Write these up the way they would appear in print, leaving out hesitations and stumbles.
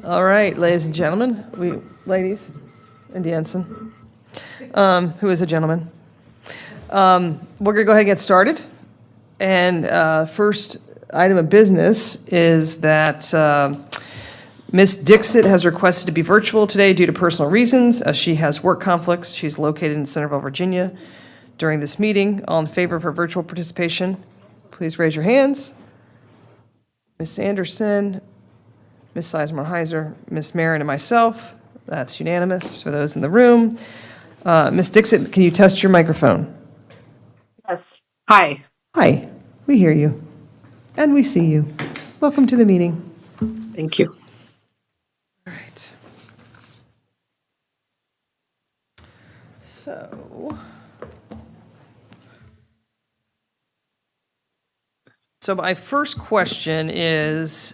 All right, ladies and gentlemen, ladies and Jensen, who is a gentleman. We're going to go ahead and get started. And first item of business is that Ms. Dixit has requested to be virtual today due to personal reasons. She has work conflicts. She's located in Centerville, Virginia during this meeting. All in favor of her virtual participation, please raise your hands. Ms. Anderson, Ms. Sizemore-Heiser, Ms. Marin, and myself. That's unanimous for those in the room. Ms. Dixit, can you test your microphone? Yes. Hi. Hi, we hear you, and we see you. Welcome to the meeting. Thank you. All right. So my first question is,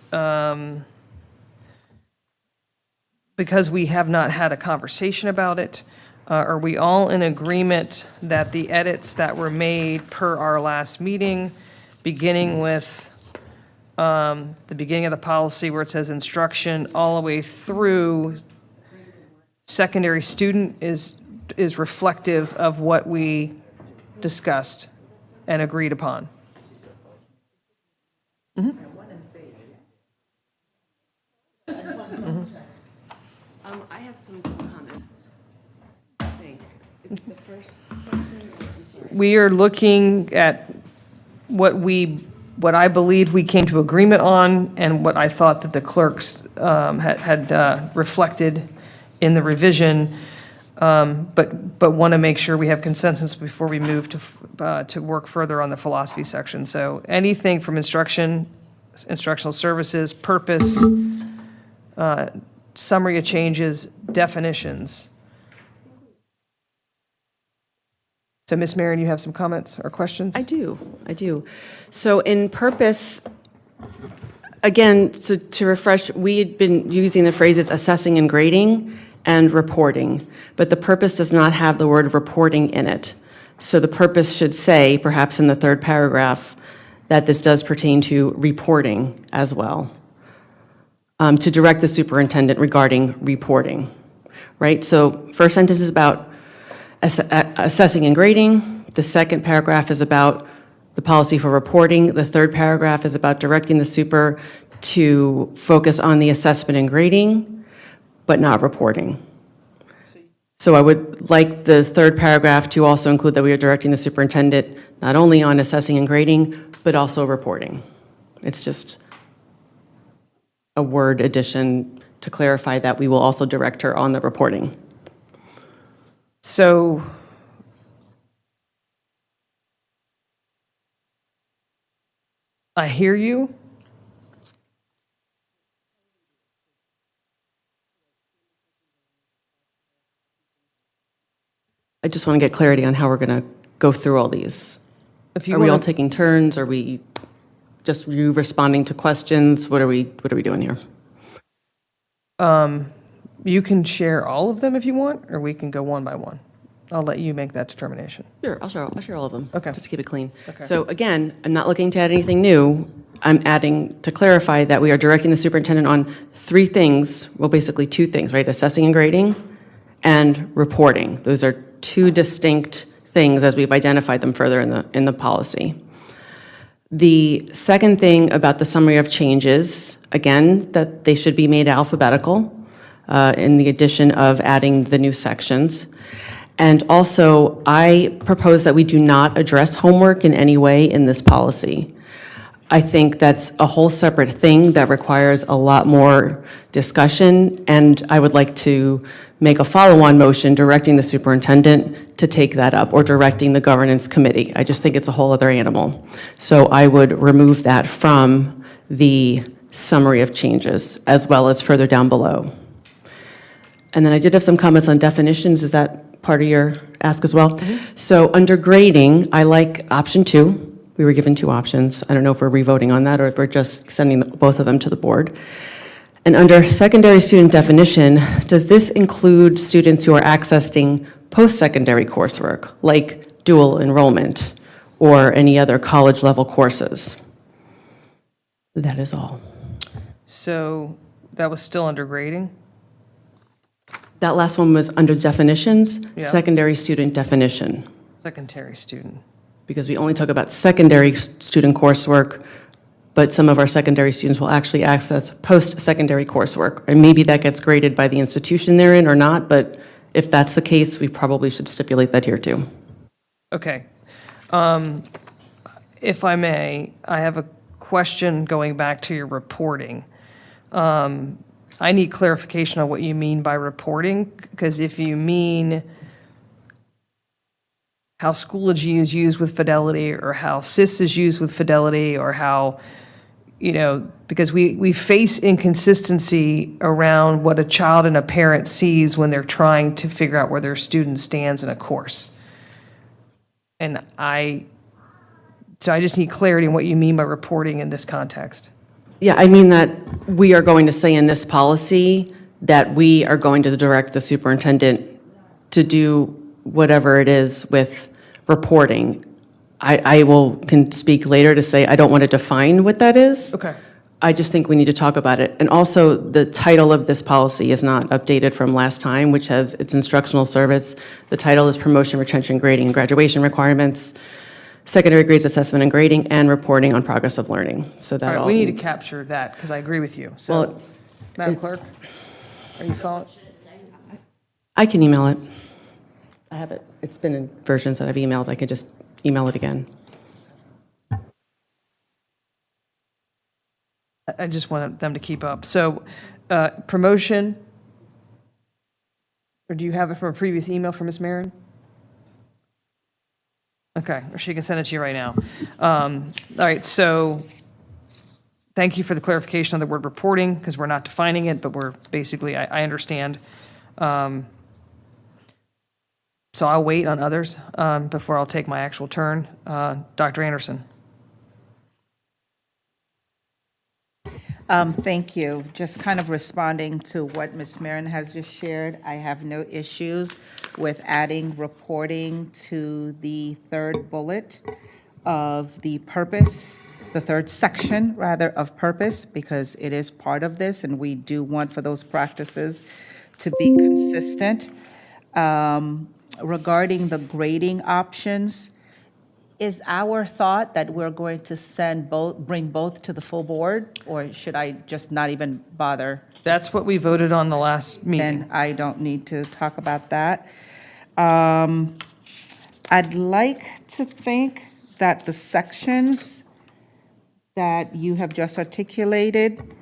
because we have not had a conversation about it, are we all in agreement that the edits that were made per our last meeting, beginning with the beginning of the policy where it says instruction all the way through secondary student is reflective of what we discussed and agreed upon? I have some comments, I think. Is it the first section? I'm sorry. We are looking at what I believed we came to agreement on and what I thought that the clerks had reflected in the revision, but want to make sure we have consensus before we move to work further on the philosophy section. So anything from instructional services, purpose, summary of changes, definitions. So, Ms. Marin, you have some comments or questions? I do. So in purpose, again, so to refresh, we had been using the phrases assessing and grading and reporting, but the purpose does not have the word reporting in it. So the purpose should say, perhaps in the third paragraph, that this does pertain to reporting as well, to direct the superintendent regarding reporting, right? So first sentence is about assessing and grading. The second paragraph is about the policy for reporting. The third paragraph is about directing the super to focus on the assessment and grading, but not reporting. So I would like the third paragraph to also include that we are directing the superintendent not only on assessing and grading, but also reporting. It's just a word addition to clarify that we will also direct her on the reporting. So I hear you. I just want to get clarity on how we're going to go through all these. Are we all taking turns? Are we just you responding to questions? What are we doing here? You can share all of them if you want, or we can go one by one. I'll let you make that determination. Sure, I'll share all of them. Okay. Just to keep it clean. Okay. So again, I'm not looking to add anything new. I'm adding to clarify that we are directing the superintendent on three things, well, basically two things, right? Assessing and grading and reporting. Those are two distinct things as we've identified them further in the policy. The second thing about the summary of changes, again, that they should be made alphabetical in the addition of adding the new sections. And also, I propose that we do not address homework in any way in this policy. I think that's a whole separate thing that requires a lot more discussion, and I would like to make a follow-on motion directing the superintendent to take that up, or directing the governance committee. I just think it's a whole other animal. So I would remove that from the summary of changes, as well as further down below. And then I did have some comments on definitions. Is that part of your ask as well? Mm-hmm. So under grading, I like option 2. We were given 2 options. I don't know if we're revoting on that or if we're just sending both of them to the board. And under secondary student definition, does this include students who are accessing post-secondary coursework, like dual enrollment or any other college-level courses? That is all. So that was still under grading? That last one was under definitions, Yeah. secondary student definition, Secondary student. because we only talk about secondary student coursework, but some of our secondary students will actually access post-secondary coursework. And maybe that gets graded by the institution they're in or not, but if that's the case, we probably should stipulate that here too. Okay. If I may, I have a question going back to your reporting. I need clarification on what you mean by reporting, because if you mean how Schoology is used with Fidelity, or how SIS is used with Fidelity, or how, because we face inconsistency around what a child and a parent sees when they're trying to figure out where their student stands in a course. And so I just need clarity on what you mean by reporting in this context. Yeah, I mean that we are going to say in this policy that we are going to direct the superintendent to do whatever it is with reporting. Can speak later to say I don't want to define what that is. Okay. I just think we need to talk about it. And also, the title of this policy is not updated from last time, which has its instructional service. The title is Promotion, Retention, Grading, and Graduation Requirements, Secondary Grades Assessment and Grading, and Reporting on Progress of Learning. So that All right, all we need to needs- capture that, because I agree with you. So, Well, Madam Clerk, are you following? I can email it. I have it. It's been in versions that I've emailed. I could just email it again. I just want them to keep up. So, promotion, or do you have it from a previous email from Ms. Marin? Okay, or she can send it to you right now. All right, so thank you for the clarification on the word reporting, because we're not defining it, but we're basically, I understand. So I'll wait on others before I'll take my actual turn. Dr. Anderson. Thank you. Just kind of responding to what Ms. Marin has just shared, I have no issues with adding reporting to the third bullet of the purpose, the third section, rather, of purpose, because it is part of this, and we do want for those practices to be consistent. Regarding the grading options, is our thought that we're going to bring both to the full board, or should I just not even bother? That's what we voted on the last meeting. Then I don't need to talk about that. I'd like to think that the sections that you have just articulated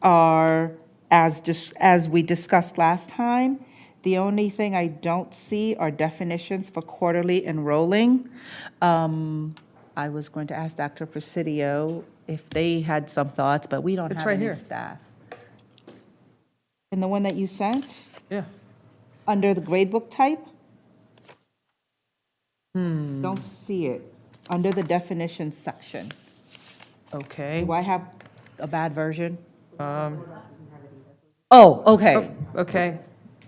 are, as we discussed last time. The only thing I don't see are definitions for quarterly enrolling. I was going to ask Dr. Presidio if they had some thoughts, but we don't It's have right any here. staff. And the one that you sent, Yeah. under the gradebook type? Don't see it, under the definition section. Okay. Do I have a bad version? Oh, okay. Okay.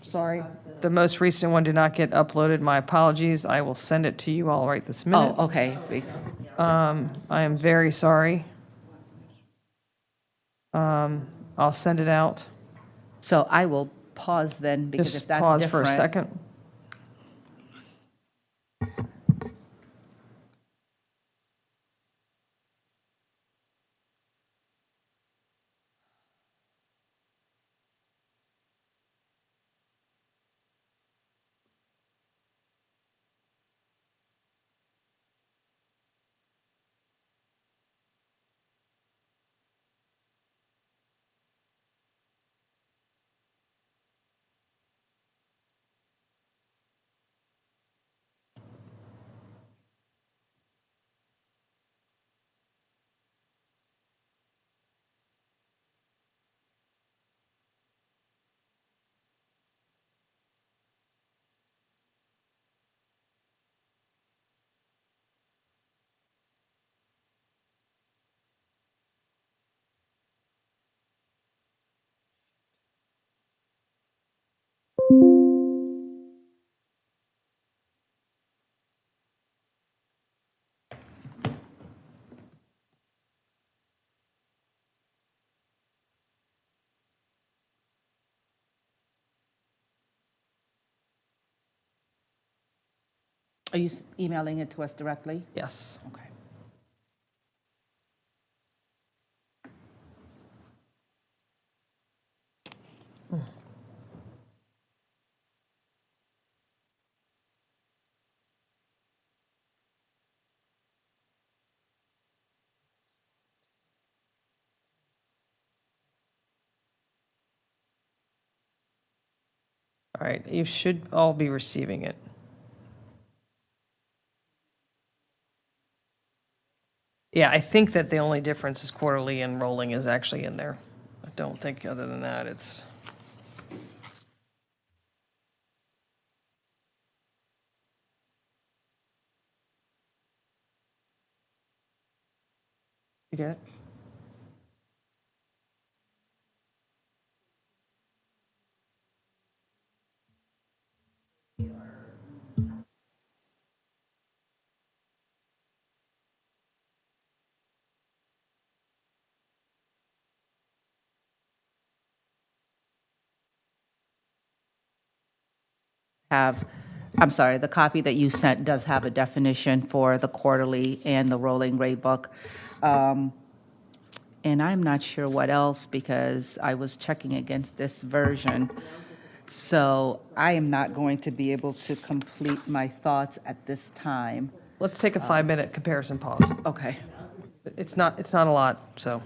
Sorry. The most recent one did not get uploaded. My apologies. I will send it to you all right this minute. Oh, okay. I am very sorry. I'll send it out. So I will pause then, because if Just that's pause for a different. second. Are you emailing it to us directly? Yes. Okay. All right, you should all be receiving it. Yeah, I think that the only difference is quarterly and rolling is actually in there. I don't think, other than that, it's. You get it? I'm sorry, the copy that you sent does have a definition for the quarterly and the rolling rate book. And I'm not sure what else because I was checking against this version. So I am not going to be able to complete my thoughts at this time. Let's take a 5-minute comparison pause. Okay. It's not a lot, so.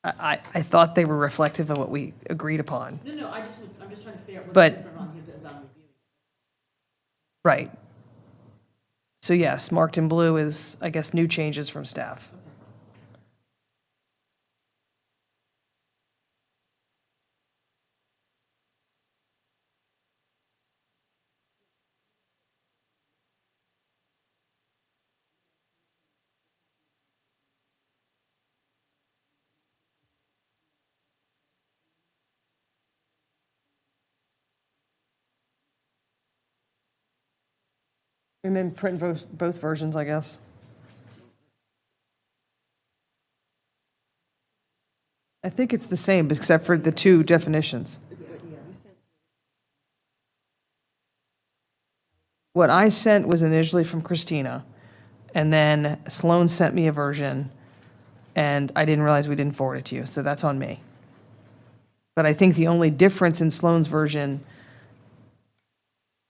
I thought they were reflective of what we agreed upon. No, I'm just trying to figure out But- different on here as I'm reviewing. Right. So yes, marked in blue is, I guess, new changes from staff. And then print both versions, I guess. I think it's the same, except for the two definitions. What I sent was initially from Christina, and then Sloan sent me a version, and I didn't realize we didn't forward it to you, so that's on me. But I think the only difference in Sloan's version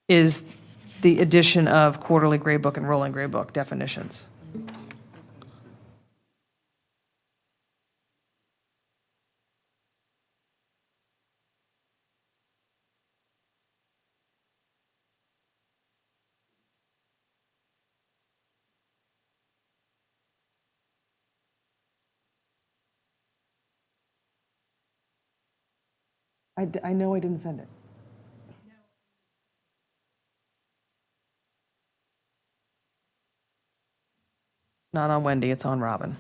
is the addition of quarterly gray book and rolling gray book definitions. I know I didn't send it. It's not on Wendy, it's on Robin.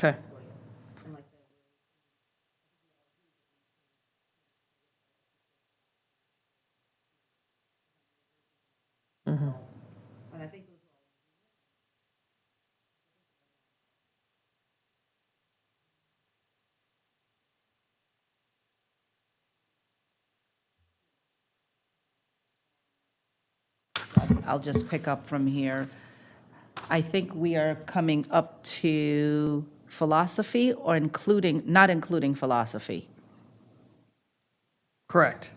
Okay. I'll just pick up from here. I think we are coming up to philosophy or not including philosophy. Correct.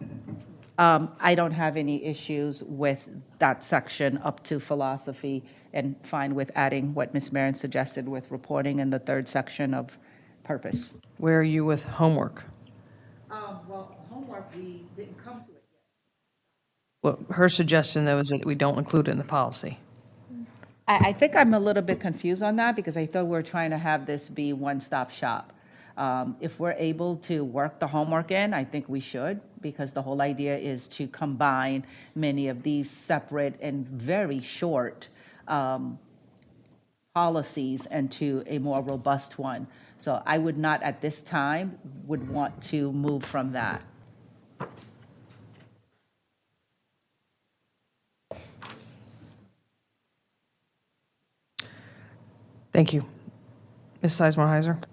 I don't have any issues with that section up to philosophy and fine with adding what Ms. Marin suggested with reporting in the third section of purpose. Where are you with homework? Well, homework, we didn't come to it yet. Well, her suggestion, though, is that we don't include it in the policy. I think I'm a little bit confused on that because I thought we were trying to have this be one-stop shop. If we're able to work the homework in, I think we should, because the whole idea is to combine many of these separate and very short policies into a more robust one. So I would not, at this time, would want to move from that. Thank you. Ms. Sizemore-Heiser?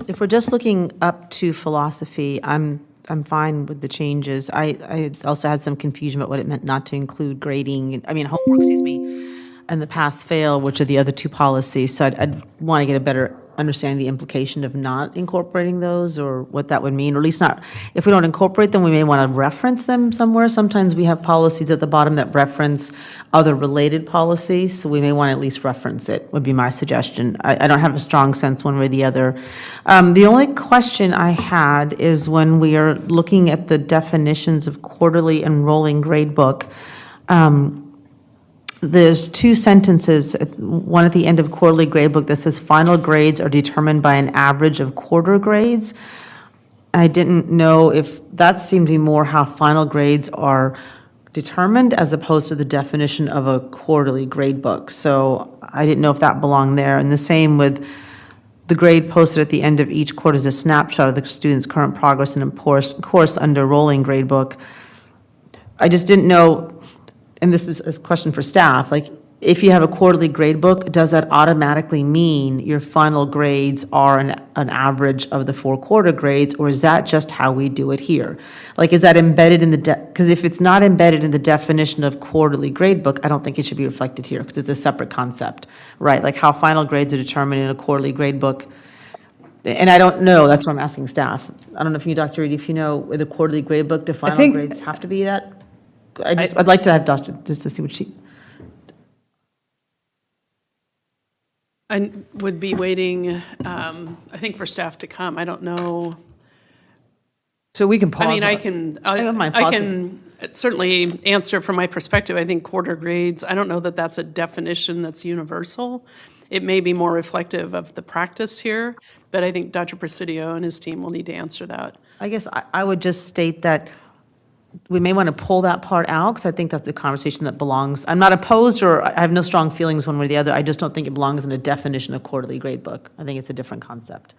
If we're just looking up to philosophy, I'm fine with the changes. I also had some confusion about what it meant not to include grading, homework, excuse me, and the pass-fail, which are the other two policies. So I'd want to get a better understanding the implication of not incorporating those, or what that would mean, or at least not, if we don't incorporate them, we may want to reference them somewhere. Sometimes we have policies at the bottom that reference other related policies, so we may want to at least reference it, would be my suggestion. I don't have a strong sense one way or the other. The only question I had is when we are looking at the definitions of quarterly and rolling grade book, there's two sentences, one at the end of quarterly grade book that says final grades are determined by an average of quarter grades. I didn't know if that seemed to be more how final grades are determined as opposed to the definition of a quarterly grade book. So I didn't know if that belonged there. And the same with the grade posted at the end of each quarter is a snapshot of the student's current progress in a course under rolling grade book. I just didn't know, and this is a question for staff, like, if you have a quarterly grade book, does that automatically mean your final grades are an average of the 4 quarter grades, or is that just how we do it here? Like, is that embedded in the, because if it's not embedded in the definition of quarterly grade book, I don't think it should be reflected here, because it's a separate concept, right? Like how final grades are determined in a quarterly grade book. And I don't know, that's why I'm asking staff. I don't know if you, Dr. Reed, if you know, with a quarterly grade book, do final think- grades have to be that? I'd like to have Dr., just to see what she, I would be waiting, I think, for staff to come. I don't know. So we can pause. I mean, on- don't mind I can certainly answer from my perspective. I think quarter grades, I don't know that that's a definition that's universal. It may be more reflective of the practice here, but I think Dr. Presidio and his team will need to answer that. I guess I would just state that we may want to pull that part out, because I think that's the conversation that belongs. I'm not opposed, or I have no strong feelings one way or the other. I just don't think it belongs in a definition of quarterly grade book. I think it's a different concept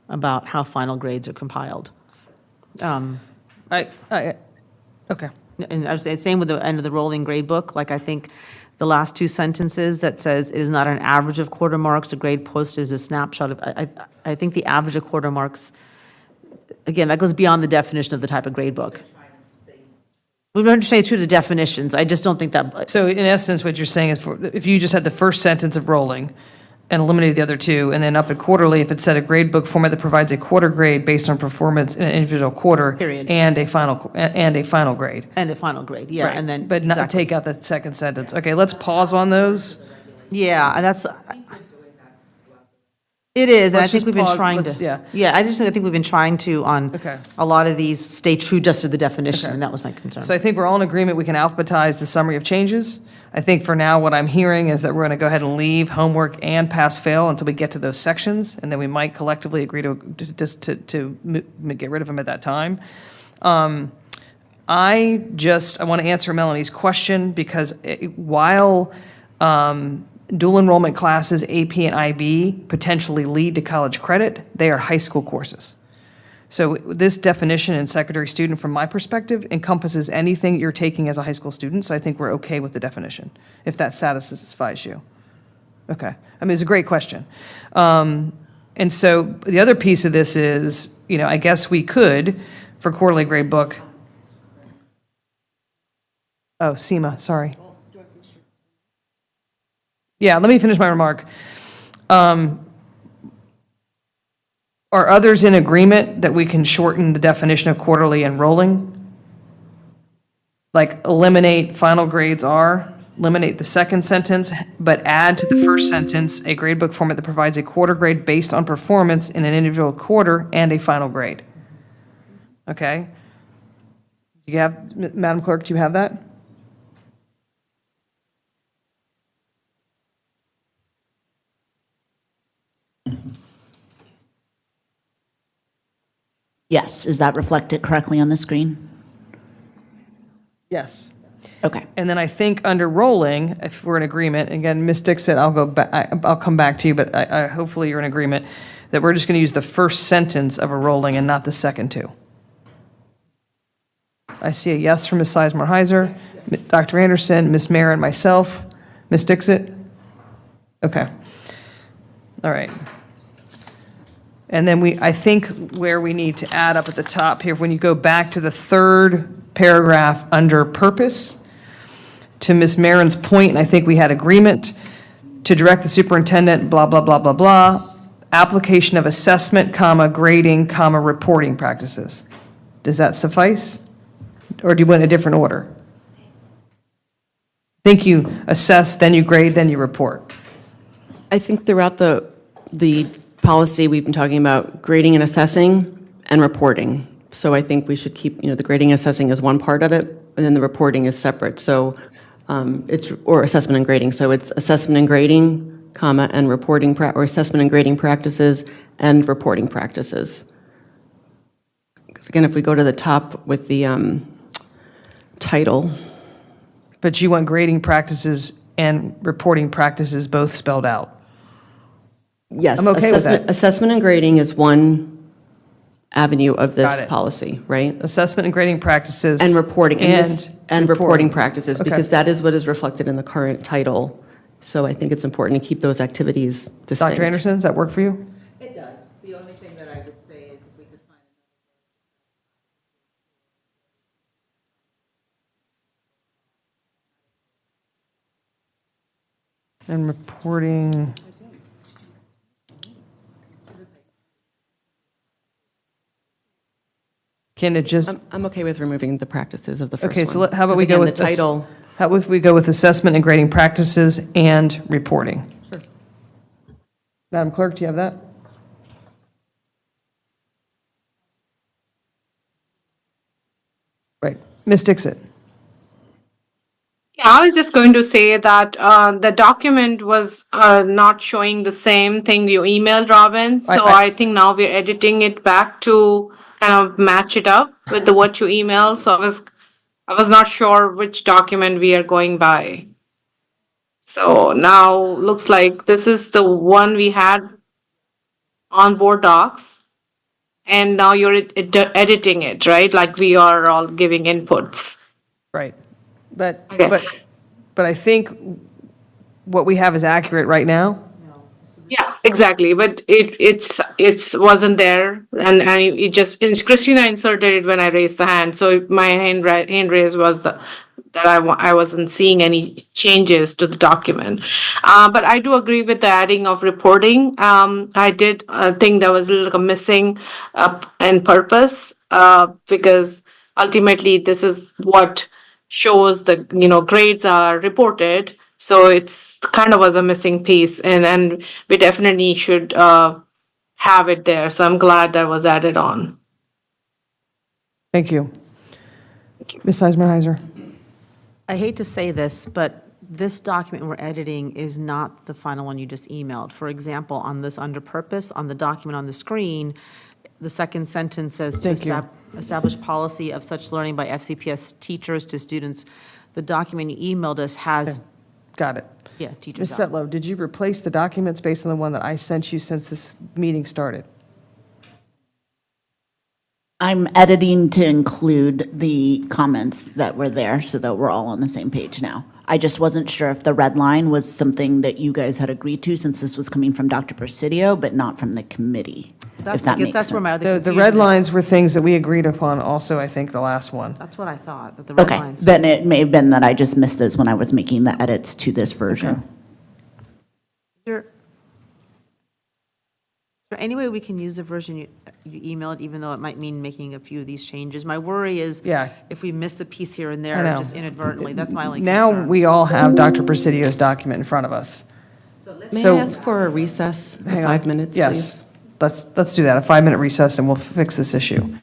about how final grades are compiled. Okay. And I was saying, same with the end of the rolling grade book, like I think the last two sentences that says it is not an average of quarter marks, a grade post is a snapshot of, I think the average of quarter marks, again, that goes beyond the definition of the type of grade book. We're going to stay true to the definitions, I just don't think that, So in essence, what you're saying is if you just had the first sentence of rolling and eliminated the other two, and then up at quarterly, if it said a grade book format that provides a quarter grade based on performance in an individual quarter. Period. And a final grade. and a final grade, yeah, Right. and then. But not exactly. take out the second sentence. Okay, let's pause on those. Yeah, and that's, it is, and I Let's think just we've been pause, trying let's- to. yeah. Yeah, I think we've been trying to, on Okay. a lot of these, stay true just to the definition, Okay. and that was my concern. So I think we're all in agreement, we can alphabetize the summary of changes. I think for now, what I'm hearing is that we're going to go ahead and leave homework and pass-fail until we get to those sections, and then we might collectively agree to just to get rid of them at that time. I want to answer Melanie's question, because while dual enrollment classes, AP and IB, potentially lead to college credit, they are high school courses. So this definition in secondary student, from my perspective, encompasses anything you're taking as a high school student, so I think we're okay with the definition, if that satisfies you. Okay, I mean, it's a great question. And so the other piece of this is, I guess we could, for quarterly grade book. Oh, SEMA, sorry. Yeah, let me finish my remark. Are others in agreement that we can shorten the definition of quarterly and rolling? Like eliminate final grades are, eliminate the second sentence, but add to the first sentence a gradebook format that provides a quarter grade based on performance in an individual quarter and a final grade. Okay? Do you have, Madam Clerk, do you have that? Yes, is that reflected correctly on the screen? Yes. Okay. And then I think under rolling, if we're in agreement, again, Ms. Dixit, I'll go back, I'll come back to you, but hopefully you're in agreement that we're just going to use the first sentence of a rolling and not the second two. I see a yes from Ms. Sizemore Heiser, Dr. Anderson, Ms. Mayer, and myself. Ms. Dixit? Okay. All right. And then I think where we need to add up at the top here, when you go back to the third paragraph under purpose, to Ms. Marin's point, and I think we had agreement, to direct the superintendent, blah, blah, blah, blah, blah, application of assessment, comma, grading, comma, reporting practices. Does that suffice? Or do you want a different order? Think you assess, then you grade, then you report. I think throughout the policy, we've been talking about grading and assessing and reporting. So I think we should keep, the grading and assessing as one part of it, and then the reporting is separate. So or assessment and grading. So it's assessment and grading, comma, and reporting, or assessment and grading practices and reporting practices. Because again, if we go to the top with the title, But you want grading practices and reporting practices both spelled out. yes, I'm okay with that. assessment and grading is one avenue of Got this it. policy, right? Assessment and grading practices. And reporting, and reporting practices, Okay. because that is what is reflected in the current title. So I think it's important to keep those activities distinct. Dr. Anderson, does that work for you? It does. The only thing that I would say is if we could find And reporting. Can it just, I'm okay with removing the practices of the first one. okay, so how about we Because go again, with the title? how about if we go with assessment and grading practices and reporting? Sure. Madam Clerk, do you have that? Right. Ms. Dixit? Yeah, I was just going to say that the document was not showing the same thing you emailed, Robin. So I- I think now we're editing it back to kind of match it up with what you emailed. So I was not sure which document we are going by. So now looks like this is the one we had on board docs. And now you're editing it, right? Like we are all giving inputs. Right. But, Okay. but I think what we have is accurate right now. Yeah, exactly. But it's wasn't there, and it just Christina inserted it when I raised the hand. So my hand raise was that I wasn't seeing any changes to the document. But I do agree with the adding of reporting. I did think there was a little missing in purpose because ultimately this is what shows the grades are reported. So it's kind of was a missing piece, and we definitely should have it there. So I'm glad that was added on. Thank you. Ms. Eismer-Heiser? I hate to say this, but this document we're editing is not the final one you just emailed. For example, on this under purpose, on the document on the screen, the second sentence says to Thank you. establish policy of such learning by FCPS teachers to students. The document you emailed us has, Got it. yeah, teachers Ms. out. Setlow, did you replace the documents based on the one that I sent you since this meeting started? I'm editing to include the comments that were there so that we're all on the same page now. I just wasn't sure if the red line was something that you guys had agreed to since this was coming from Dr. Presidio, but not from the committee, That's, if that I guess makes that's where my sense. other The confusion red is. lines were things that we agreed upon also, I think, the last one. That's what I thought, that the red Okay, lines. then it may have been that I just missed those when I was making the edits to this version. Is there any way we can use the version you emailed, even though it might mean making a few of these changes? My worry is Yeah. if we miss a piece here and I there, know. just inadvertently, that's my only Now concern. we all have Dr. Presidio's document in front of us. May So- I ask for a recess of Hang on. 5 minutes, please? Yes. Let's do that, a 5-minute recess, and we'll fix this issue.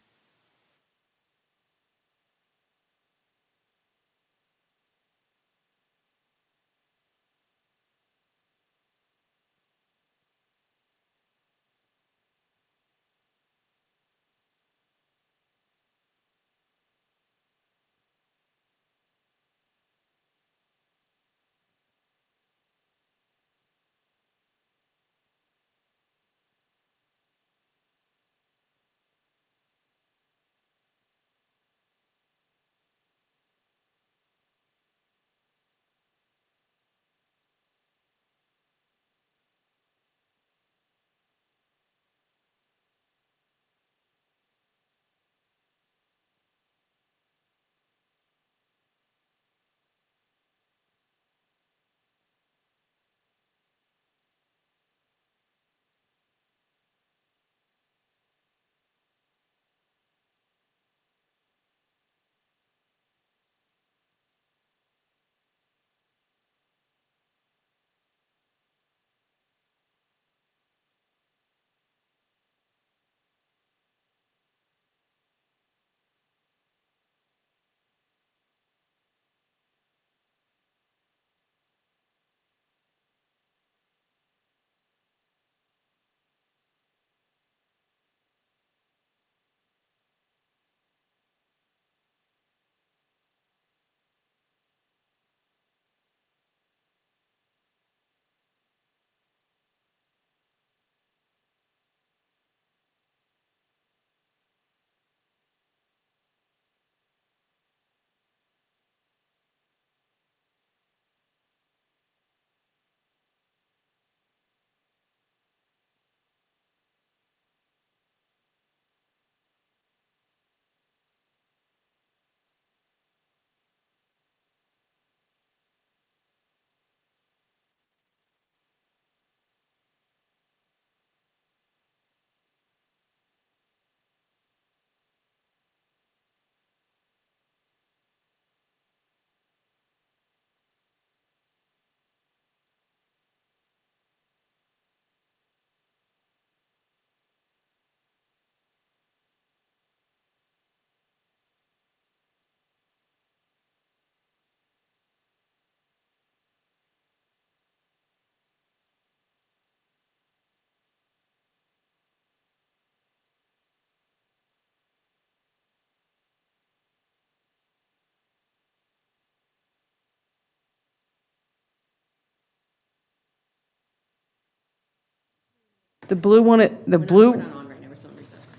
The blue one, the blue, on right now, we're still in recess.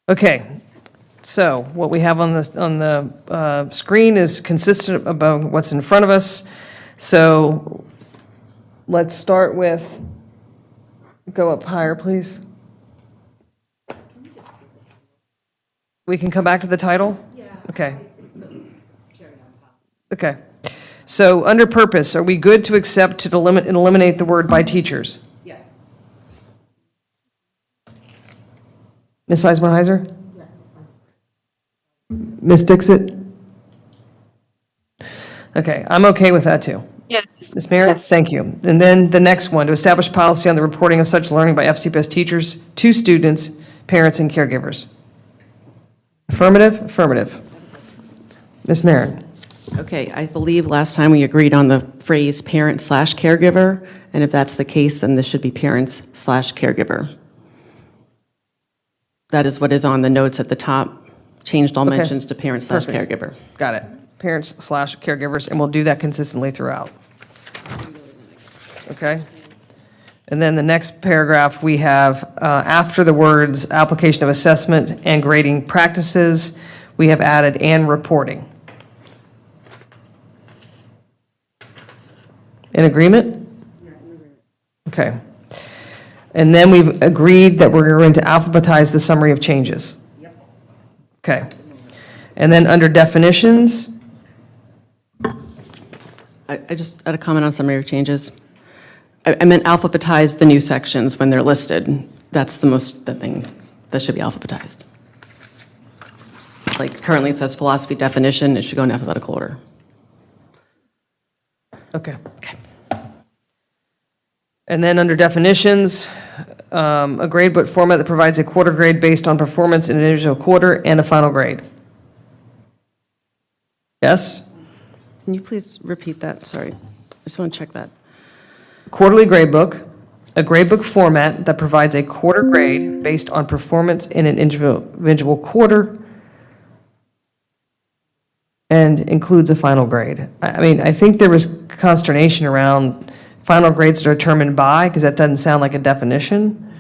okay. So what we have on the screen is consistent about what's in front of us. So let's start with, go up higher, please. We can come back to the title? Yeah. Okay. Okay. So under purpose, are we good to accept to eliminate the word by teachers? Yes. Ms. Eisman-Heiser? Ms. Dixit? Okay, I'm okay with that too. Yes. Ms. Merritt? Yes. Thank you. And then the next one, to establish policy on the reporting of such learning by FCPS teachers to students, parents, and caregivers. Affirmative? Affirmative. Ms. Merritt? Okay, I believe last time we agreed on the phrase parent/caregiver, and if that's the case, then this should be parents/caregiver. That is what is on the notes at the top, changed all Okay. mentions to parent/caregiver. Got it. Parents/caregivers, and we'll do that consistently throughout. Okay? And then the next paragraph, we have, after the words application of assessment and grading practices, we have added and reporting. In agreement? Okay. And then we've agreed that we're going to alphabetize the summary of changes. Okay. And then under definitions, I just had a comment on summary of changes. I meant alphabetize the new sections when they're listed. That's the thing that should be alphabetized. Like currently it says philosophy definition, it should go in alphabetical order. Okay. And then under definitions, a grade book format that provides a quarter grade based on performance in an individual quarter and a final grade. Yes? Can you please repeat that? Sorry. I just want to check that. Quarterly grade book, a grade book format that provides a quarter grade based on performance in an individual quarter and includes a final grade. I mean, I think there was consternation around final grades that are determined by, because that doesn't sound like a definition.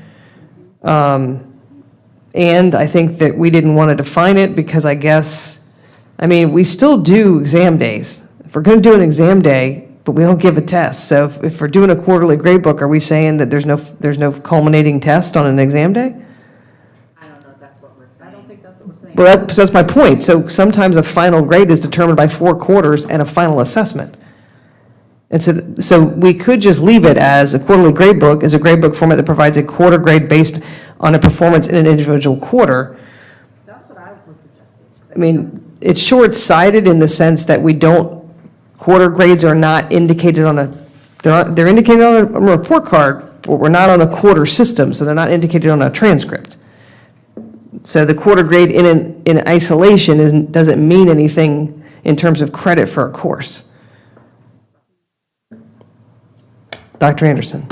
And I think that we didn't want to define it because I mean, we still do exam days. If we're going to do an exam day, but we don't give a test. So if we're doing a quarterly grade book, are we saying that there's no culminating test on an exam day? Well, so that's my point. So sometimes a final grade is determined by 4 quarters and a final assessment. And so we could just leave it as a quarterly grade book is a grade book format that provides a quarter grade based on a performance in an individual quarter. That's what I was suggesting. I mean, it's short-sighted in the sense that quarter grades are not indicated on they're indicated on a report card, but we're not on a quarter system, so they're not indicated on a transcript. So the quarter grade in isolation doesn't mean anything in terms of credit for a course. Dr. Anderson.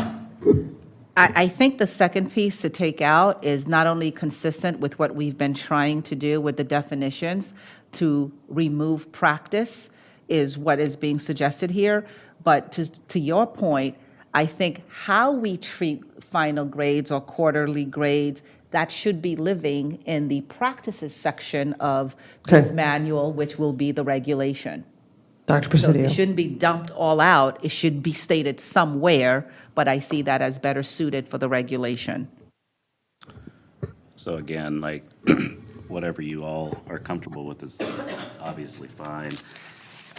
I think the second piece to take out is not only consistent with what we've been trying to do with the definitions to remove practice is what is being suggested here, but to your point, I think how we treat final grades or quarterly grades, that should be living in the practices section of this Okay. manual, which will be the regulation. Dr. So Presidio. it shouldn't be dumped all out. It should be stated somewhere, but I see that as better suited for the regulation. So again, like, whatever you all are comfortable with is obviously fine.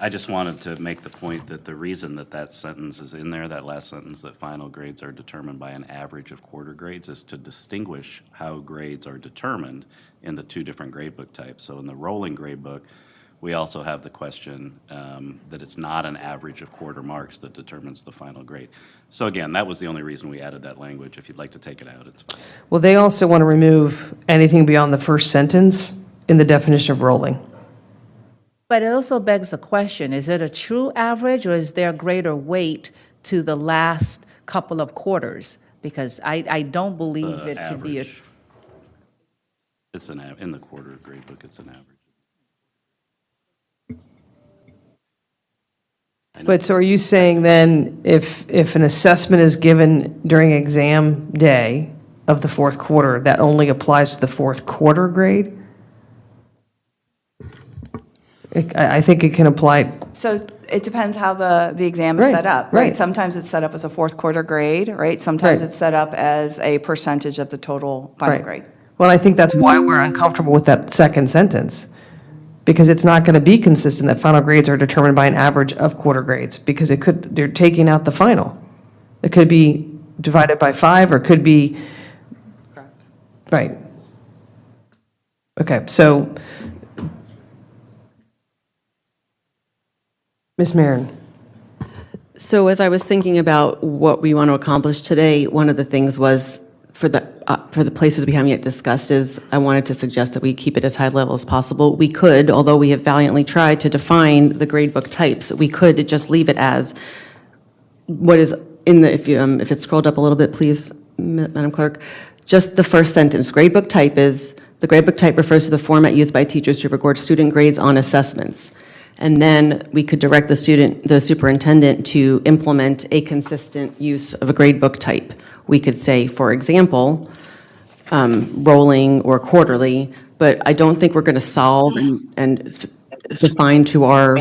I just wanted to make the point that the reason that sentence is in there, that last sentence, that final grades are determined by an average of quarter grades, is to distinguish how grades are determined in the 2 different gradebook types. So in the rolling gradebook, we also have the question that it's not an average of quarter marks that determines the final grade. So again, that was the only reason we added that language. If you'd like to take it out, it's fine. Well, they also want to remove anything beyond the first sentence in the definition of rolling. But it also begs the question, is it a true average or is there greater weight to the last couple of quarters? Because I don't believe The it to be a. average, it's in the quarter gradebook, it's an average. But so are you saying then if an assessment is given during exam day of the 4th quarter, that only applies to the 4th quarter grade? I think it can apply. So it depends how the exam is Right, set up, right. right? Sometimes it's set up as a 4th quarter grade, right? Sometimes Right. it's set up as a percentage of the total final Right. grade. Well, I think that's why we're uncomfortable with that second sentence, because it's not going to be consistent that final grades are determined by an average of quarter grades, because they're taking out the final. It could be divided by 5, or it could be. Correct. Right. Okay, so. Ms. Marin. So as I was thinking about what we want to accomplish today, one of the things was for the places we haven't yet discussed is I wanted to suggest that we keep it as high level as possible. We could, although we have valiantly tried to define the gradebook types, we could just leave it as what is in the, if it's scrolled up a little bit, please, Madam Clerk, just the first sentence. Gradebook type is, the gradebook type refers to the format used by teachers to record student grades on assessments. And then we could direct the superintendent to implement a consistent use of a gradebook type. We could say, for example, rolling or quarterly, but I don't think we're going to solve and define to our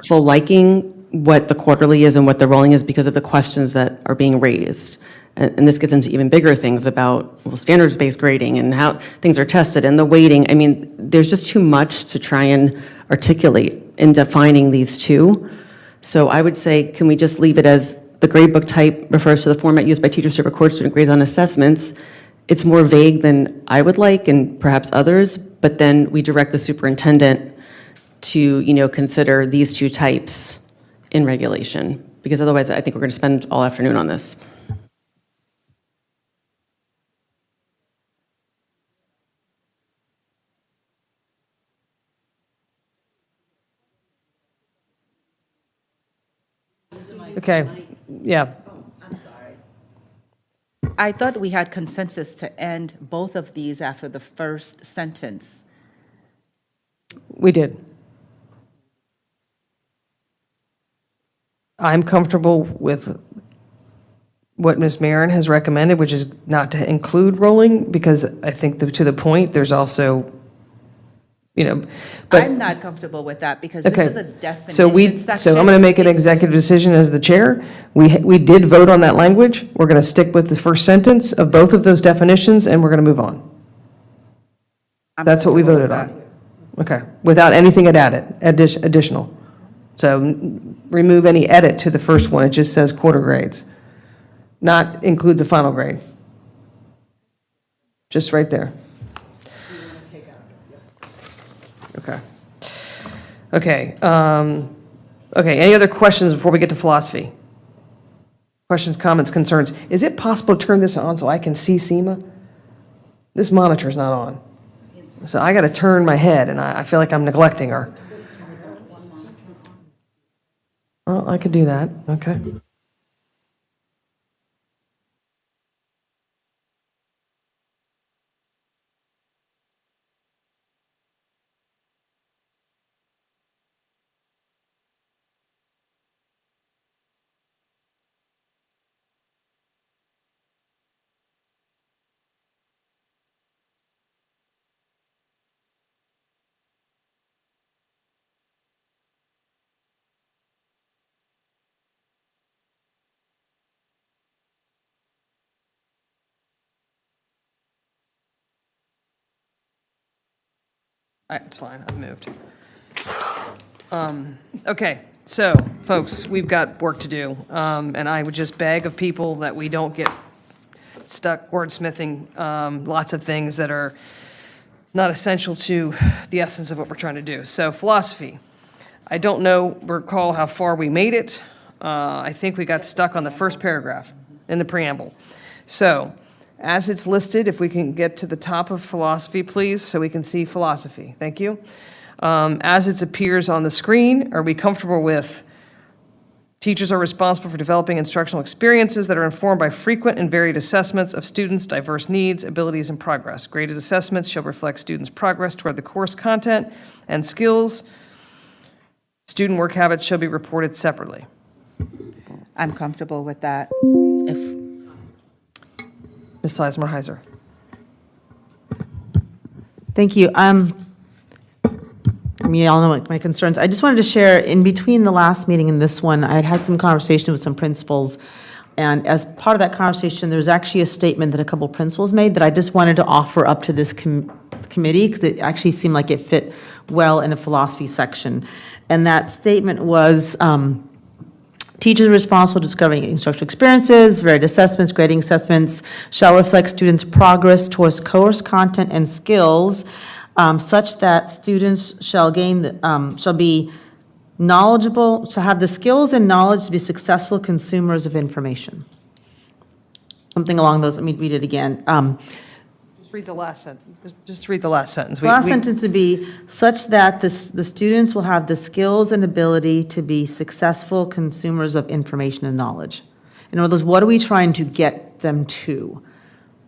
full liking what the quarterly is and what the rolling is because of the questions that are being raised. And this gets into even bigger things about, well, standards-based grading and how things are tested and the weighting. I mean, there's just too much to try and articulate in defining these 2. So I would say, can we just leave it as the gradebook type refers to the format used by teachers to record student grades on assessments. It's more vague than I would like and perhaps others, but then we direct the superintendent to, consider these two types in regulation, because otherwise I think we're going to spend all afternoon on this. Okay, yeah. I thought we had consensus to end both of these after the first sentence. We did. I'm comfortable with what Ms. Marin has recommended, which is not to include rolling, because I think to the point, there's also, but. I'm not comfortable with that because this Okay. is a definition So section. I'm going to make an It's- executive decision as the chair. We did vote on that language. We're going to stick with the first sentence of both of those definitions, and we're going to move on. I'm That's what we comfortable voted with on. Okay, without anything additional. So remove any edit to the first one. It just says quarter grades. Not includes a final grade. Just right there. Okay. Okay, okay, any other questions before we get to philosophy? Questions, comments, concerns? Is it possible to turn this on so I can see SEMA? This monitor's not on. So I got to turn my head, and I feel like I'm neglecting her. Well, I could do that, okay. All right, it's fine, I've moved. Okay, so, folks, we've got work to do, and I would just beg of people that we don't get stuck wordsmithing lots of things that are not essential to the essence of what we're trying to do. So, philosophy. I don't recall how far we made it. I think we got stuck on the first paragraph in the preamble. So, as it's listed, if we can get to the top of philosophy, please, so we can see philosophy. Thank you. As it appears on the screen, are we comfortable with teachers are responsible for developing instructional experiences that are informed by frequent and varied assessments of students' diverse needs, abilities, and progress. Graded assessments shall reflect students' progress toward the course content and skills. Student work habits shall be reported separately. I'm comfortable with that. If Ms. Sizemore-Heiser. Thank you. Y'all know my concerns. I just wanted to share, in between the last meeting and this one, I had some conversation with some principals, and as part of that conversation, there's actually a statement that a couple principals made that I just wanted to offer up to this committee, because it actually seemed like it fit well in a philosophy section. And that statement was, teachers are responsible for discovering instructional experiences, varied assessments, grading assessments shall reflect students' progress towards course content and skills, such that students shall be knowledgeable, shall have the skills and knowledge to be successful consumers of information. Something along those, let me read it again. Just read the last sentence. Just read the last sentence. The last sentence would be, such that the students will have the skills and ability to be successful consumers of information and knowledge. In other words, what are we trying to get them to?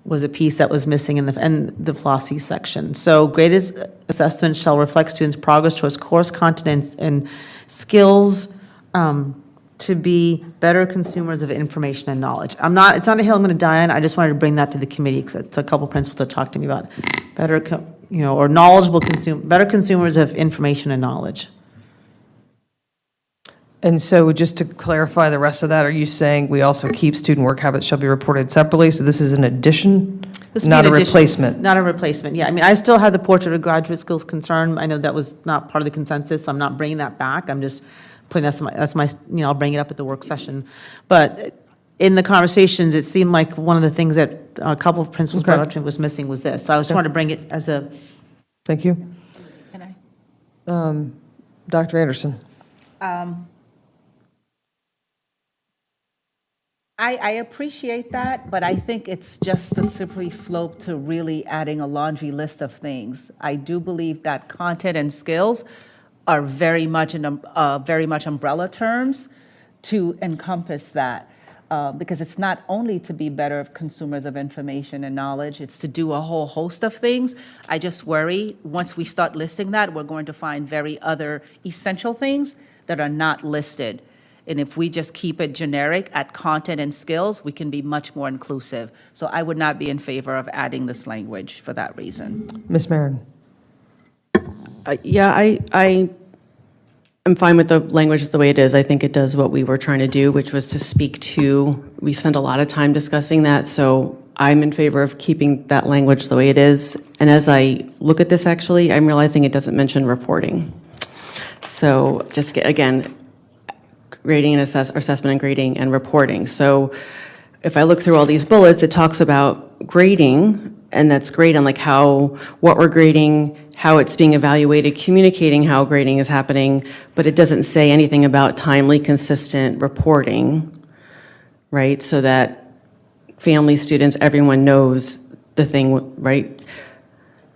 Was a piece that was missing in the philosophy section. So graded assessment shall reflect students' progress towards course content and skills to be better consumers of information and knowledge. It's not a hill I'm going to die on. I just wanted to bring that to the committee because it's a couple principals that talked to me about better, or knowledgeable better consumers of information and knowledge. And so just to clarify the rest of that, are you saying we also keep student work habits shall be reported separately? So this is an addition, This would be not an a addition- replacement? Not a replacement, yeah. I mean, I still have the portrait of graduate skills concern. I know that was not part of the consensus, so I'm not bringing that back. I'm just putting, that's my, I'll bring it up at the work session. But in the conversations, it seemed like one of the things that a couple of principals brought up to me was missing was this. So I just wanted to bring it as a, Thank you. Can I? Dr. Anderson? I appreciate that, but I think it's just the slippery slope to really adding a laundry list of things. I do believe that content and skills are very much umbrella terms to encompass that. Because it's not only to be better consumers of information and knowledge, it's to do a whole host of things. I just worry, once we start listing that, we're going to find very other essential things that are not listed. And if we just keep it generic at content and skills, we can be much more inclusive. So I would not be in favor of adding this language for that reason. Ms. Marin? Yeah, I'm fine with the language the way it is. I think it does what we were trying to do, which was to speak to, we spent a lot of time discussing that, so I'm in favor of keeping that language the way it is. And as I look at this, actually, I'm realizing it doesn't mention reporting. So just, again, grading and assessment and grading and reporting. So if I look through all these bullets, it talks about grading, and that's great on like what we're grading, how it's being evaluated, communicating how grading is happening, but it doesn't say anything about timely, consistent reporting, right? So that families, students, everyone knows the thing, right?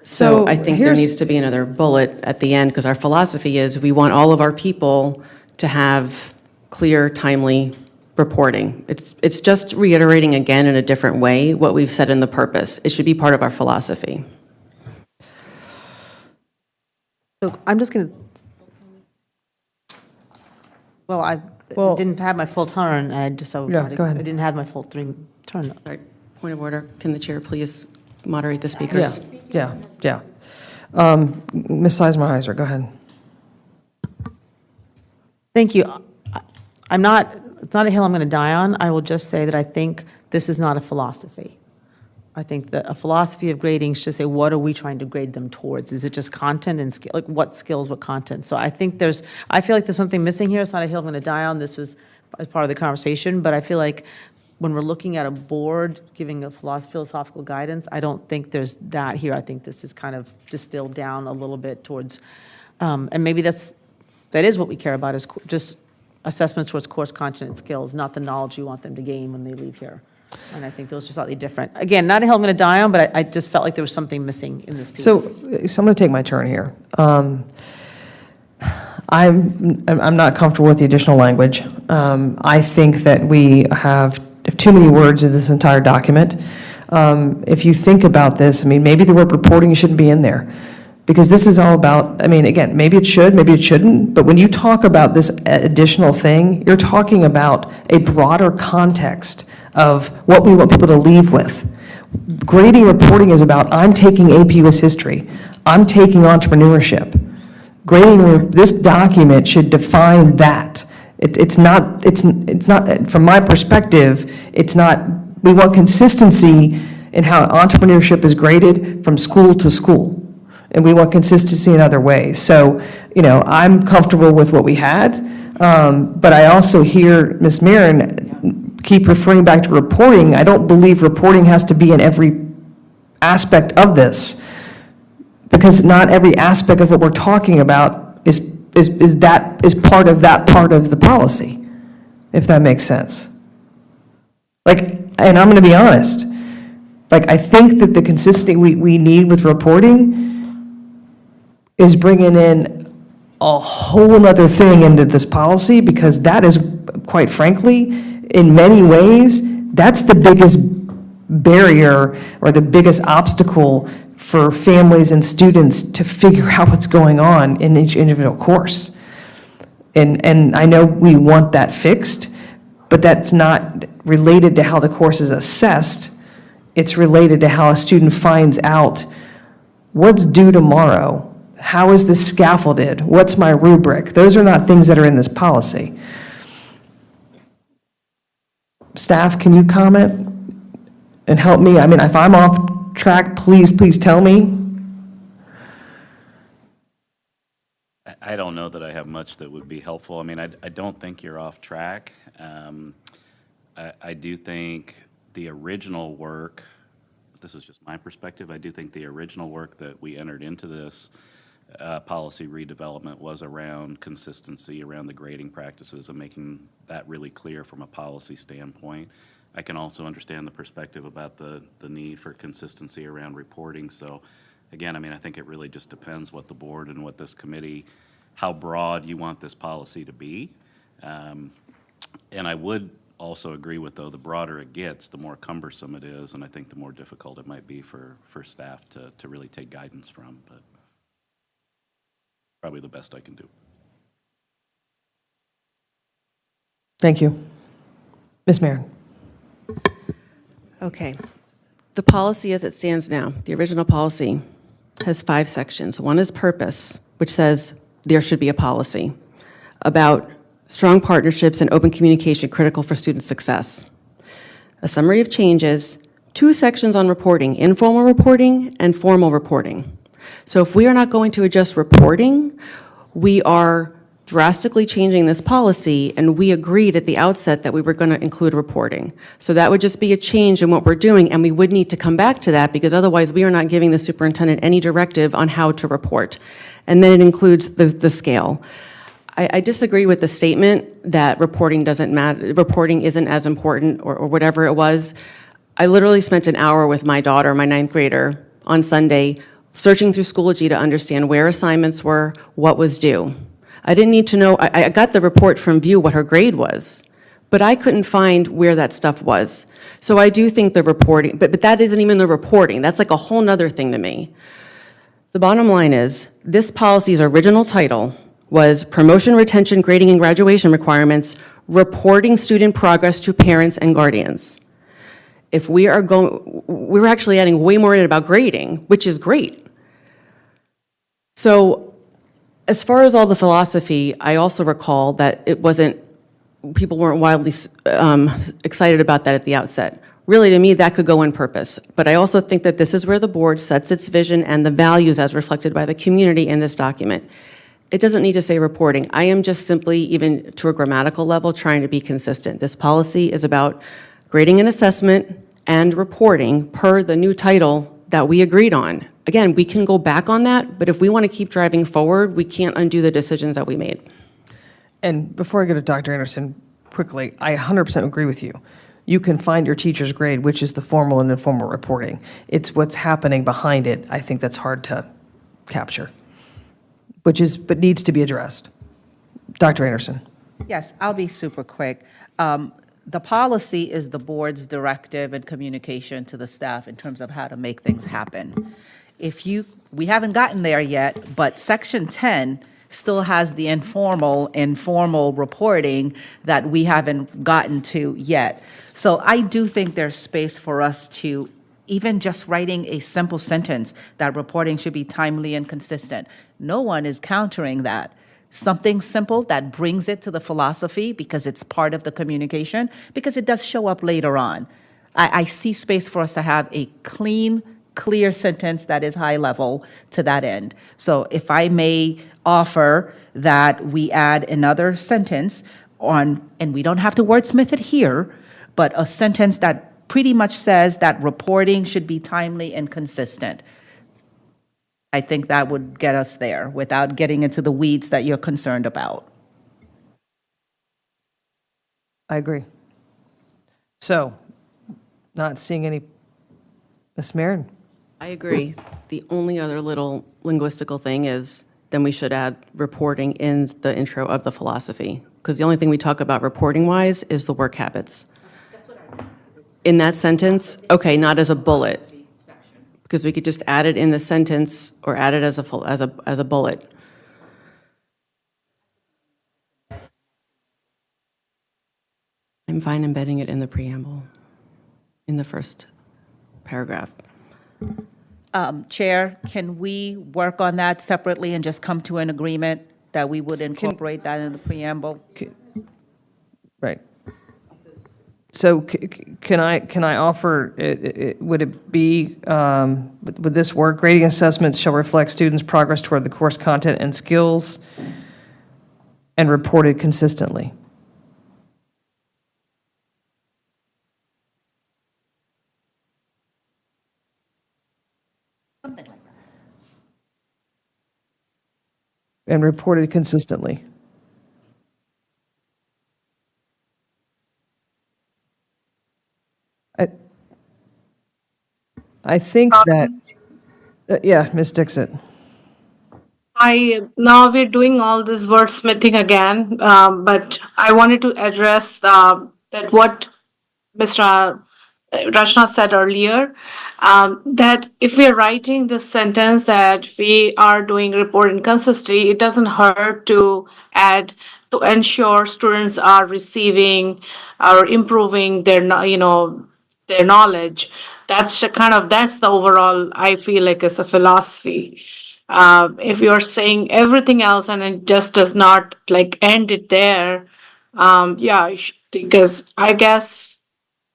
So I think there needs to be another bullet at the end, because our philosophy is we want all of our people to have clear, timely reporting. It's just reiterating again in a different way what we've said in the purpose. It should be part of our philosophy. so I'm just going to, well, I didn't have my full turn, and I just, so Yeah, go ahead. I didn't have my full turn. Sorry, point of order. Can the chair please moderate the speakers? Yeah. Ms. Sizemore-Heiser, go ahead. Thank you. It's not a hill I'm going to die on. I will just say that I think this is not a philosophy. I think that a philosophy of grading should say, what are we trying to grade them towards? Is it just content and skill, like what skills, what content? So I think I feel like there's something missing here. It's not a hill I'm going to die on. This was as part of the conversation, but I feel like when we're looking at a board giving a philosophical guidance, I don't think there's that here. I think this is kind of distilled down a little bit towards, and maybe that is what we care about, is just assessments towards course content and skills, not the knowledge you want them to gain when they leave here. And I think those are slightly different. Again, not a hill I'm going to die on, but I just felt like there was something missing in this piece. So I'm going to take my turn here. I'm not comfortable with the additional language. I think that we have too many words in this entire document. If you think about this, I mean, maybe the word reporting shouldn't be in there, because this is all about, I mean, again, maybe it should, maybe it shouldn't, but when you talk about this additional thing, you're talking about a broader context of what we want people to leave with. Grading reporting is about, I'm taking AP US history, I'm taking entrepreneurship. Grading, this document should define that. It's not, from my perspective, it's not, we want consistency in how entrepreneurship is graded from school to school. And we want consistency in other ways. So, I'm comfortable with what we had, but I also hear Ms. Marin keep referring back to reporting. I don't believe reporting has to be in every aspect of this, because not every aspect of what we're talking about is part of that part of the policy, if that makes sense. And I'm going to be honest, I think that the consistency we need with reporting is bringing in a whole other thing into this policy, because that is, quite frankly, in many ways, that's the biggest barrier or the biggest obstacle for families and students to figure out what's going on in each individual course. And I know we want that fixed, but that's not related to how the course is assessed. It's related to how a student finds out what's due tomorrow. How is this scaffolded? What's my rubric? Those are not things that are in this policy. Staff, can you comment and help me? I mean, if I'm off track, please tell me. I don't know that I have much that would be helpful. I mean, I don't think you're off track. I do think the original work, this is just my perspective, I do think the original work that we entered into this policy redevelopment was around consistency, around the grading practices, and making that really clear from a policy standpoint. I can also understand the perspective about the need for consistency around reporting. So again, I mean, I think it really just depends what the board and what this committee, how broad you want this policy to be. And I would also agree with, though, the broader it gets, the more cumbersome it is, and I think the more difficult it might be for staff to really take guidance from, but probably the best I can do. Thank you. Ms. Marin. Okay. The policy as it stands now, the original policy, has 5 sections. One is purpose, which says there should be a policy about strong partnerships and open communication critical for student success. A summary of changes, 2 sections on reporting, informal reporting and formal reporting. So if we are not going to adjust reporting, we are drastically changing this policy, and we agreed at the outset that we were going to include reporting. So that would just be a change in what we're doing, and we would need to come back to that, because otherwise we are not giving the superintendent any directive on how to report. And then it includes the scale. I disagree with the statement that reporting doesn't matter, reporting isn't as important, or whatever it was. I literally spent an hour with my daughter, my 9th grader, on Sunday, searching through Schoology to understand where assignments were, what was due. I didn't need to know, I got the report from View what her grade was, but I couldn't find where that stuff was. So I do think the reporting, but that isn't even the reporting. That's like a whole nother thing to me. The bottom line is, this policy's original title was Promotion, Retention, Grading, and Graduation Requirements, Reporting Student Progress to Parents and Guardians. If we are going, we're actually adding way more in it about grading, which is great. So as far as all the philosophy, I also recall that it wasn't, people weren't wildly excited about that at the outset. Really, to me, that could go in purpose. But I also think that this is where the board sets its vision and the values as reflected by the community in this document. It doesn't need to say reporting. I am just simply, even to a grammatical level, trying to be consistent. This policy is about grading and assessment and reporting per the new title that we agreed on. Again, we can go back on that, but if we want to keep driving forward, we can't undo the decisions that we made. And before I go to Dr. Anderson, quickly, I 100% agree with you. You can find your teacher's grade, which is the formal and informal reporting. It's what's happening behind it, I think, that's hard to capture, but needs to be addressed. Dr. Anderson. Yes, I'll be super quick. The policy is the board's directive and communication to the staff in terms of how to make things happen. We haven't gotten there yet, but Section 10 still has the informal reporting that we haven't gotten to yet. So I do think there's space for us to, even just writing a simple sentence that reporting should be timely and consistent. No one is countering that. Something simple that brings it to the philosophy because it's part of the communication, because it does show up later on. I see space for us to have a clean, clear sentence that is high level to that end. So if I may offer that we add another sentence on, and we don't have to wordsmith it here, but a sentence that pretty much says that reporting should be timely and consistent. I think that would get us there without getting into the weeds that you're concerned about. I agree. So, not seeing any, Ms. Marin? I agree. The only other little linguistical thing is then we should add reporting in the intro of the philosophy, because the only thing we talk about reporting-wise is the work habits. In that sentence, okay, not as a bullet, because we could just add it in the sentence or add it as a bullet. I'm fine embedding it in the preamble, in the first paragraph. Chair, can we work on that separately and just come to an agreement that we would incorporate that in the preamble? Right. So can I offer, would it be, would this work? Grading assessments shall reflect students' progress toward the course content and skills and reported consistently. And reported consistently. I think that, yeah, Ms. Dixit. Now we're doing all this wordsmithing again, but I wanted to address that what Mr. Rachna said earlier, that if we're writing this sentence that we are doing reporting consistency, it doesn't hurt to add to ensure students are receiving or improving their, their knowledge. That's that's the overall, I feel like it's a philosophy. If you're saying everything else and it just does not like end it there, because I guess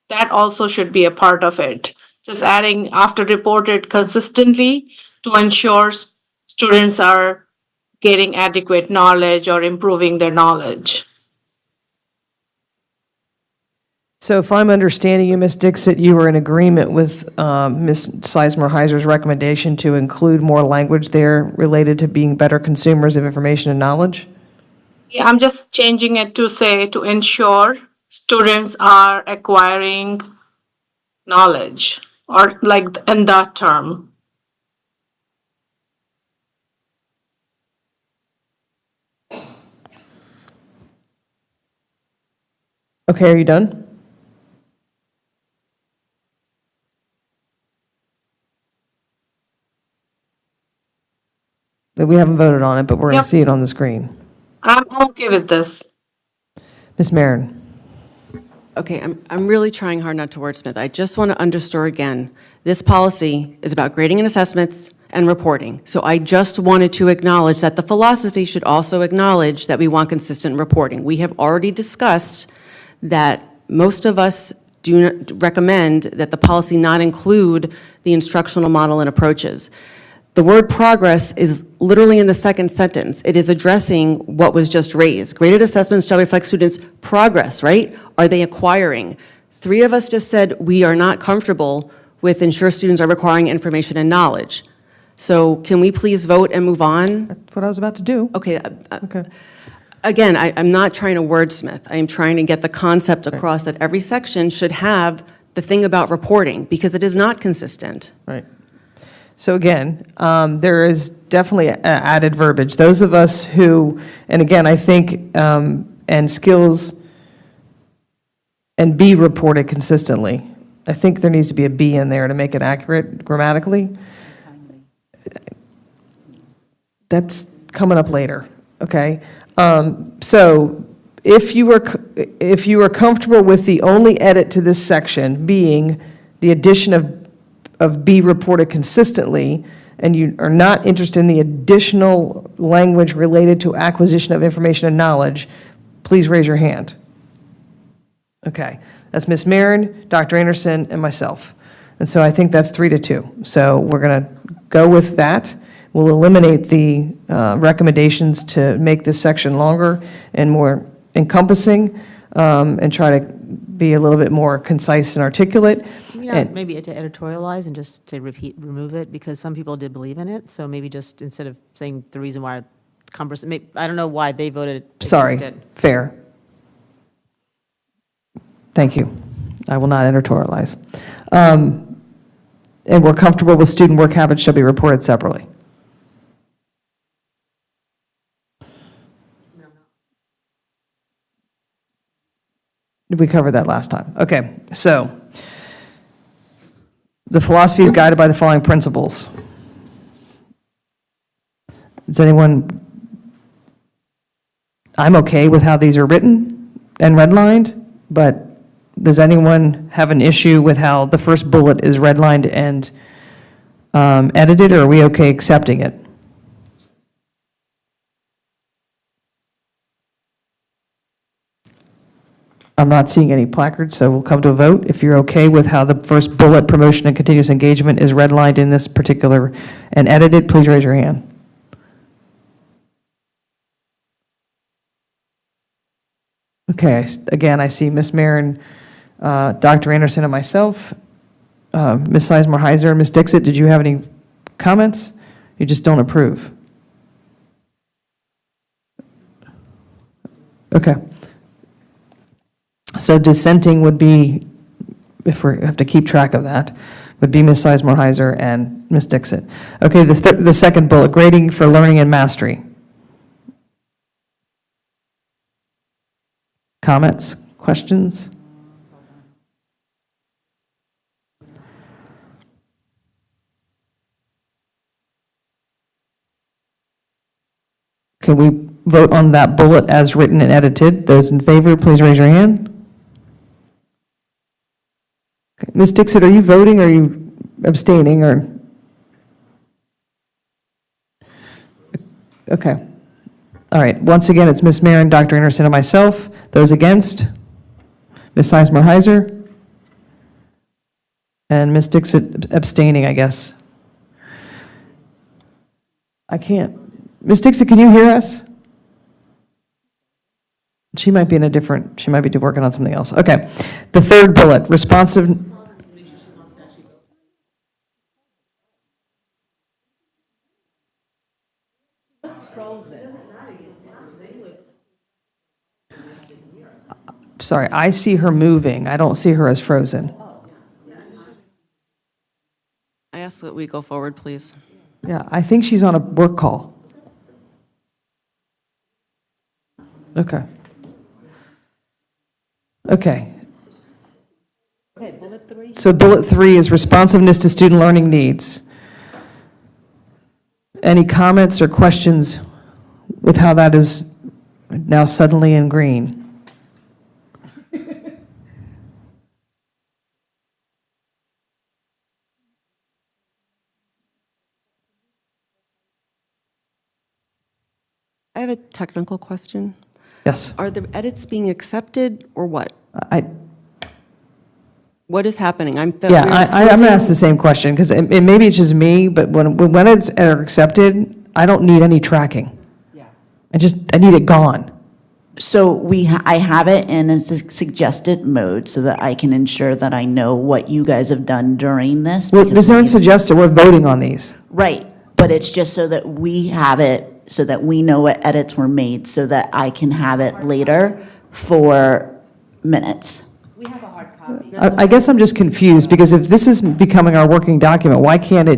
that also should be a part of it. Just adding after reported consistently to ensure students are getting adequate knowledge or improving their knowledge. So if I'm understanding you, Ms. Dixit, you were in agreement with Ms. Sizemore-Heiser's recommendation to include more language there related to being better consumers of information and knowledge? Yeah, I'm just changing it to say to ensure students are acquiring knowledge or like in that term. Okay, are you done? We haven't voted on it, but we're going Yep. to see it on the screen. I'm okay with this. Ms. Marin. Okay, I'm really trying hard not to wordsmith. I just want to underscore again, this policy is about grading and assessments and reporting. So I just wanted to acknowledge that the philosophy should also acknowledge that we want consistent reporting. We have already discussed that most of us do recommend that the policy not include the instructional model and approaches. The word progress is literally in the second sentence. It is addressing what was just raised. Graded assessments shall reflect students' progress, right? Are they acquiring? 3 of us just said we are not comfortable with ensure students are acquiring information and knowledge. So can we please vote and move on? That's what I was about to do. Okay. Okay. Again, I'm not trying to wordsmith. I am trying to get the concept across that every section should have the thing about reporting, because it is not consistent. Right. So again, there is definitely added verbiage. Those of us who, and again, I think, and skills and be reported consistently. I think there needs to be a B in there to make it accurate grammatically. That's coming up later, okay? So if you were comfortable with the only edit to this section being the addition of be reported consistently, and you are not interested in the additional language related to acquisition of information and knowledge, please raise your hand. Okay, that's Ms. Marin, Dr. Anderson, and myself. And so I think that's 3-2. So we're going to go with that. We'll eliminate the recommendations to make this section longer and more encompassing, and try to be a little bit more concise and articulate. And- Maybe to editorialize and just to remove it, because some people did believe in it, so maybe just instead of saying the reason why cumbersome, I don't know why they voted Sorry, against it. fair. Thank you. I will not editorialize. And we're comfortable with student work habits shall be reported separately. We covered that last time. Okay, so the philosophy is guided by the following principles. Does anyone, I'm okay with how these are written and redlined, but does anyone have an issue with how the first bullet is redlined and edited, or are we okay accepting it? I'm not seeing any placards, so we'll come to a vote. If you're okay with how the first bullet, promotion and continuous engagement, is redlined in this particular and edited, please raise your hand. Okay, again, I see Ms. Marin, Dr. Anderson, and myself. Ms. Sizemore-Heiser, Ms. Dixit, did you have any comments? You just don't approve? Okay. So dissenting would be, if we have to keep track of that, would be Ms. Sizemore-Heiser and Ms. Dixit. Okay, the second bullet, grading for learning and mastery. Comments, questions? Can we vote on that bullet as written and edited? Those in favor, please raise your hand. Okay. Ms. Dixit, are you voting, or are you abstaining, or? Okay. All right, once again, it's Ms. Marin, Dr. Anderson, and myself. Those against? Ms. Sizemore-Heiser? And Ms. Dixit abstaining, I guess. I can't. Ms. Dixit, can you hear us? She might be in a different, she might be working on something else. Okay. The third bullet, responsive. Sorry, I see her moving. I don't see her as frozen. I ask that we go forward, please. Yeah, I think she's on a work call. Okay. Okay. So bullet 3 is responsiveness to student learning needs. Any comments or questions with how that is now suddenly in green? I have a technical question. Yes. Are the edits being accepted or what? I, What is happening? I'm I'm gonna ask the same question, because maybe it's just me, but when it's accepted, I don't need any tracking. Yeah. I need it gone. So I have it in a suggested mode so that I can ensure that I know what you guys have done during this. Well, because this aren't we- suggested, we're voting on these. Right, but it's just so that we have it, so that we know what edits were made, so that I can have it later for minutes. I guess I'm just confused, because if this is becoming our working document, why can't we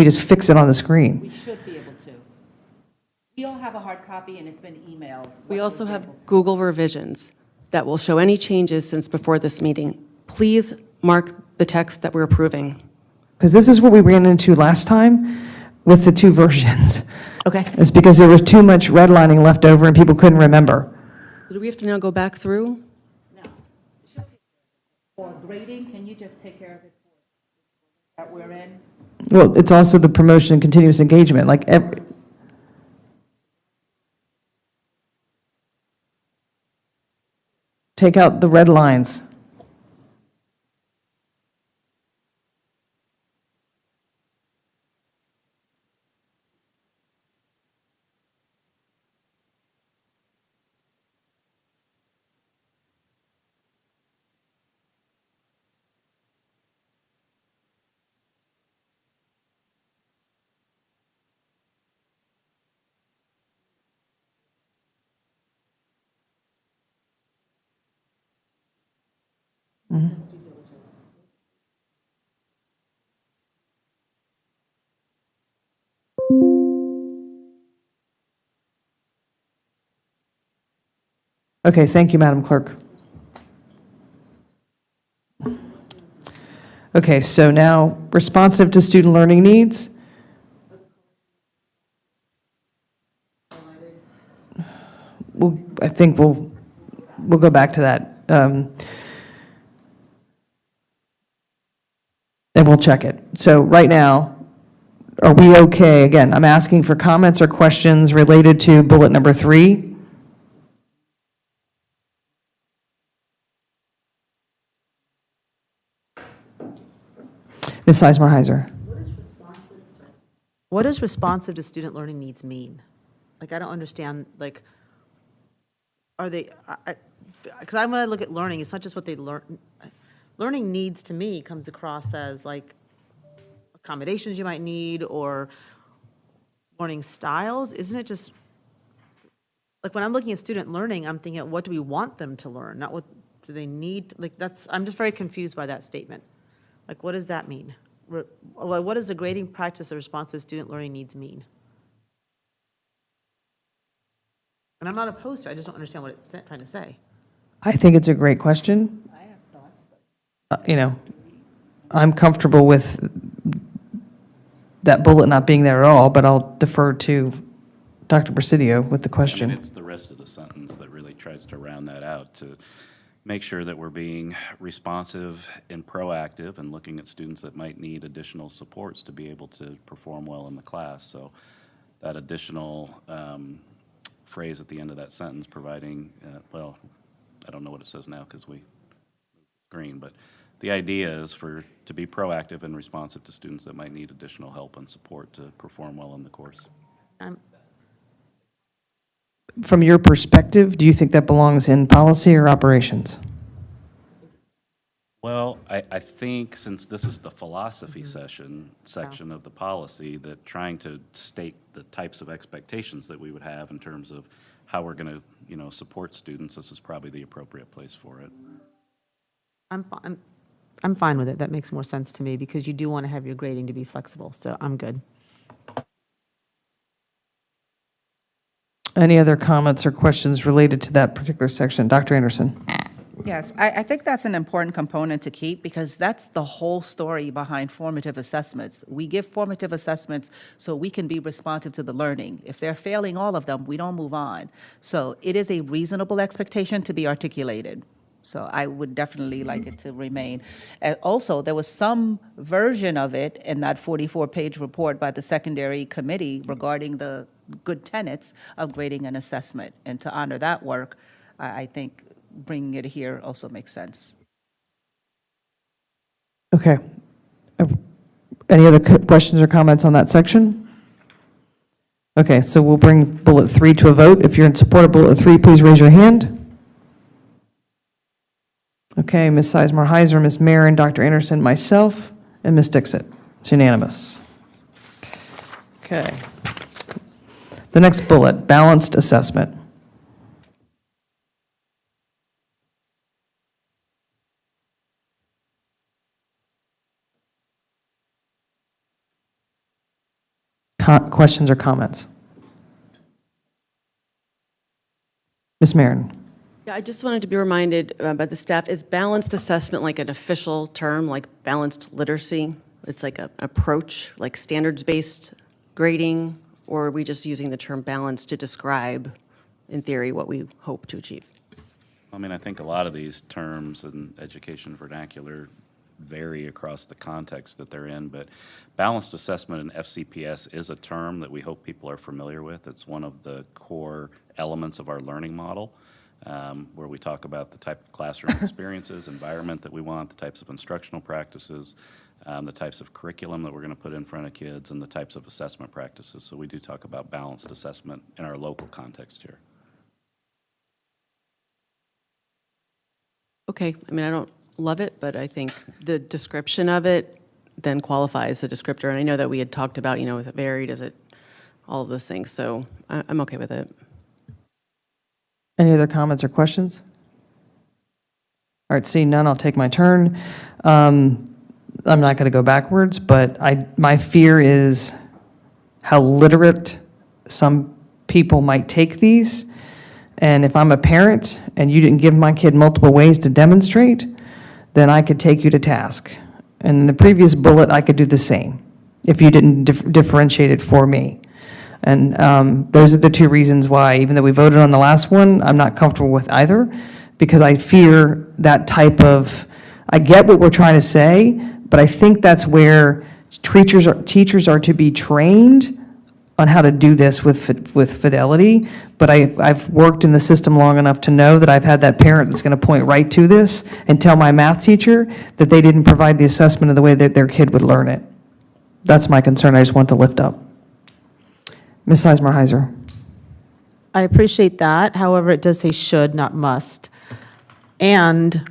just fix it on the screen? We should be able to. We all have a hard copy and it's been emailed. We also have Google revisions that will show any changes since before this meeting. Please mark the text that we're approving. Because this is what we ran into last time with the two versions. Okay. It's because there was too much redlining left over and people couldn't remember. So do we have to now go back through? For grading, can you just take care of it that we're in? Well, it's also the promotion and continuous engagement, like take out the red lines. Okay, thank you, Madam Clerk. Okay, so now responsive to student learning needs. I think we'll go back to that. And we'll check it. So right now, are we okay? Again, I'm asking for comments or questions related to bullet number 3. Ms. Sizemore Heiser. What does responsive to student learning needs mean? Like, I don't understand, like, are they, because when I look at learning, it's not just what they learn. Learning needs, to me, comes across as like accommodations you might need or learning styles. Isn't it just, like, when I'm looking at student learning, I'm thinking, what do we want them to learn? Not what do they need? Like, I'm just very confused by that statement. Like, what does that mean? What does the grading practice of responsive student learning needs mean? And I'm not opposed to it, I just don't understand what it's trying to say. I think it's a great question. I have thoughts, but. I'm comfortable with that bullet not being there at all, but I'll defer to Dr. Presidio with the I mean, question. it's the rest of the sentence that really tries to round that out, to make sure that we're being responsive and proactive and looking at students that might need additional supports to be able to perform well in the class. So that additional phrase at the end of that sentence, providing, well, I don't know what it says now because we moved the screen, but the idea is to be proactive and responsive to students that might need additional help and support to perform well in the course. From your perspective, do you think that belongs in policy or operations? Well, I think since this is the philosophy section of the policy, that trying to state the types of expectations that we would have in terms of how we're going to, support students, this is probably the appropriate place for it. I'm fine with it. That makes more sense to me because you do want to have your grading to be flexible, so I'm good. Any other comments or questions related to that particular section? Dr. Anderson? Yes, I think that's an important component to keep because that's the whole story behind formative assessments. We give formative assessments so we can be responsive to the learning. If they're failing all of them, we don't move on. So it is a reasonable expectation to be articulated. So I would definitely like it to remain. Also, there was some version of it in that 44-page report by the secondary committee regarding the good tenets of grading and assessment. And to honor that work, I think bringing it here also makes sense. Okay. Any other questions or comments on that section? Okay, so we'll bring bullet 3 to a vote. If you're in support of bullet 3, please raise your hand. Okay, Ms. Sizemore Heiser, Ms. Marin, Dr. Anderson, myself, and Ms. Dixit. It's unanimous. Okay. The next bullet, balanced assessment. Questions or comments? Ms. Marin. Yeah, I just wanted to be reminded by the staff, is balanced assessment like an official term, like balanced literacy? It's like an approach, like standards-based grading, or are we just using the term balance to describe, in theory, what we hope to achieve? I mean, I think a lot of these terms in education vernacular vary across the context that they're in, but balanced assessment in FCPS is a term that we hope people are familiar with. It's one of the core elements of our learning model, where we talk about the type of classroom experiences, environment that we want, the types of instructional practices, the types of curriculum that we're going to put in front of kids, and the types of assessment practices. So we do talk about balanced assessment in our local context here. Okay, I mean, I don't love it, but I think the description of it then qualifies the descriptor. And I know that we had talked about, is it varied, is it all of those things? So I'm okay with it. Any other comments or questions? All right, seeing none, I'll take my turn. I'm not going to go backwards, but my fear is how literate some people might take these. And if I'm a parent and you didn't give my kid multiple ways to demonstrate, then I could take you to task. And in the previous bullet, I could do the same if you didn't differentiate it for me. And those are the two reasons why, even though we voted on the last one, I'm not comfortable with either, because I fear that type of, I get what we're trying to say, but I think that's where teachers are to be trained on how to do this with fidelity, but I've worked in the system long enough to know that I've had that parent that's going to point right to this and tell my math teacher that they didn't provide the assessment in the way that their kid would learn it. That's my concern. I just want to lift up. Ms. Sizemore-Heiser. I appreciate that. However, it does say should, not must. And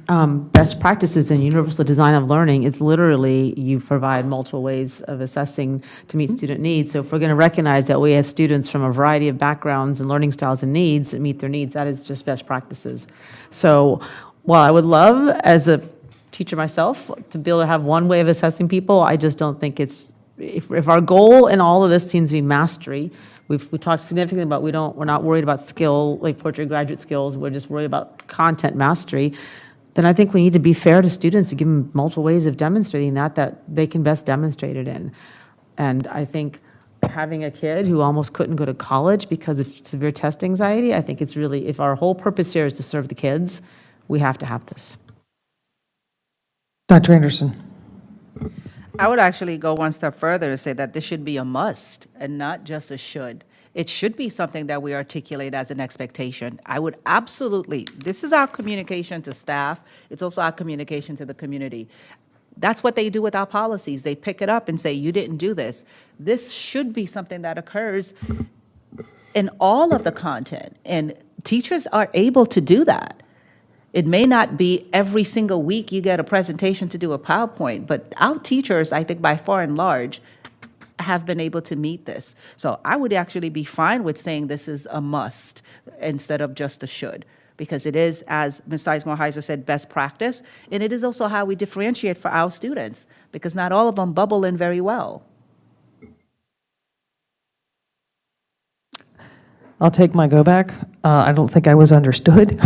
best practices in universal design of learning is literally you provide multiple ways of assessing to meet student needs. So if we're going to recognize that we have students from a variety of backgrounds and learning styles and needs that meet their needs, that is just best practices. So while I would love, as a teacher myself, to be able to have one way of assessing people, I just don't think it's, if our goal in all of this seems to be mastery, we talked significantly about we're not worried about skill, like graduate skills, we're just worried about content mastery, then I think we need to be fair to students to give them multiple ways of demonstrating that they can best demonstrate it in. And I think having a kid who almost couldn't go to college because of severe test anxiety, I think it's really, if our whole purpose here is to serve the kids, we have to have this. Dr. Anderson. I would actually go one step further to say that this should be a must and not just a should. It should be something that we articulate as an expectation. I would absolutely, this is our communication to staff. It's also our communication to the community. That's what they do with our policies. They pick it up and say, you didn't do this. This should be something that occurs in all of the content, and teachers are able to do that. It may not be every single week you get a presentation to do a PowerPoint, but our teachers, I think by far and large, have been able to meet this. So I would actually be fine with saying this is a must instead of just a should, because it is, as Ms. Sizemore-Heiser said, best practice, and it is also how we differentiate for our students, because not all of them bubble in very well. I'll take my go back. I don't think I was understood.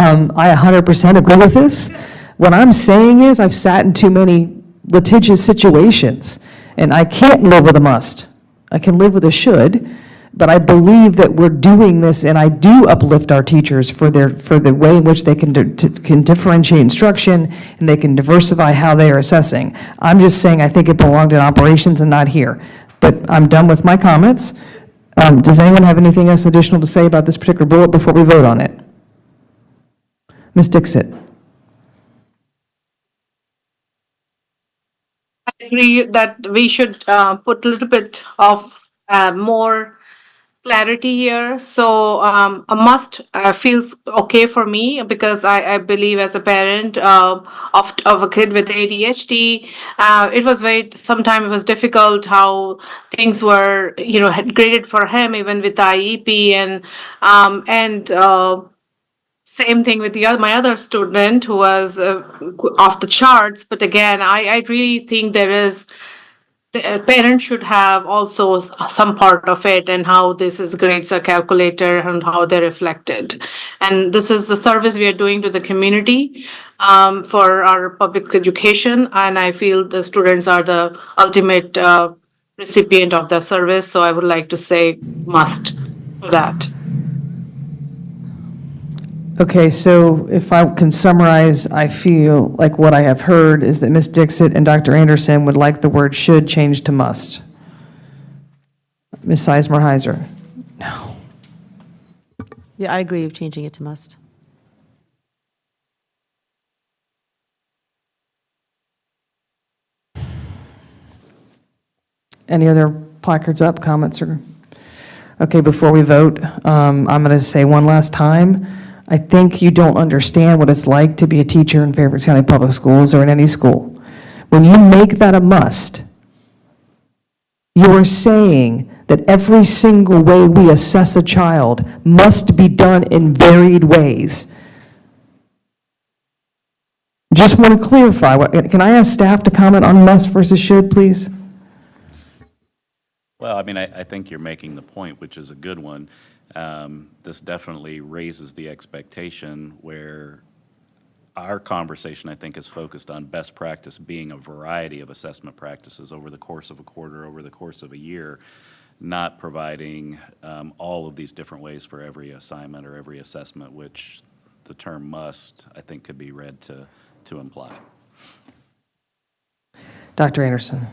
I 100% agree with this. What I'm saying is I've sat in too many litigious situations, and I can't live with a must. I can live with a should, but I believe that we're doing this, and I do uplift our teachers for the way in which they can differentiate instruction, and they can diversify how they are assessing. I'm just saying I think it belonged in operations and not here. But I'm done with my comments. Does anyone have anything else additional to say about this particular bullet before we vote on it? Ms. Dixit. I agree that we should put a little bit of more clarity here. So a must feels okay for me, because I believe as a parent of a kid with ADHD, it was sometimes it was difficult how things were, had graded for him, even with the IEP, and same thing with my other student who was off the charts. But again, I really think the parent should have also some part of it, and how grades are calculated and how they're reflected. And this is the service we are doing to the community for our public education. And I feel the students are the ultimate recipient of the service. So I would like to say must for that. Okay, so if I can summarize, I feel like what I have heard is that Ms. Dixit and Dr. Anderson would like the word should change to must. Ms. Sizemore-Heiser? No. Yeah, I agree with changing it to must. Any other placards up, comments? Okay, before we vote, I'm going to say one last time, I think you don't understand what it's like to be a teacher in Fairfax County Public Schools or in any school. When you make that a must, you're saying that every single way we assess a child must be done in varied ways. Just want to clarify, can I ask staff to comment on must versus should, please? Well, I mean, I think you're making the point, which is a good one. This definitely raises the expectation where our conversation, I think, is focused on best practice being a variety of assessment practices over the course of a quarter, over the course of a year, not providing all of these different ways for every assignment or every assessment, which the term must, I think, could be read to imply. Dr. Anderson.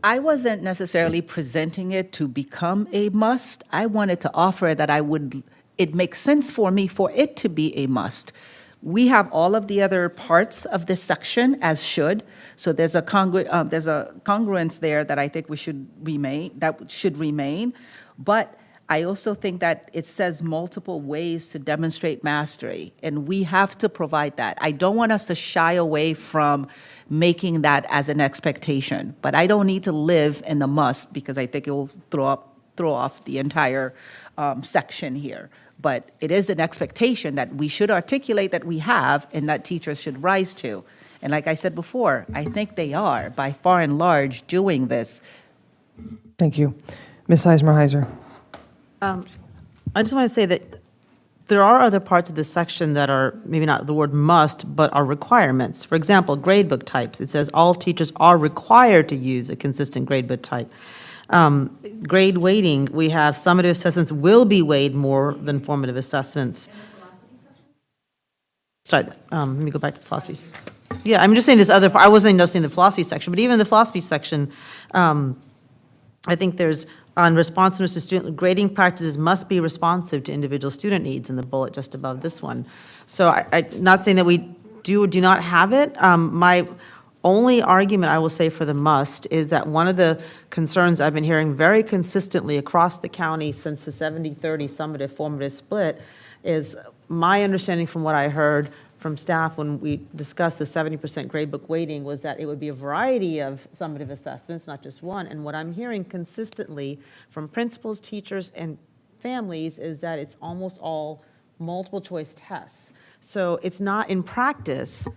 I wasn't necessarily presenting it to become a must. I wanted to offer that it makes sense for me for it to be a must. We have all of the other parts of this section as should, so there's a congruence there that I think should remain. But I also think that it says multiple ways to demonstrate mastery, and we have to provide that. I don't want us to shy away from making that as an expectation, but I don't need to live in the must because I think it will throw off the entire section here. But it is an expectation that we should articulate that we have and that teachers should rise to. And like I said before, I think they are, by far and large, doing this. Thank you. Ms. Eismer-Heiser. I just want to say that there are other parts of this section that are maybe not the word must, but are requirements. For example, gradebook types. It says all teachers are required to use a consistent gradebook type. Grade weighting, we have summative assessments will be weighed more than formative assessments. Sorry, let me go back to the philosophy. Yeah, I'm just saying this other, I wasn't just saying the philosophy section, but even the philosophy section, I think there's, on responsiveness to student, grading practices must be responsive to individual student needs in the bullet just above this one. So I'm not saying that we do or do not have it. My only argument I will say for the must is that one of the concerns I've been hearing very consistently across the county since the 70-30 summative formative split is my understanding from what I heard from staff when we discussed the 70% gradebook weighting was that it would be a variety of summative assessments, not just one. And what I'm hearing consistently from principals, teachers, and families is that it's almost all multiple choice tests. So it's not in practice,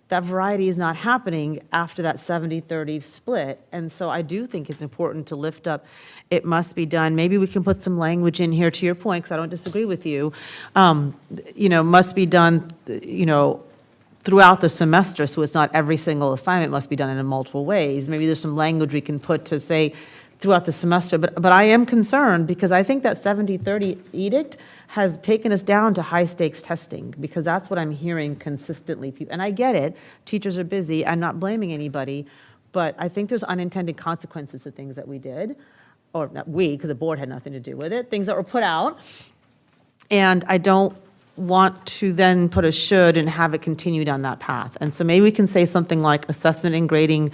that variety is not happening after that 70-30 split. And so I do think it's important to lift up, it must be done. Maybe we can put some language in here to your point, because I don't disagree with you. Must be done, throughout the semester, so it's not every single assignment must be done in multiple ways. Maybe there's some language we can put to say throughout the semester, but I am concerned because I think that 70-30 edict has taken us down to high-stakes testing, because that's what I'm hearing consistently. And I get it, teachers are busy, I'm not blaming anybody, but I think there's unintended consequences to things that we did, or not we, because the board had nothing to do with it, things that were put out, and I don't want to then put a should and have it continue down that path. And so maybe we can say something like assessment and grading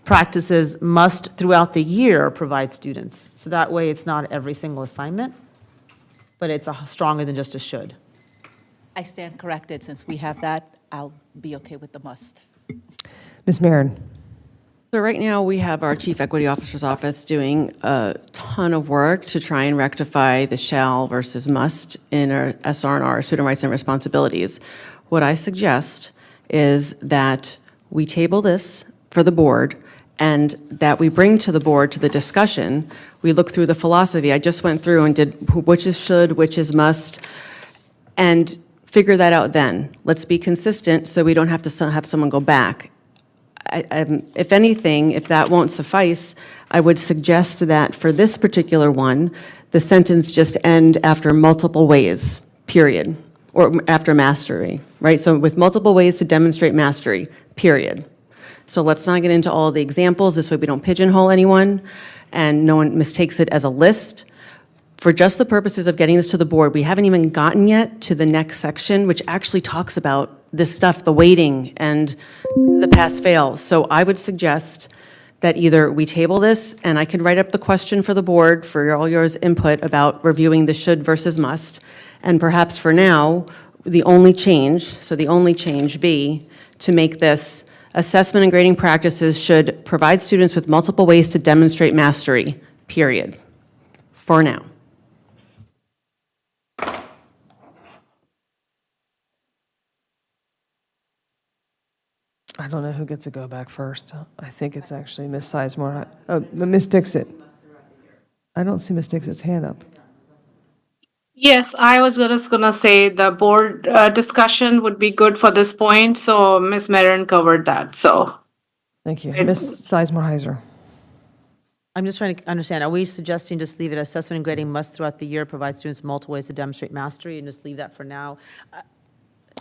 practices must throughout the year provide students. So that way it's not every single assignment, but it's stronger than just a should. I stand corrected. Since we have that, I'll be okay with the must. Ms. Marin. So right now, we have our Chief Equity Officer's Office doing a ton of work to try and rectify the shall versus must in our SR&R, Student Rights and Responsibilities. What I suggest is that we table this for the board and that we bring to the board, to the discussion, we look through the philosophy. I just went through and did which is should, which is must, and figure that out then. Let's be consistent so we don't have to have someone go back. If anything, if that won't suffice, I would suggest that for this particular one, the sentence just end after multiple ways, period, or after mastery, right? So with multiple ways to demonstrate mastery, period. So let's not get into all of the examples, this way we don't pigeonhole anyone and no one mistakes it as a list. For just the purposes of getting this to the board, we haven't even gotten yet to the next section, which actually talks about this stuff, the weighting and the pass-fail. So I would suggest that either we table this, and I could write up the question for the board for all yours input about reviewing the should versus must, and perhaps for now, the only change be to make this assessment and grading practices should provide students with multiple ways to demonstrate mastery, period, for now. I don't know who gets to go back first. I think it's actually Ms. Sizemore. Oh, Ms. Dixit. I don't see Ms. Dixit's hand up. Yes, I was just gonna say the board discussion would be good for this point, so Ms. Marin covered that, so. Thank you. Ms. Sizemore-Heiser. I'm just trying to understand, are we suggesting just leave it assessment and grading must throughout the year provide students multiple ways to demonstrate mastery and just leave that for now?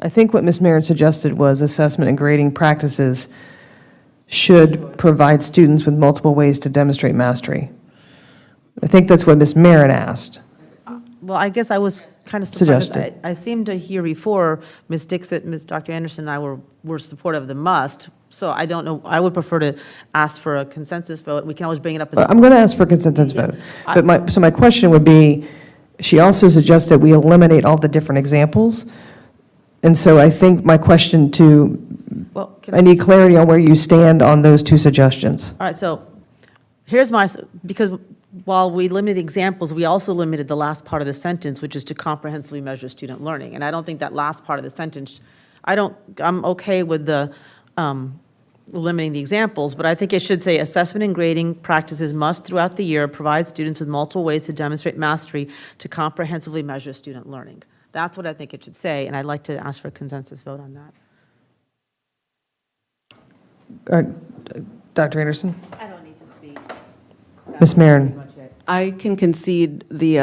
I think what Ms. Marin suggested was assessment and grading practices should provide students with multiple ways to demonstrate mastery. I think that's what Ms. Marin asked. Well, I guess I was kind of surprised. Suggested. I seemed to hear before, Ms. Dixit, Dr. Anderson and I were supportive of the must, so I don't know, I would prefer to ask for a consensus vote. We can always bring it up as. I'm going to ask for a consensus vote. But so my question would be, she also suggests that we eliminate all the different examples. And so I think my question Well, can I need clarity on where you stand on those two suggestions. All right, so here's because while we limited the examples, we also limited the last part of the sentence, which is to comprehensively measure student learning. And I don't think that last part of the sentence, I'm okay with the limiting the examples, but I think it should say assessment and grading practices must throughout the year provide students with multiple ways to demonstrate mastery to comprehensively measure student learning. That's what I think it should say, and I'd like to ask for a consensus vote on that. Dr. Anderson? I don't need to speak. Ms. Marin? I can concede the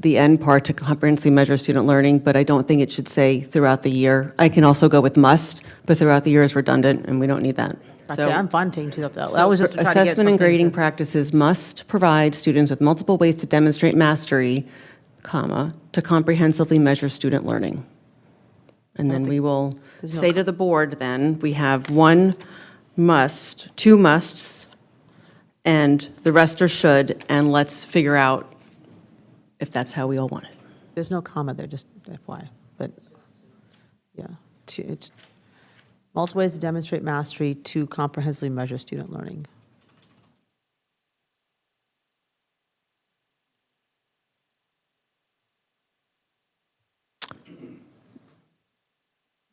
end part to comprehensively measure student learning, but I don't think it should say throughout the year. I can also go with must, but throughout the year is redundant, and we don't need that. Actually, I'm fine taking that. That So was just to try to get assessment and something grading to- practices must provide students with multiple ways to demonstrate mastery, comma, to comprehensively measure student learning. And then we will say to the board then, we have one must, two musts, and the rest are should, and let's figure out if that's how we all want it. There's no comma there, just FYI, but, yeah. It's multiple ways to demonstrate mastery to comprehensively measure student learning.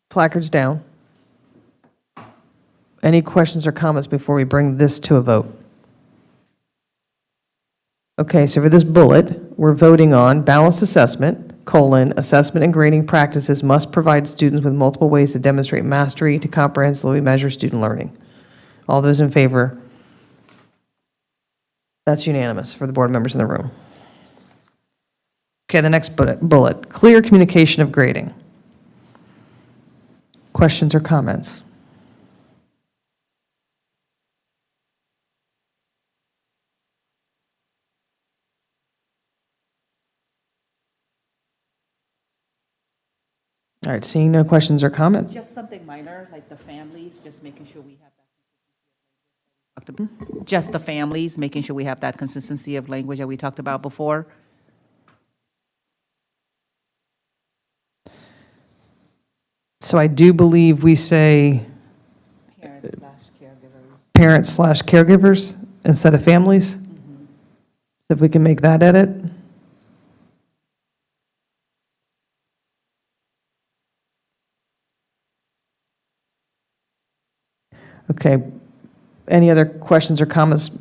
Placards down. Any questions or comments before we bring this to a vote? Okay, so for this bullet, we're voting on balanced assessment, assessment and grading practices must provide students with multiple ways to demonstrate mastery to comprehensively measure student learning. All those in favor? That's unanimous for the board members in the room. Okay, the next bullet, clear communication of grading. Questions or comments? All right, seeing no questions or comments. Just something minor, like the families, just making sure we have that. Just the families, making sure we have that consistency of language that we talked about before. So I do believe we say parents/caregivers instead of families. So if we can make that edit. Okay, any other questions or comments?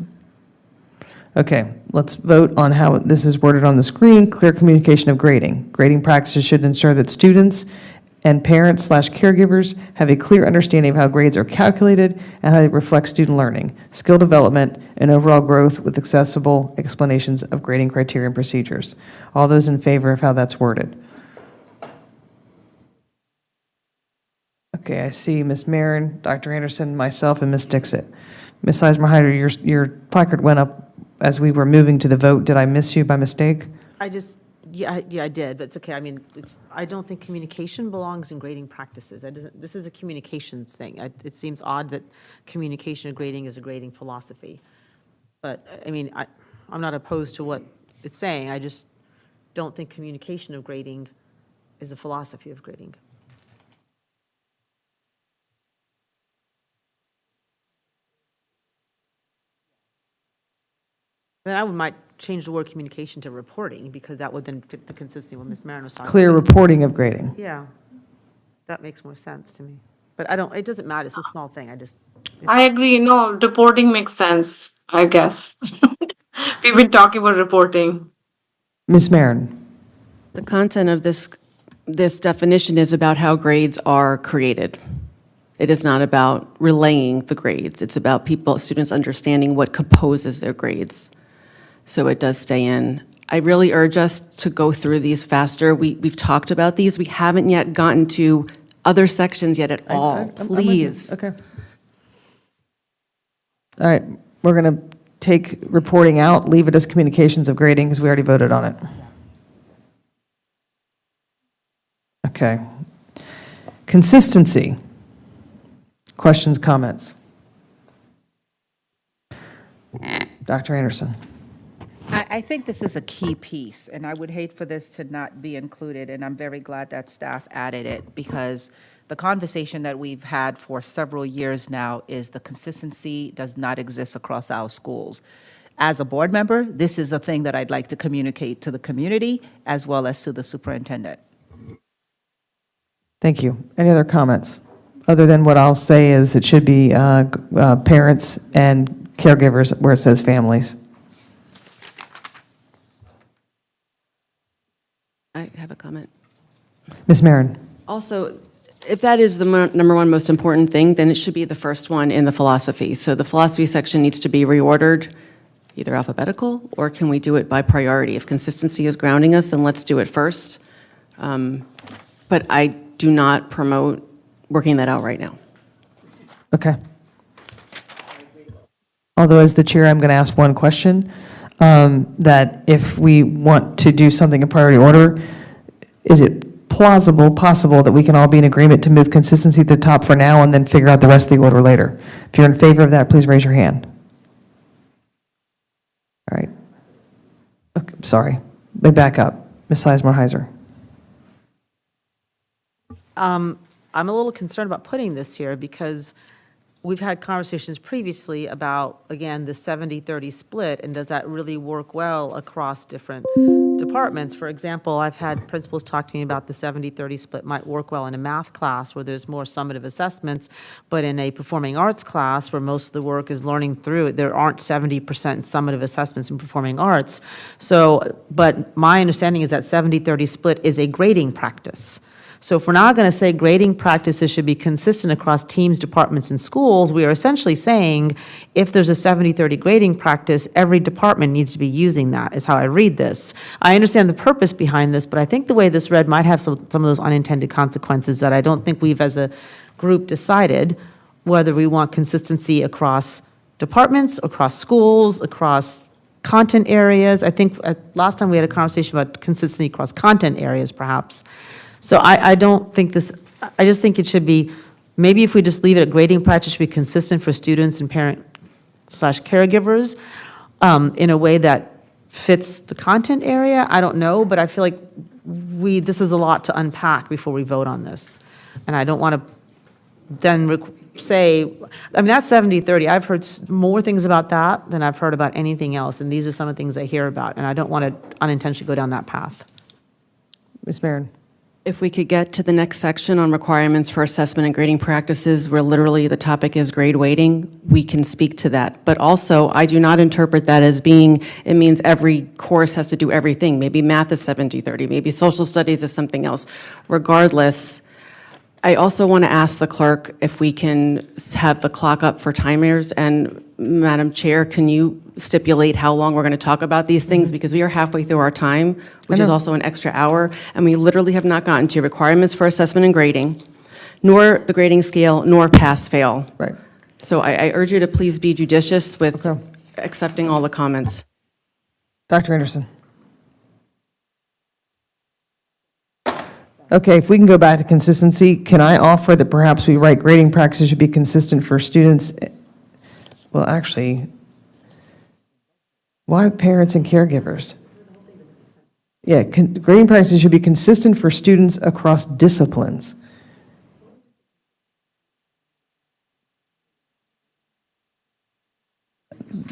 Okay, let's vote on how this is worded on the screen. Clear communication of grading. Grading practices should ensure that students and parents/caregivers have a clear understanding of how grades are calculated and how they reflect student learning, skill development, and overall growth with accessible explanations of grading criteria and procedures. All those in favor of how that's worded? Okay, I see Ms. Marin, Dr. Anderson, myself, and Ms. Dixit. Ms. Eismer-Heider, your placard went up as we were moving to the vote. Did I miss you by mistake? Yeah, I did, but it's okay. I mean, I don't think communication belongs in grading practices. This is a communications thing. It seems odd that communication of grading is a grading philosophy. But, I mean, I'm not opposed to what it's saying. I just don't think communication of grading is a philosophy of grading. Then I might change the word communication to reporting, because that would then fit the consistency what Ms. Marin was talking about. Clear reporting of grading. Yeah, that makes more sense to me. But it doesn't matter, it's a small thing, I agree. No, reporting makes sense, I guess. We've been talking about reporting. Ms. Marin? The content of this definition is about how grades are created. It is not about relaying the grades. It's about students understanding what composes their grades. So it does stay in. I really urge us to go through these faster. We've talked about these. We haven't yet gotten to other sections yet at all. I'm with you. Please. Okay. All right, we're going to take reporting out, leave it as communications of grading, because we already voted on it. Okay. Consistency. Questions, comments? Dr. Anderson. I think this is a key piece, and I would hate for this to not be included, and I'm very glad that staff added it, because the conversation that we've had for several years now is the consistency does not exist across our schools. As a board member, this is a thing that I'd like to communicate to the community as well as to the superintendent. Thank you. Any other comments? Other than what I'll say is it should be parents and caregivers where it says families. I have a comment. Ms. Marin. Also, if that is the number one most important thing, then it should be the first one in the philosophy. So the philosophy section needs to be reordered, either alphabetical, or can we do it by priority? If consistency is grounding us, then let's do it first. But I do not promote working that out right now. Okay. Although as the chair, I'm going to ask one question, that if we want to do something in priority order, is it possible that we can all be in agreement to move consistency to the top for now and then figure out the rest of the order later? If you're in favor of that, please raise your hand. All right. Okay, sorry. Let me back up. Ms. Sizemore-Heiser. I'm a little concerned about putting this here because we've had conversations previously about, again, the 70-30 split, and does that really work well across different departments? For example, I've had principals talk to me about the 70-30 split might work well in a math class where there's more summative assessments, but in a performing arts class where most of the work is learning through it, there aren't 70% summative assessments in performing arts. So, but my understanding is that 70-30 split is a grading practice. So if we're not going to say grading practices should be consistent across teams, departments, and schools, we are essentially saying if there's a 70-30 grading practice, every department needs to be using that, is how I read this. I understand the purpose behind this, but I think the way this read might have some of those unintended consequences that I don't think we've as a group decided whether we want consistency across departments, across schools, across content areas. I think last time we had a conversation about consistency across content areas, perhaps. So I don't think this, I just think it should be, maybe if we just leave it at grading practice should be consistent for students and parent/caregivers in a way that fits the content area. I don't know, but I feel like this is a lot to unpack before we vote on this. And I don't want to then say, I mean, that's 70-30. I've heard more things about that than I've heard about anything else. And these are some of the things I hear about. And I don't want to unintentionally go down that path. Ms. Marin. If we could get to the next section on requirements for assessment and grading practices, where literally the topic is grade weighting, we can speak to that. But also, I do not interpret that as being, it means every course has to do everything. Maybe math is 70-30, maybe social studies is something else. Regardless, I also want to ask the clerk if we can have the clock up for timers. And Madam Chair, can you stipulate how long we're going to talk about these things? Because we are halfway through our time, which is also an extra hour, and we literally have not gotten to requirements for assessment and grading, nor the grading scale, nor pass-fail. Right. So I urge you to please be judicious with Okay. accepting all the comments. Dr. Anderson. Okay, if we can go back to consistency, can I offer that perhaps we write grading practices should be consistent for students? Well, actually, why parents and caregivers? Yeah, grading practices should be consistent for students across disciplines. Can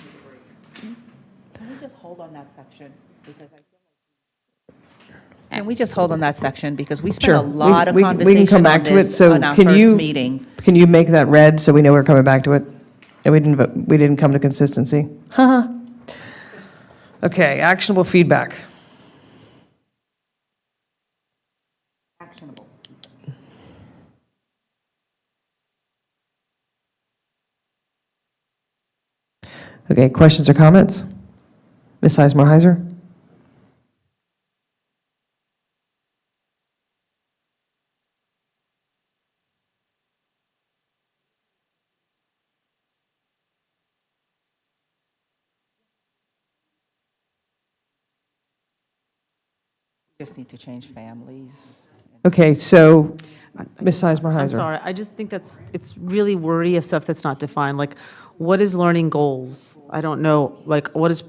we just hold on that section? Can we just hold on that section? Because we spent Sure. a lot of We can conversation come on back to it. this So on our can first you- meeting. Can you make that red so we know we're coming back to it? And we didn't come to consistency? Haha. Okay, actionable feedback. Actionable. Okay, questions or comments? Ms. Sizemore-Heiser? Just need to change families. Okay, so, Ms. Sizemore I'm Heiser. sorry, I just think it's really wordy of stuff that's not defined, like, what is learning goals? I don't know, like, what is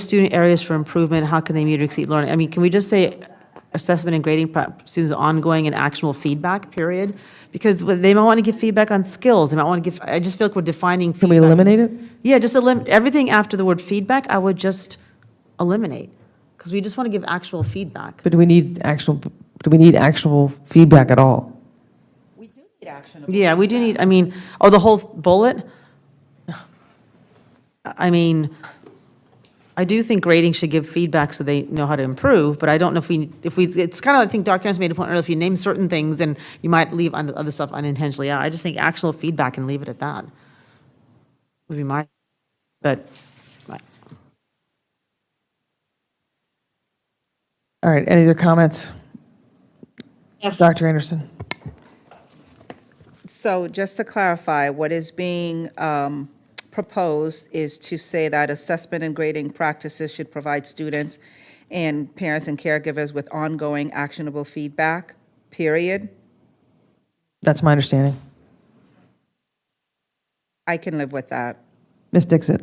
student areas for improvement, how can they meet or exceed learning? I mean, can we just say assessment and grading students ongoing and actionable feedback, period? Because they might want to give feedback on skills, they might want to give, I just feel like we're defining feedback. Can we eliminate it? Yeah, just everything after the word feedback, I would just eliminate, because we just want to give actual feedback. But do we need actual feedback at all? Yeah, we do need, I mean, the whole bullet? I mean, I do think grading should give feedback so they know how to improve, but I don't know if we, it's kind of, I think Dr. Anderson made a point earlier, if you name certain things, then you might leave other stuff unintentionally out. I just think actual feedback and leave it at that. Would be my, but, All right, any other comments? Yes. Dr. Anderson? So just to clarify, what is being proposed is to say that assessment and grading practices should provide students and parents and caregivers with ongoing actionable feedback, period. That's my understanding. I can live with that. Ms. Dixit?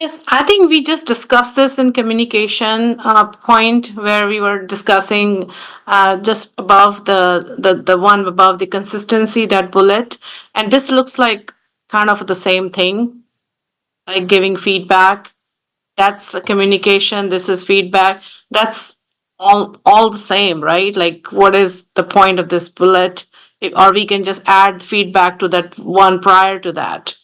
Yes, I think we just discussed this in communication point where we were discussing just above the one above the consistency, that bullet. And this looks like kind of the same thing, like giving feedback. That's the communication, this is feedback. That's all the same, right? Like, what is the point of this bullet? Or we can just add feedback to that one prior to that.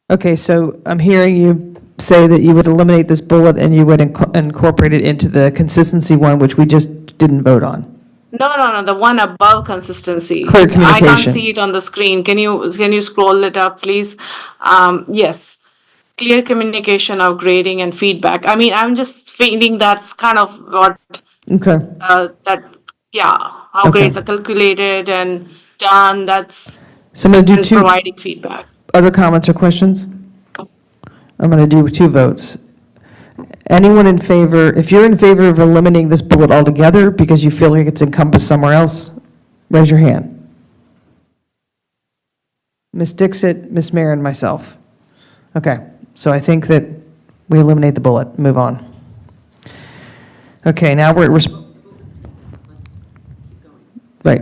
Okay, so I'm hearing you say that you would eliminate this bullet and you would incorporate it into the consistency one, which we just didn't vote on. No, the one above consistency. Clear I can't communication. see it on the screen. Can you scroll it up, please? Yes. Clear communication of grading and feedback. I mean, I'm just feeling that's kind of what, Okay, how Okay. grades are calculated and done, that's, so I'm going to do and two providing feedback. other comments or questions? I'm going to do two votes. Anyone in favor, if you're in favor of eliminating this bullet altogether because you feel like it's encompassed somewhere else, raise your hand. Ms. Dixit, Ms. Mayer, and myself. Okay, so I think that we eliminate the bullet, move on. Okay, now we're right.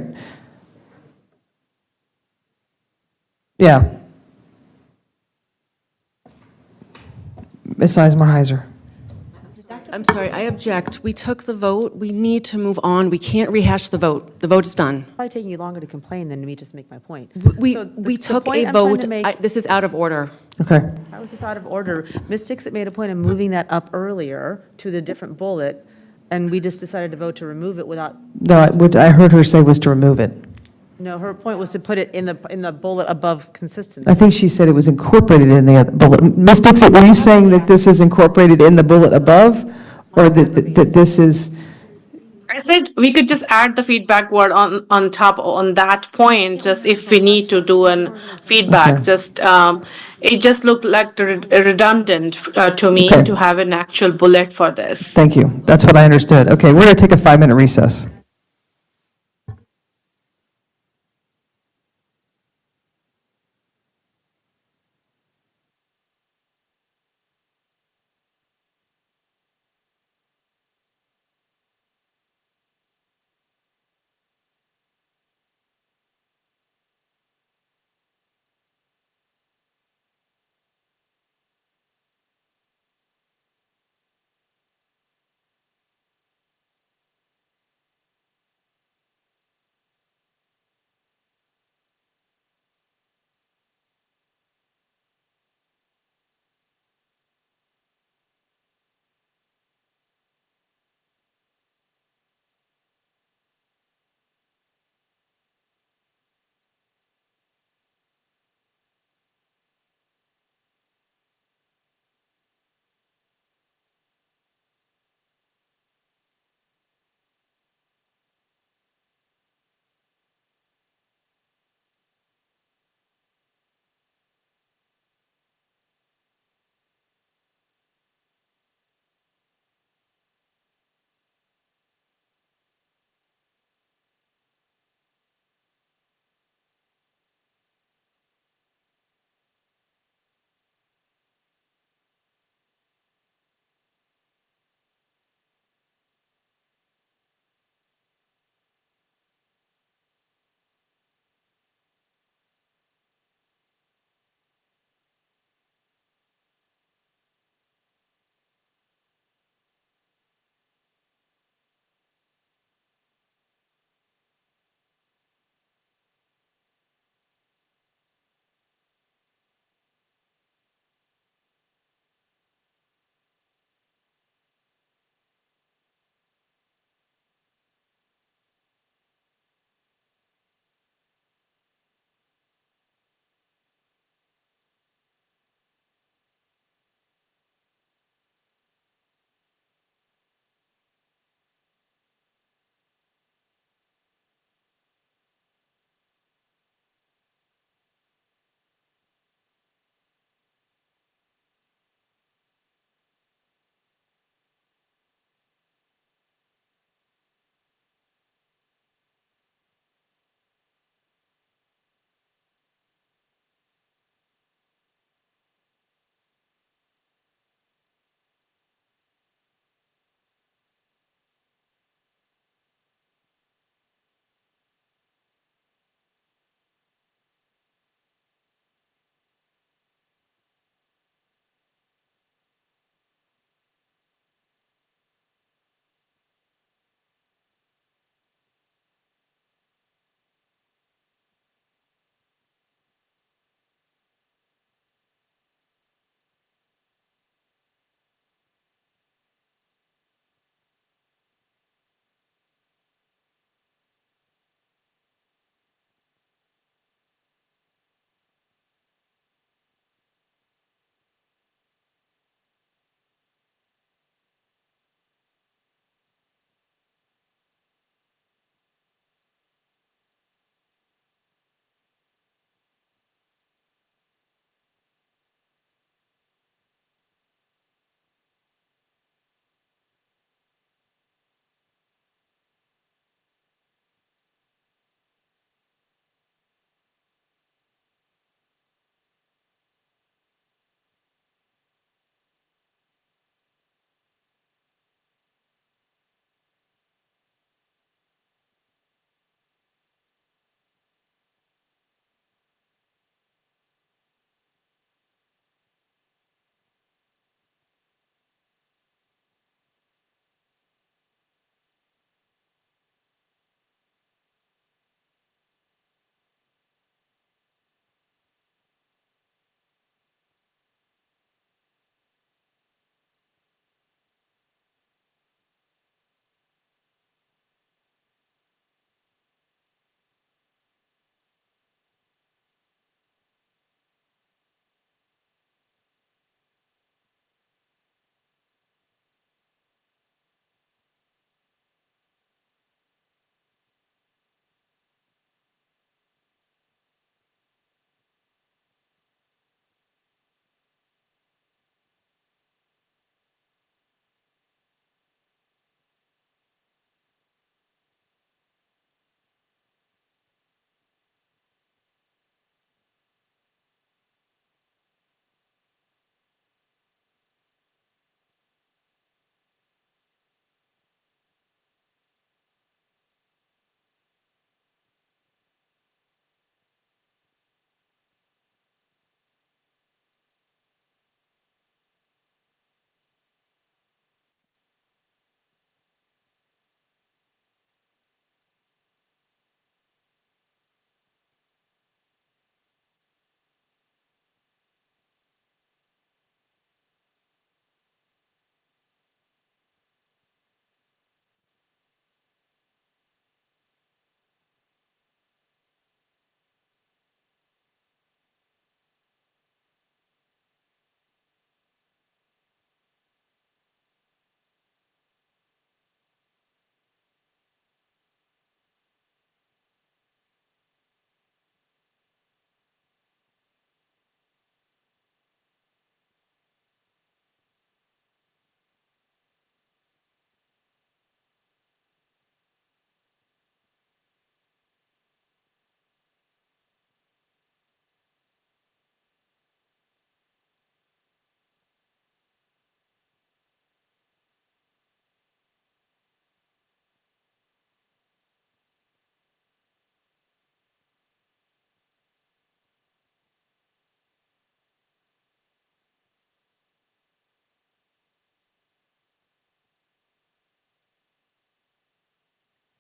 Yeah. Ms. Sizemore Heiser. I'm sorry, I object. We took the vote. We need to move on. We can't rehash the vote. The vote is done. probably taking you longer to complain than me just make my point. We So the- we the took point a I'm trying vote. to make- This is out of order. Okay, How is this out of order? Ms. Dixit made a point of moving that up earlier to the different bullet, and we just decided to vote to remove it without, no, what I heard her say was to remove it. no, her point was to put it in the bullet above consistency. I think she said it was incorporated in the other bullet. Ms. Dixit, were you saying that this is incorporated in the bullet above, or that this is, I said we could just add the feedback word on top on that point, just if we need to do an feedback, Okay. just, it just looked like redundant to me Okay. to have an actual bullet for this. thank you, that's what I understood. Okay, we're going to take a 5-minute recess.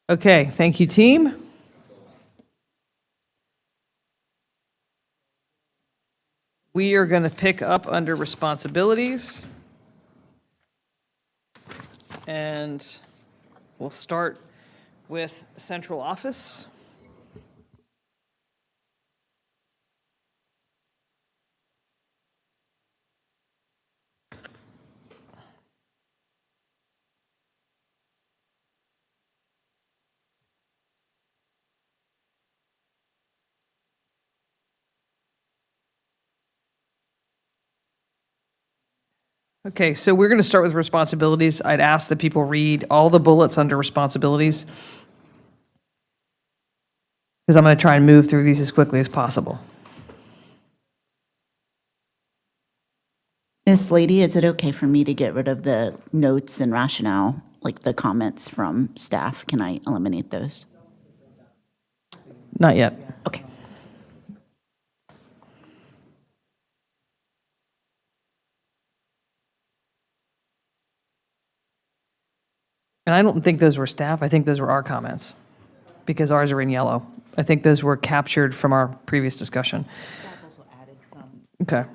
Okay, thank you, team. We are going to pick up under responsibilities. And we'll start with central office. Okay, so we're going to start with responsibilities. I'd ask that people read all the bullets under responsibilities, because I'm going to try and move through these as quickly as possible. Miss Lady, is it okay for me to get rid of the notes and rationale, like the comments from staff? Can I eliminate those? Not yet. Okay. And I don't think those were staff. I think those were our comments, because ours are in yellow. I think those were captured from our previous discussion. Okay.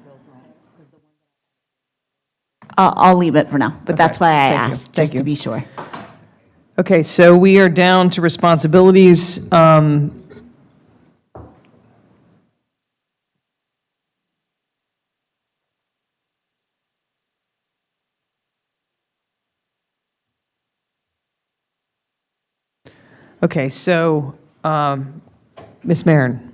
I'll leave it for now, but that's Okay. why I Thank you. asked, Thank just to you. be sure. Okay, so we are down to responsibilities. Okay, so, Ms. Marin.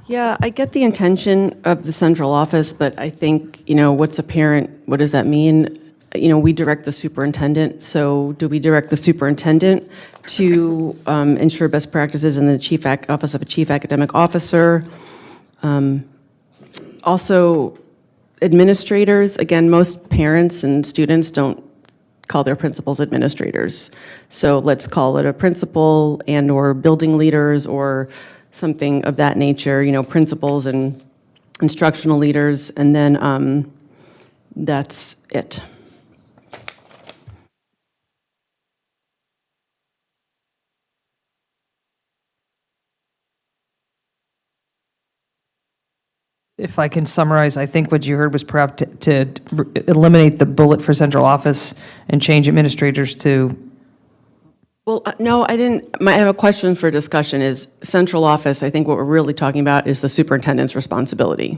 Yeah, I get the intention of the central office, but I think, what's apparent, what does that mean? We direct the superintendent, so do we direct the superintendent to ensure best practices in the Office of a Chief Academic Officer? Also, administrators, again, most parents and students don't call their principals administrators. So let's call it a principal and/or building leaders or something of that nature, principals and instructional leaders, and then that's it. If I can summarize, I think what you heard was perhaps to eliminate the bullet for central office and change administrators to, Well, no, I didn't. I have a question for discussion is central office. I think what we're really talking about is the superintendent's responsibility.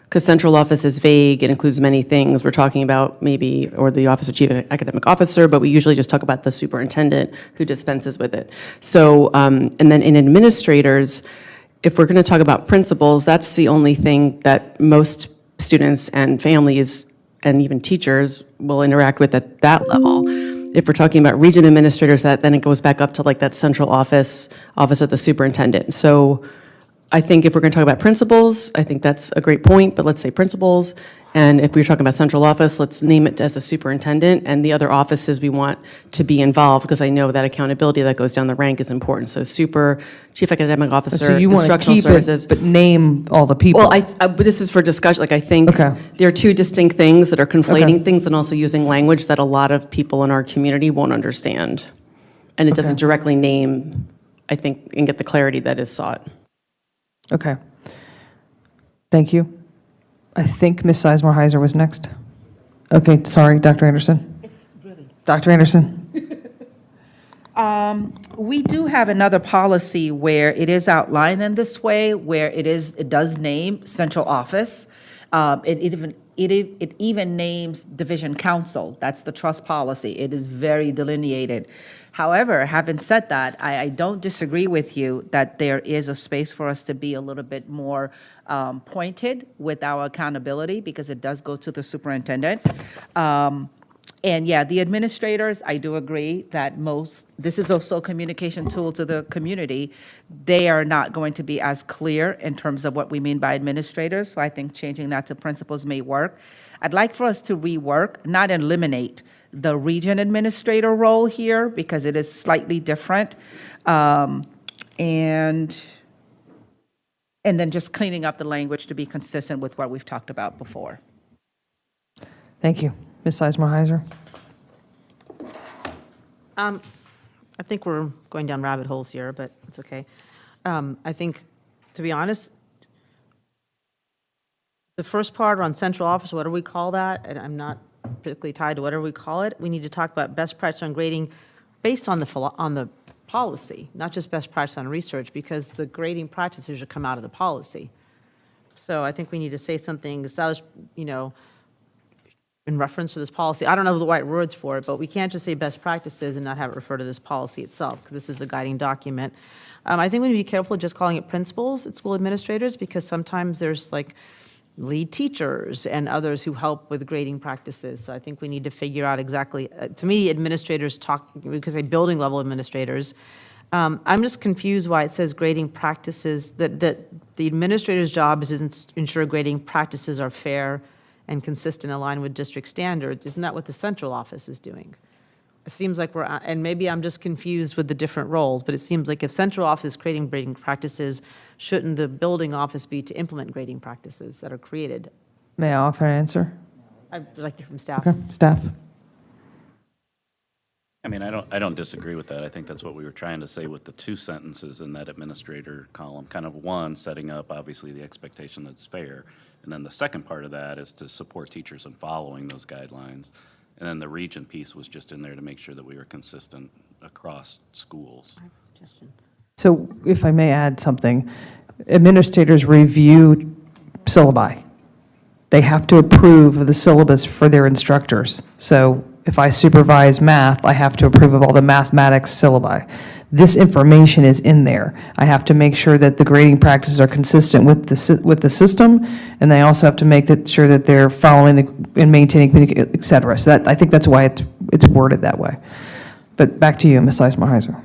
Because central office is vague, it includes many things. We're talking about maybe, or the Office of Chief Academic Officer, but we usually just talk about the superintendent who dispenses with it. So, and then in administrators, if we're going to talk about principals, that's the only thing that most students and families and even teachers will interact with at that level. If we're talking about region administrators, then it goes back up to like that central office of the superintendent. So I think if we're going to talk about principals, I think that's a great point, but let's say principals. And if we're talking about central office, let's name it as a superintendent, and the other offices we want to be involved, because I know that accountability that goes down the rank is important. So chief academic officer, so you want to instructional keep services. it, but name all the people. Well, but this is for discussion, I think Okay. there are two distinct things that are conflating Okay. things and also using language that a lot of people in our community won't understand. And it doesn't Okay. directly name, I think, and get the clarity that is sought. Okay. Thank you. I think Ms. Sizemore-Heiser was next. Okay, sorry, Dr. Anderson. Dr. Anderson. We do have another policy where it is outlined in this way, where it does name central office. It even names division council. That's the trust policy. It is very delineated. However, having said that, I don't disagree with you that there is a space for us to be a little bit more pointed with our accountability, because it does go to the superintendent. And yeah, the administrators, I do agree that this is also a communication tool to the community. They are not going to be as clear in terms of what we mean by administrators, so I think changing that to principals may work. I'd like for us to rework, not eliminate, the region administrator role here, because it is slightly different. And then just cleaning up the language to be consistent with what we've talked about before. Thank you. Ms. Sizemore-Heiser. I think we're going down rabbit holes here, but it's okay. I think, to be honest, the first part on central office, what do we call that? And I'm not particularly tied to whatever we call it. We need to talk about best practice on grading based on the policy, not just best practice on research, because the grading practices should come out of the policy. So I think we need to say something established, in reference to this policy. I don't know the right words for it, but we can't just say best practices and not have it refer to this policy itself, because this is the guiding document. I think we need to be careful just calling it principals at school administrators, because sometimes there's like lead teachers and others who help with grading practices. So I think we need to figure out exactly, to me, administrators talk, because they building level administrators. I'm just confused why it says grading practices, that the administrator's job is to ensure grading practices are fair and consistent, aligned with district standards. Isn't that what the central office is doing? It seems like and maybe I'm just confused with the different roles, but it seems like if central office is creating grading practices, shouldn't the building office be to implement grading practices that are created? May I offer an answer? I'd like to hear from staff. Okay, staff. I mean, I don't disagree with that. I think that's what we were trying to say with the two sentences in that administrator column. Kind of one, setting up, obviously, the expectation that's fair. And then the second part of that is to support teachers in following those guidelines. And then the region piece was just in there to make sure that we were consistent across schools. So if I may add something, administrators review syllabi. They have to approve of the syllabus for their instructors. So if I supervise math, I have to approve of all the mathematics syllabi. This information is in there. I have to make sure that the grading practices are consistent with the system, and they also have to make sure that they're following and maintaining communication, et cetera. So I think that's why it's worded that way. But back to you, Ms. Eismer-Heiser.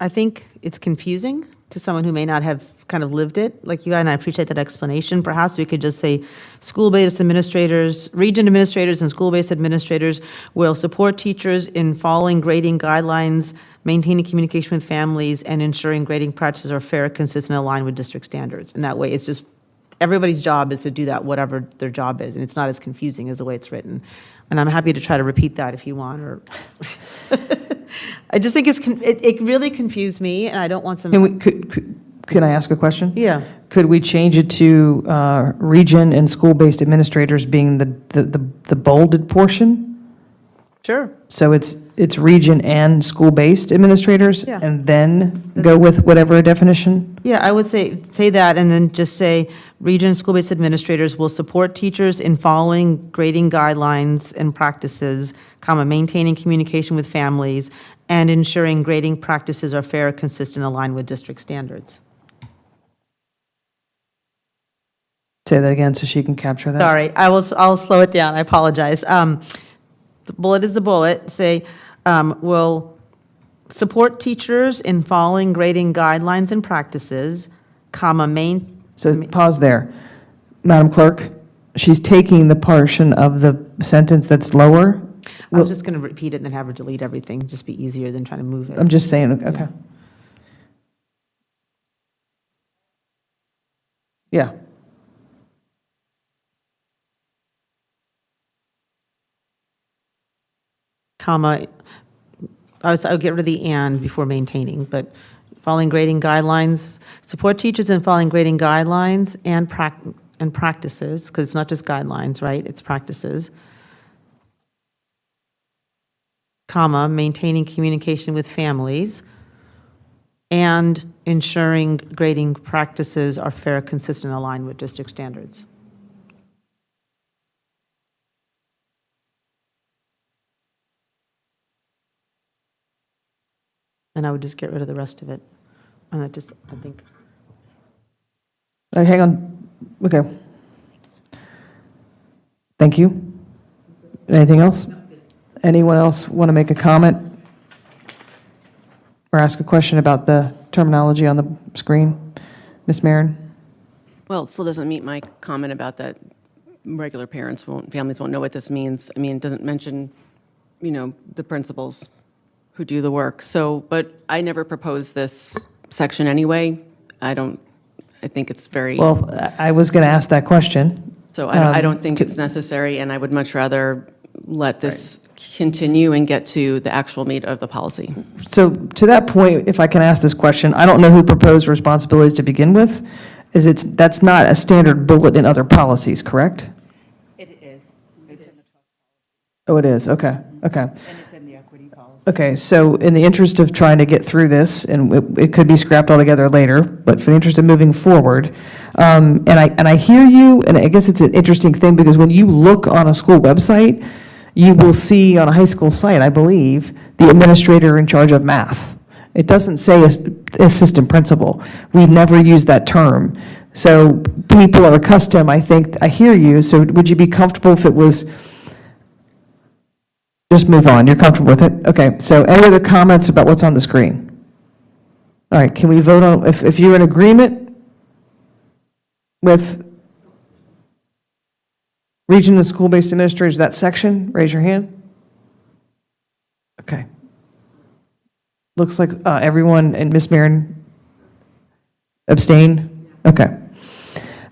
I think it's confusing to someone who may not have kind of lived it like you, and I appreciate that explanation. Perhaps we could just say school-based administrators, region administrators and school-based administrators will support teachers in following grading guidelines, maintaining communication with families, and ensuring grading practices are fair, consistent, and aligned with district standards. And that way, it's just, everybody's job is to do that, whatever their job is, and it's not as confusing as the way it's written. And I'm happy to try to repeat that if you want, or I just think it really confused me, and I don't want some. Can I ask a question? Yeah. Could we change it to region and school-based administrators being the bolded portion? Sure. So it's region and school-based administrators? Yeah. And then go with whatever definition? Yeah, I would say that, and then just say, region and school-based administrators will support teachers in following grading guidelines and practices, maintaining communication with families, and ensuring grading practices are fair, consistent, aligned with district standards. Say that again so she can capture that. Sorry, I'll slow it down, I apologize. The bullet is the bullet, say, will support teachers in following grading guidelines and practices, So pause there. Madam Clerk, she's taking the portion of the sentence that's lower. I was just going to repeat it and then have her delete everything, just be easier than trying to move it. I'm just saying, okay. Yeah. I'll get rid of the "and" before maintaining, but following grading guidelines, support teachers in following grading guidelines and practices, because it's not just guidelines, right? It's practices. Maintaining communication with families, and ensuring grading practices are fair, consistent, and aligned with district standards. And I would just get rid of the rest of it. And I think. Hang on. Okay. Thank you. Anything else? Anyone else want to make a comment or ask a question about the terminology on the screen? Ms. Marin? Well, it still doesn't meet my comment about that regular families won't know what this means. I mean, it doesn't mention, the principals who do the work. So, but I never proposed this section anyway. I think it's very. Well, I was going to ask that question. So I don't think it's necessary, and I would much rather let this continue and get to the actual meat of the policy. So to that point, if I can ask this question, I don't know who proposed responsibilities to begin with. That's not a standard bullet in other policies, correct? It is. Oh, it is, okay, okay. And it's in the equity policy. Okay, so in the interest of trying to get through this, and it could be scrapped altogether later, but for the interest of moving forward, and I hear you, and I guess it's an interesting thing, because when you look on a school website, you will see on a high school site, I believe, the administrator in charge of math. It doesn't say assistant principal. We never use that term. So people are accustomed, I think, I hear you, so would you be comfortable if it was, just move on, you're comfortable with it? Okay, so any other comments about what's on the screen? All right, can we vote on, if you're in agreement with region of school-based administrators, that section, raise your hand. Okay. Looks like everyone, and Ms. Marin abstain? Okay.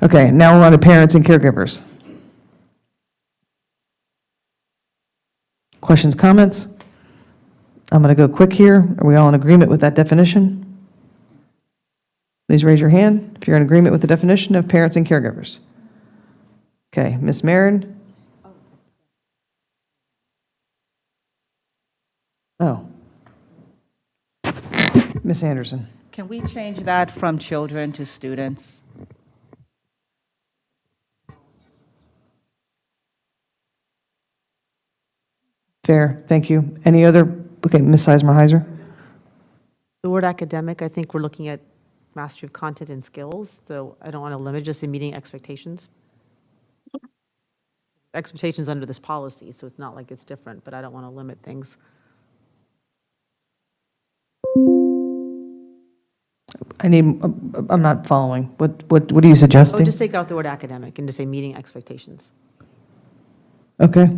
Okay, now we're on to parents and caregivers. Questions, comments? I'm going to go quick here. Are we all in agreement with that definition? Please raise your hand if you're in agreement with the definition of parents and caregivers. Okay, Ms. Marin? Oh. Ms. Anderson? Can we change that from children to students? Fair, thank you. Any other, okay, Ms. Sizemore-Heiser? The word academic, I think we're looking at mastery of content and skills, so I don't want to limit just in meeting expectations. Expectations under this policy, so it's not like it's different, but I don't want to limit things. I'm not following. What are you I suggesting? would just take out the word academic and just say meeting expectations. Okay.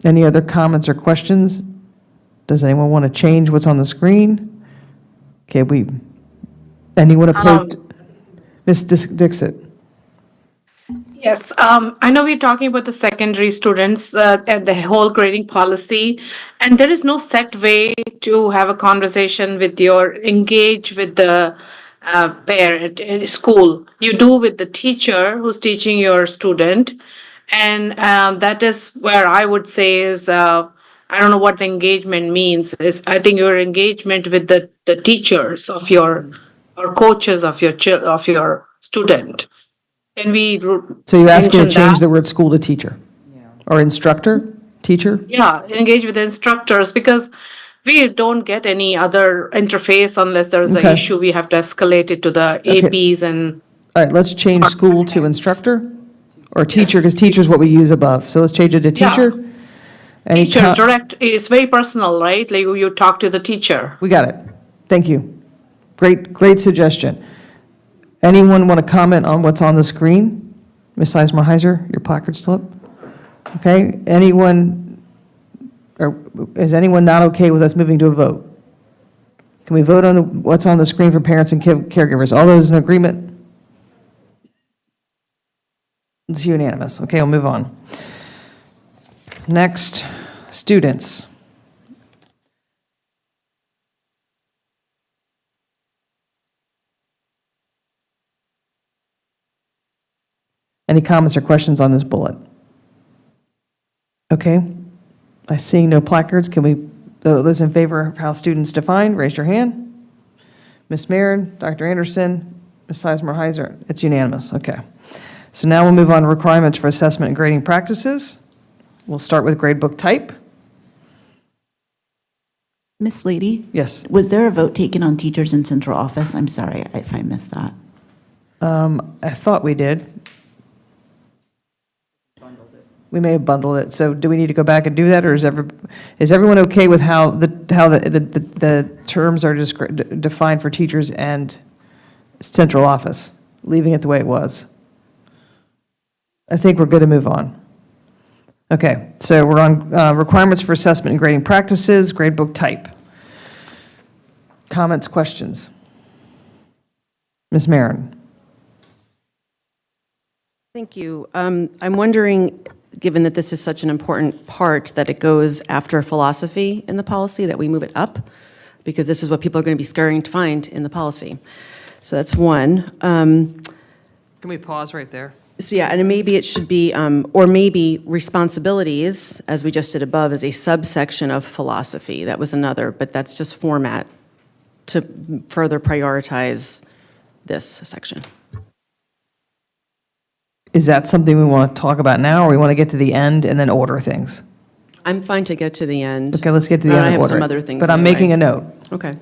Any other comments or questions? Does anyone want to change what's on the screen? Okay, anyone opposed? Ms. Dixit? Yes, I know we're talking about the secondary students, and the whole grading policy, and there is no set way to have a conversation with engage with the parent in school. You do with the teacher who's teaching your student, and that is where I would say is, I don't know what the engagement means, is I think your engagement with the teachers of your, or coaches of your student. Can we So you're asking to mention change that? the word school to teacher? Or instructor, teacher? Yeah, engage with the instructors, because we don't get any other interface unless there's an Okay. issue. We have to escalate it to the Okay. APs and, All right, let's change school to instructor? Or teacher, because teacher's what we use above. So let's change it to Yeah. teacher? Any teacher com- direct, it's very personal, right? Like you talk to the teacher. We got it. Thank you. Great suggestion. Anyone want to comment on what's on the screen? Ms. Sizemore-Heiser, your placard still up? Okay, is anyone not okay with us moving to a vote? Can we vote on what's on the screen for parents and caregivers? All those in agreement? It's unanimous. Okay, we'll move on. Next, students. Any comments or questions on this bullet? Okay, I see no placards. Can we, those in favor of how students defined, raise your hand. Ms. Marin, Dr. Anderson, Ms. Sizemore-Heiser, it's unanimous, okay. So now we'll move on to requirements for assessment and grading practices. We'll start with gradebook type. Miss Lady? Yes. Was there a vote taken on teachers in central office? I'm sorry if I missed that. I thought we did. We may have bundled it, so do we need to go back and do that, or is everyone okay with how the terms are defined for teachers and central office, leaving it the way it was? I think we're good to move on. Okay, so we're on requirements for assessment and grading practices, gradebook type. Comments, questions? Ms. Marin? Thank you. I'm wondering, given that this is such an important part, that it goes after philosophy in the policy, that we move it up, because this is what people are going to be scurrying to find in the policy. So that's one. Can we pause right there? So yeah, and maybe it should be, or maybe responsibilities, as we just did above, is a subsection of philosophy. That was another, but that's just format to further prioritize this section. Is that something we want to talk about now, or we want to get to the end and then order things? I'm fine to get to the end. Okay, let's get to the And end I and have order some it. other things But I'm anyway. making a note. Okay.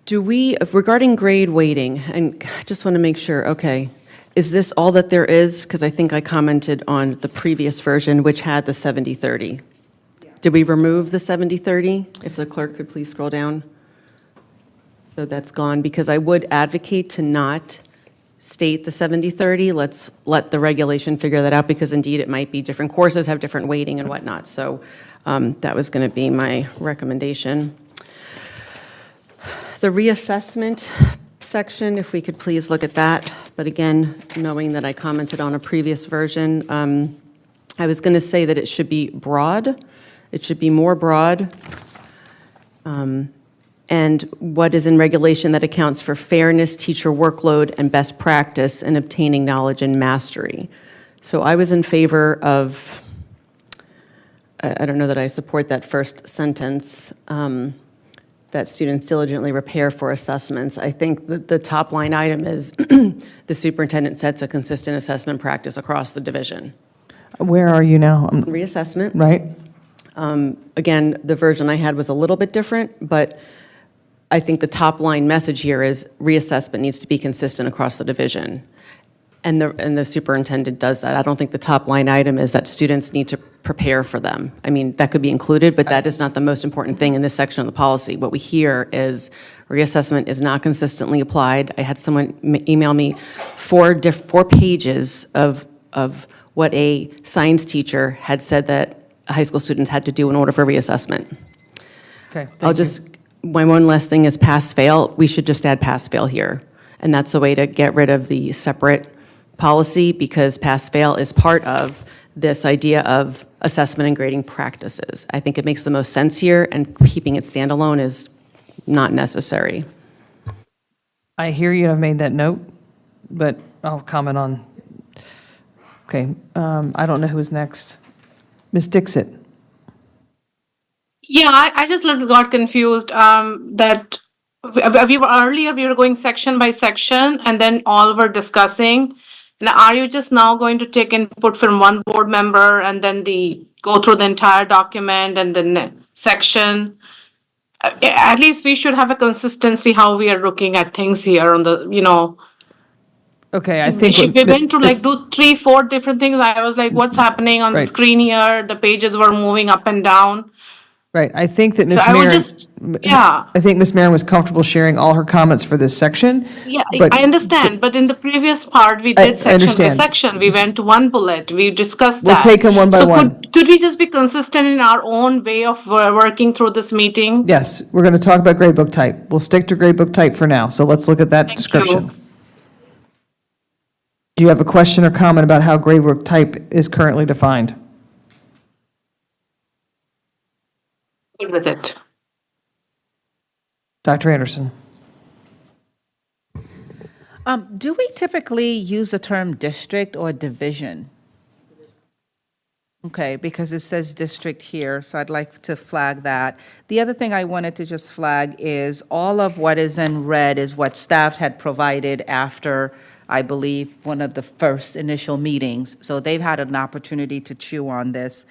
Do we, regarding grade weighting, and I just want to make sure, okay, is this all that there is? Because I think I commented on the previous version, which had the 70-30. Did we remove the 70-30? If the clerk could please scroll down. So that's gone, because I would advocate to not state the 70-30. Let's let the regulation figure that out, because indeed it might be different courses have different weighting and whatnot. So that was going to be my recommendation. The reassessment section, if we could please look at that. But again, knowing that I commented on a previous version, I was going to say that it should be broad. It should be more broad. And what is in regulation that accounts for fairness, teacher workload, and best practice in obtaining knowledge and mastery. So I was in favor of, I don't know that I support that first sentence, that students diligently prepare for assessments. I think that the top line item is the superintendent sets a consistent assessment practice across the division. Where are you now? Reassessment. Right? Again, the version I had was a little bit different, but I think the top line message here is reassessment needs to be consistent across the division. And the superintendent does that. I don't think the top line item is that students need to prepare for them. I mean, that could be included, but that is not the most important thing in this section of the policy. What we hear is reassessment is not consistently applied. I had someone email me four pages of what a science teacher had said that high school students had to do in order for reassessment. Okay. My one last thing is pass-fail. We should just add pass-fail here. And that's a way to get rid of the separate policy, because pass-fail is part of this idea of assessment and grading practices. I think it makes the most sense here, and keeping it standalone is not necessary. I hear you, and I've made that note, but I'll comment on, okay, I don't know who's next. Ms. Dixit. Yeah, I just got confused that we were going section by section, and then all were discussing. Now, are you just now going to take input from one board member and then go through the entire document and then section? At least we should have a consistency how we are looking at things here on the. Okay, I think. We went to do 3-4 different things. I was like, what's happening on the Right. screen here? The pages were moving up and down. Right, I think that Ms. I would Marin. yeah. I think Ms. Marin was comfortable sharing all her comments for this section. Yeah, but- I understand, but in the previous part, we I did section by understand. section. We went to one bullet, we discussed We'll that. take them one by So one. could we just be consistent in our own way of working through this meeting? Yes, we're going to talk about gradebook type. We'll stick to gradebook type for now, so let's look at that Thank description. you. Do you have a question or comment about how gradebook type is currently defined? Good with it. Dr. Anderson? Do we typically use the term district or division? Okay, because it says district here, so I'd like to flag that. The other thing I wanted to just flag is all of what is in red is what staff had provided after, I believe, one of the first initial meetings. So they've had an opportunity to chew on this.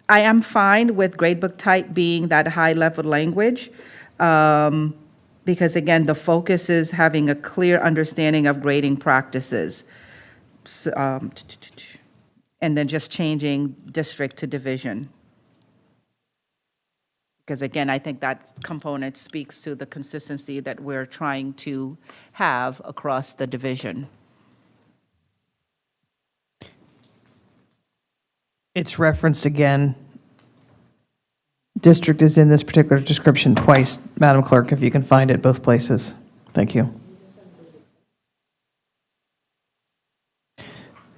I am fine with gradebook type being that high-level language, because again, the focus is having a clear understanding of grading practices. And then just changing district to division. Because again, I think that component speaks to the consistency that we're trying to have across the division. It's referenced again. District is in this particular description twice, Madam Clerk, if you can find it both places. Thank you.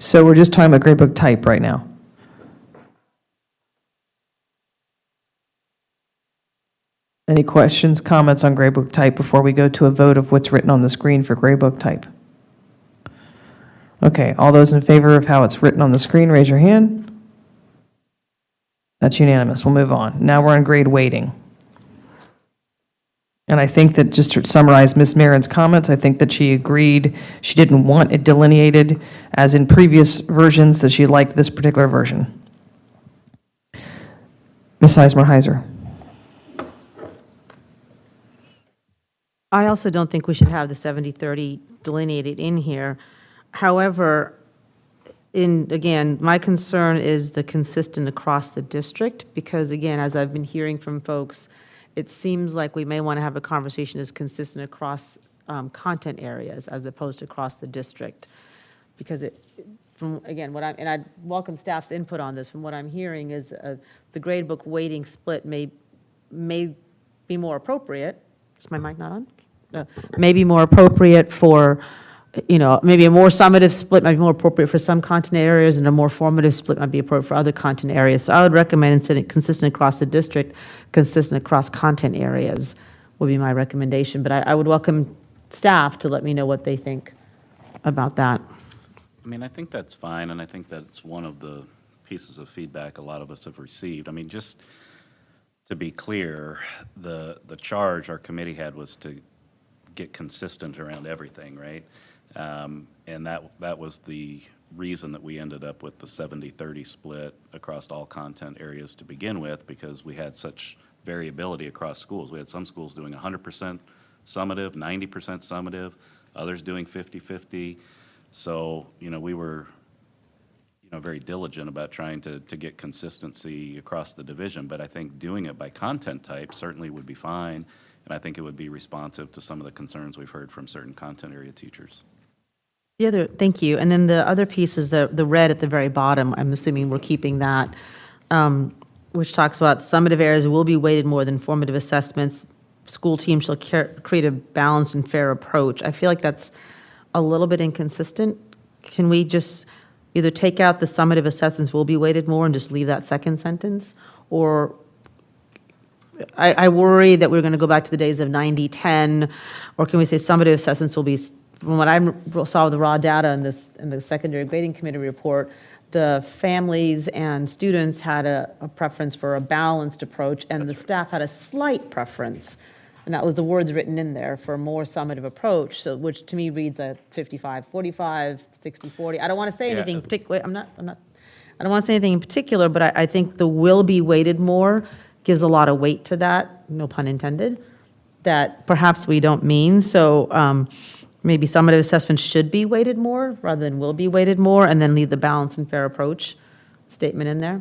So we're just talking about gradebook type right now. Any questions, comments on gradebook type before we go to a vote of what's written on the screen for gradebook type? Okay, all those in favor of how it's written on the screen, raise your hand. That's unanimous. We'll move on. Now we're on grade weighting. And I think that, just to summarize Ms. Marin's comments, I think that she agreed she didn't want it delineated as in previous versions, that she liked this particular version. Ms. Eismer-Heiser. I also don't think we should have the 70-30 delineated in here. However, again, my concern is the consistent across the district, because again, as I've been hearing from folks, it seems like we may want to have a conversation as consistent across content areas as opposed to across the district. Because from, again, and I welcome staff's input on this, from what I'm hearing is the gradebook weighting split may be more appropriate. Is my mic not on? May be more appropriate for, maybe a more summative split might be more appropriate for some content areas, and a more formative split might be appropriate for other content areas. So I would recommend, instead of consistent across the district, consistent across content areas would be my recommendation. But I would welcome staff to let me know what they think about that. I mean, I think that's fine, and I think that's one of the pieces of feedback a lot of us have received. I mean, just to be clear, the charge our committee had was to get consistent around everything, right? And that was the reason that we ended up with the 70-30 split across all content areas to begin with, because we had such variability across schools. We had some schools doing 100% summative, 90% summative, others doing 50-50. So, we were, very diligent about trying to get consistency across the division, but I think doing it by content type certainly would be fine, and I think it would be responsive to some of the concerns we've heard from certain content area teachers. Thank you. And then the other piece is the red at the very bottom. I'm assuming we're keeping that, which talks about summative areas will be weighted more than formative assessments. School teams shall create a balanced and fair approach. I feel like that's a little bit inconsistent. Can we just either take out the summative assessments will be weighted more and just leave that second sentence? Or I worry that we're going to go back to the days of 90-10, or can we say summative assessments will be, from what I saw the raw data in the secondary grading committee report, the families and students had a preference for a balanced approach, and the staff had a slight preference, and that was the words written in there, for a more summative approach, so which to me reads a 55-45, 60-40. I don't want to say anything particular. I don't want to say anything in particular, but I think the will be weighted more gives a lot of weight to that, no pun intended, that perhaps we don't mean. So maybe summative assessments should be weighted more rather than will be weighted more, and then leave the balanced and fair approach statement in there.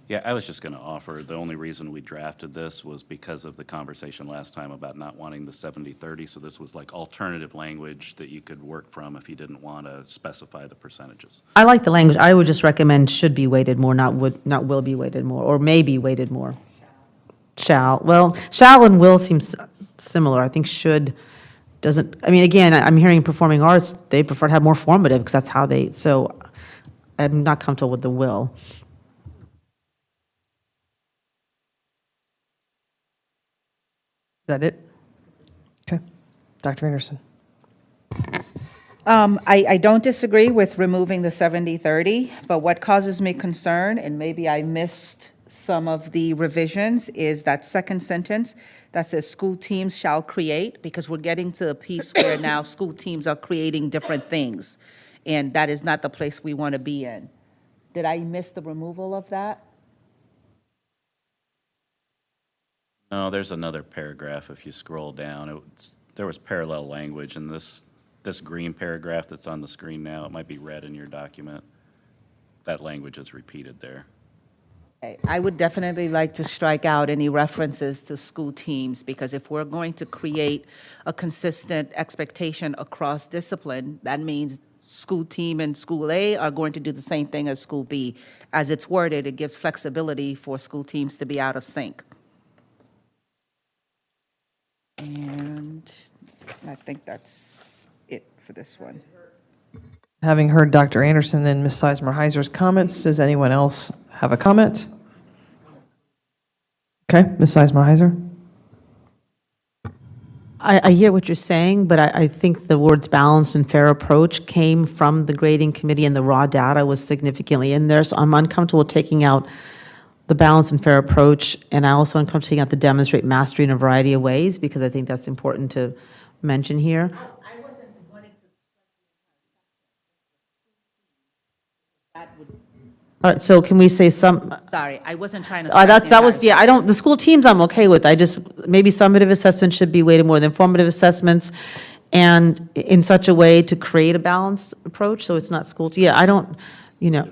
Yeah, I was just going to offer, the only reason we drafted this was because of the conversation last time about not wanting the 70-30, so this was like alternative language that you could work from if you didn't want to specify the percentages. I like the language. I would just recommend should be weighted more, not will be weighted more, or may be weighted more. Shall. Well, shall and will seem similar. I think should doesn't, I mean, again, I'm hearing performing arts, they prefer to have more formative because that's how they, so I'm not comfortable with the will. Is that it? Okay. Dr. Anderson. I don't disagree with removing the 70-30, but what causes me concern, and maybe I missed some of the revisions, is that second sentence that says school teams shall create, because we're getting to a piece where now school teams are creating different things, and that is not the place we want to be in. Did I miss the removal of that? No, there's another paragraph if you scroll down. There was parallel language in this green paragraph that's on the screen now. It might be red in your document. That language is repeated there. I would definitely like to strike out any references to school teams, because if we're going to create a consistent expectation across discipline, that means school team and school A are going to do the same thing as school B. As it's worded, it gives flexibility for school teams to be out of sync. And I think that's it for this one. Having heard Dr. Anderson and Ms. Sizemore-Heiser's comments, does anyone else have a comment? Okay, Ms. Sizemore-Heiser? I hear what you're saying, but I think the words balanced and fair approach came from the grading committee, and the raw data was significantly in there, so I'm uncomfortable taking out the balanced and fair approach, and I also uncomfortable taking out the demonstrate mastery in a variety of ways, because I think that's important to mention here. All right, so can we say some, Sorry, I wasn't trying to. that was, yeah, I don't, the school teams I'm okay with. I just, maybe summative assessment should be weighted more than formative assessments, and in such a way to create a balanced approach, so it's not school, yeah, I don't, you know.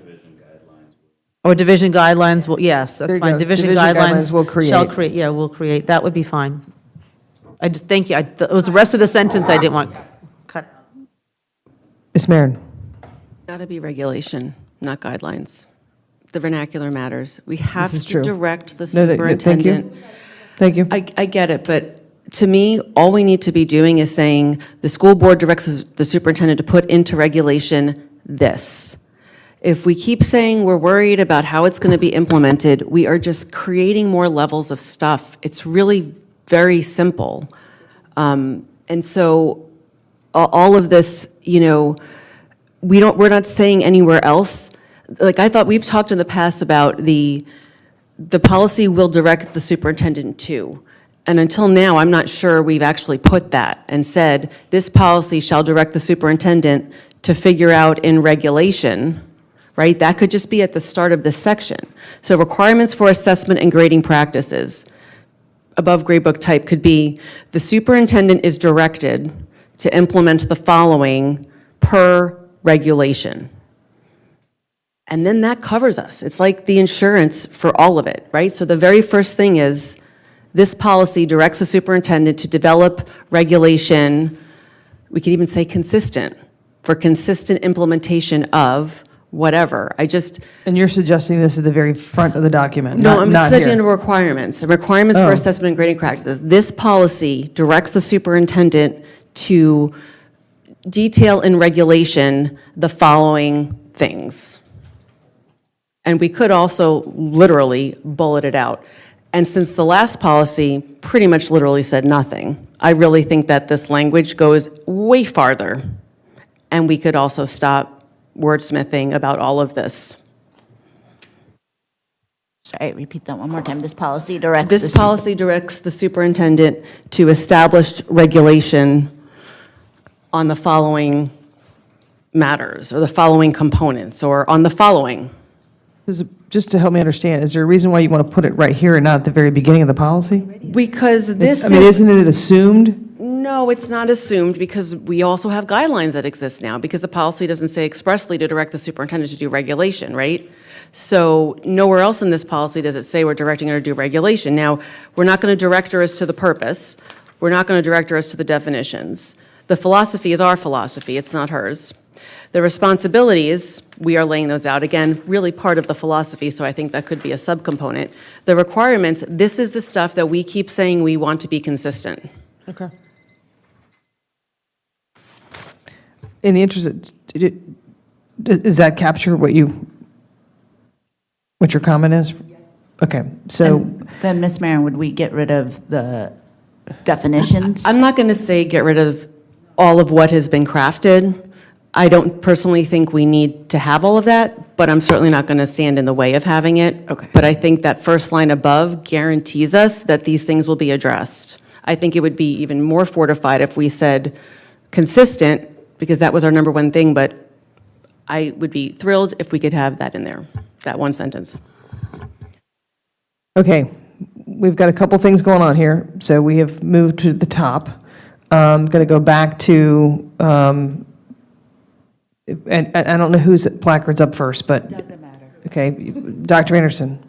Or division guidelines, well, yes, There that's you fine. go. Division Division guidelines guidelines. will create. Shall create, yeah, will create, that would be fine. I just, thank you, it was the rest of the sentence I didn't want cut. Ms. Marin? Got to be regulation, not guidelines. The vernacular matters. We have is to true. direct the No, thank you. superintendent. Thank you. I get it, but to me, all we need to be doing is saying, the school board directs the superintendent to put into regulation this. If we keep saying we're worried about how it's going to be implemented, we are just creating more levels of stuff. It's really very simple. And so all of this, you know, we're not saying anywhere else. Like, I thought we've talked in the past about the policy will direct the superintendent to. And until now, I'm not sure we've actually put that and said, this policy shall direct the superintendent to figure out in regulation, right? That could just be at the start of this section. So requirements for assessment and grading practices, above gradebook type, could be, the superintendent is directed to implement the following per regulation. And then that covers us. It's like the insurance for all of it, right? So the very first thing is, this policy directs the superintendent to develop regulation, we could even say consistent, for consistent implementation of whatever. And you're suggesting this at the very front of the document, No, not I'm not setting here. into requirements, the requirements for Oh. assessment and grading practices. This policy directs the superintendent to detail in regulation the following things. And we could also literally bullet it out. And since the last policy pretty much literally said nothing, I really think that this language goes way farther. And we could also stop wordsmithing about all of this. Sorry, repeat that one more time. This policy directs. This policy directs the superintendent to establish regulation on the following matters, or the following components, or on the following. Just to help me understand, is there a reason why you want to put it right here and not at the very beginning of the policy? Because this I mean, isn't it assumed? No, it's not assumed, because we also have guidelines that exist now, because the policy doesn't say expressly to direct the superintendent to do regulation, right? So nowhere else in this policy does it say we're directing her to do regulation. Now, we're not going to direct her as to the purpose. We're not going to direct her as to the definitions. The philosophy is our philosophy, it's not hers. The responsibilities, we are laying those out. Again, really part of the philosophy, so I think that could be a subcomponent. The requirements, this is the stuff that we keep saying we want to be consistent. Okay. In the interest of, does that capture what your comment is? Yes. Okay, so, Then, Ms. Marin, would we get rid of the definitions? I'm not going to say get rid of all of what has been crafted. I don't personally think we need to have all of that, but I'm certainly not going to stand in the way of having it. Okay. But I think that first line above guarantees us that these things will be addressed. I think it would be even more fortified if we said consistent, because that was our number one thing, but I would be thrilled if we could have that in there, that one sentence. okay, we've got a couple things going on here. So we have moved to the top. Going to go back to, and I don't know whose placard's up first, but. Doesn't matter. Okay, Dr. Anderson.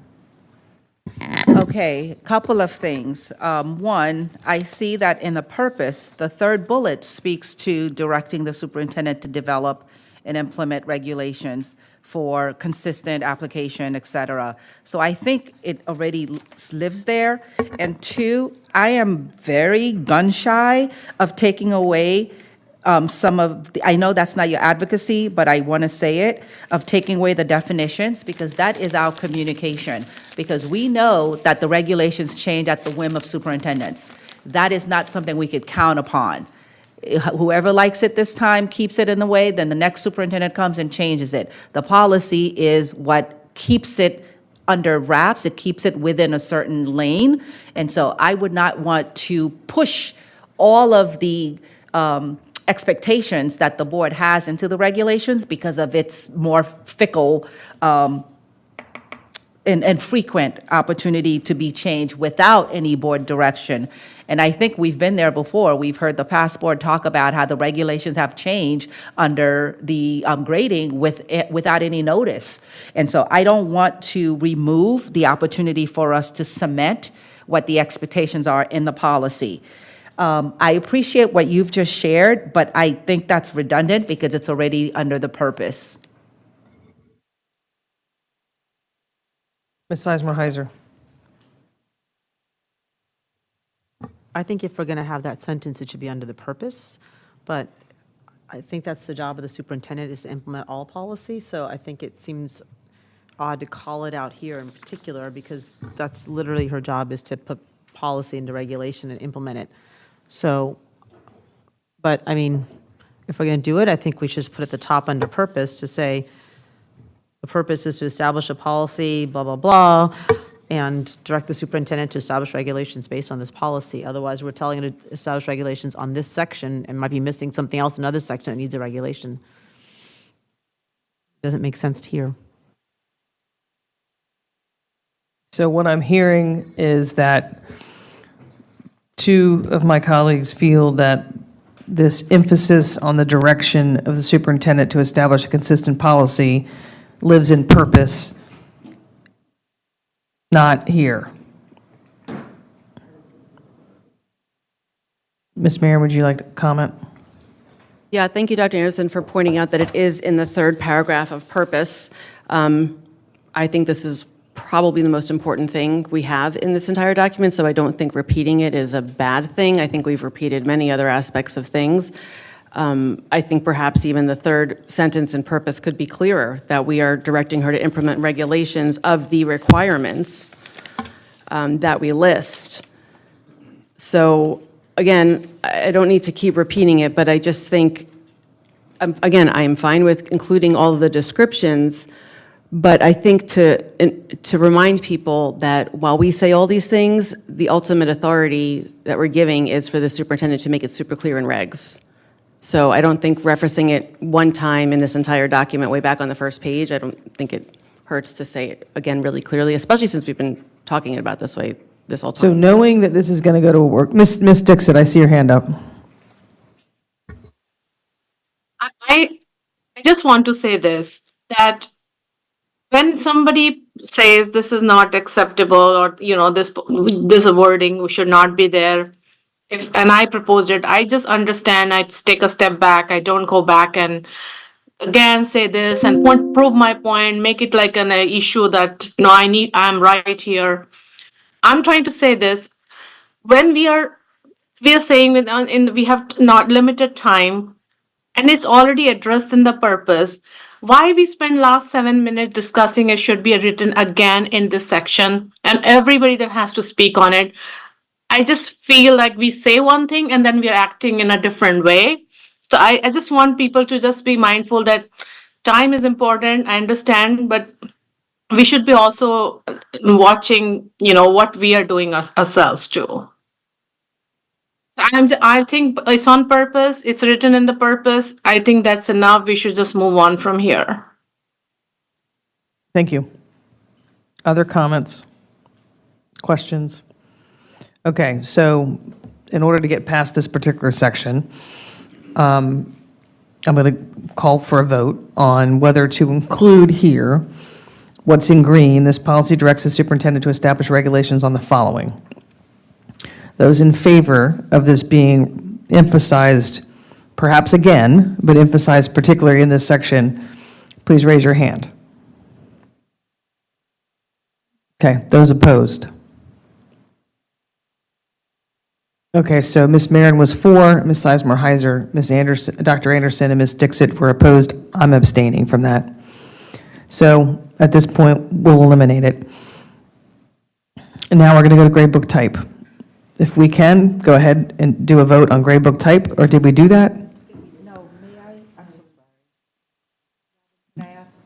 Okay, couple of things. One, I see that in the purpose, the third bullet speaks to directing the superintendent to develop and implement regulations for consistent application, et cetera. So I think it already lives there. And two, I am very gun shy of taking away some of, I know that's not your advocacy, but I want to say it, of taking away the definitions, because that is our communication. Because we know that the regulations change at the whim of superintendents. That is not something we could count upon. Whoever likes it this time keeps it in the way, then the next superintendent comes and changes it. The policy is what keeps it under wraps, it keeps it within a certain lane. And so I would not want to push all of the expectations that the board has into the regulations because of its more fickle and frequent opportunity to be changed without any board direction. And I think we've been there before. We've heard the past board talk about how the regulations have changed under the grading without any notice. And so I don't want to remove the opportunity for us to cement what the expectations are in the policy. I appreciate what you've just shared, but I think that's redundant because it's already under the purpose. Ms. Sizemore-Heiser. I think if we're going to have that sentence, it should be under the purpose, but I think that's the job of the superintendent, is to implement all policies, so I think it seems odd to call it out here in particular, because that's literally her job, is to put policy into regulation and implement it. So, but, I mean, if we're going to do it, I think we should just put at the top under purpose to say, the purpose is to establish a policy, blah, blah, blah, and direct the superintendent to establish regulations based on this policy. Otherwise, we're telling it to establish regulations on this section and might be missing something else in another section that needs a regulation. Doesn't make sense here. So what I'm hearing is that two of my colleagues feel that this emphasis on the direction of the superintendent to establish a consistent policy lives in purpose, not here. Ms. Mayor, would you like to comment? Yeah, thank you, Dr. Anderson, for pointing out that it is in the third paragraph of purpose. I think this is probably the most important thing we have in this entire document, so I don't think repeating it is a bad thing. I think we've repeated many other aspects of things. I think perhaps even the third sentence in purpose could be clearer, that we are directing her to implement regulations of the requirements that we list. So again, I don't need to keep repeating it, but I just think, again, I am fine with including all of the descriptions, but I think to remind people that while we say all these things, the ultimate authority that we're giving is for the superintendent to make it super clear in regs. So I don't think referencing it one time in this entire document way back on the first page, I don't think it hurts to say it again really clearly, especially since we've been talking about it this way this whole time. So knowing that this is going to go to work, Ms. Dixit, I see your hand up. I just want to say this, that when somebody says this is not acceptable, or, you know, this wording should not be there, and I proposed it, I just understand, I take a step back, I don't go back and again say this and prove my point, make it like an issue that, no, I'm right here. I'm trying to say this, when we are saying we have not limited time, and it's already addressed in the purpose, why we spend last 7 minutes discussing it should be written again in this section, and everybody that has to speak on it. I just feel like we say one thing and then we're acting in a different way. So I just want people to just be mindful that time is important, I understand, but we should be also watching, what we are doing ourselves too. I think it's on purpose, it's written in the purpose. I think that's enough. We should just move on from here. Thank you. Other comments? Questions? Okay, so in order to get past this particular section, I'm going to call for a vote on whether to include here what's in green. This policy directs the superintendent to establish regulations on the following. Those in favor of this being emphasized, perhaps again, but emphasized particularly in this section, please raise your hand. Okay, those opposed? Okay, so Ms. Marin was for, Ms. Sizemore Heiser, Ms. Anderson, Dr. Anderson, and Ms. Dixit were opposed. I'm abstaining from that. So at this point, we'll eliminate it. And now we're going to go to gradebook type. If we can, go ahead and do a vote on gradebook type, or did we do that? No, may I? I'm so sorry. Can I ask?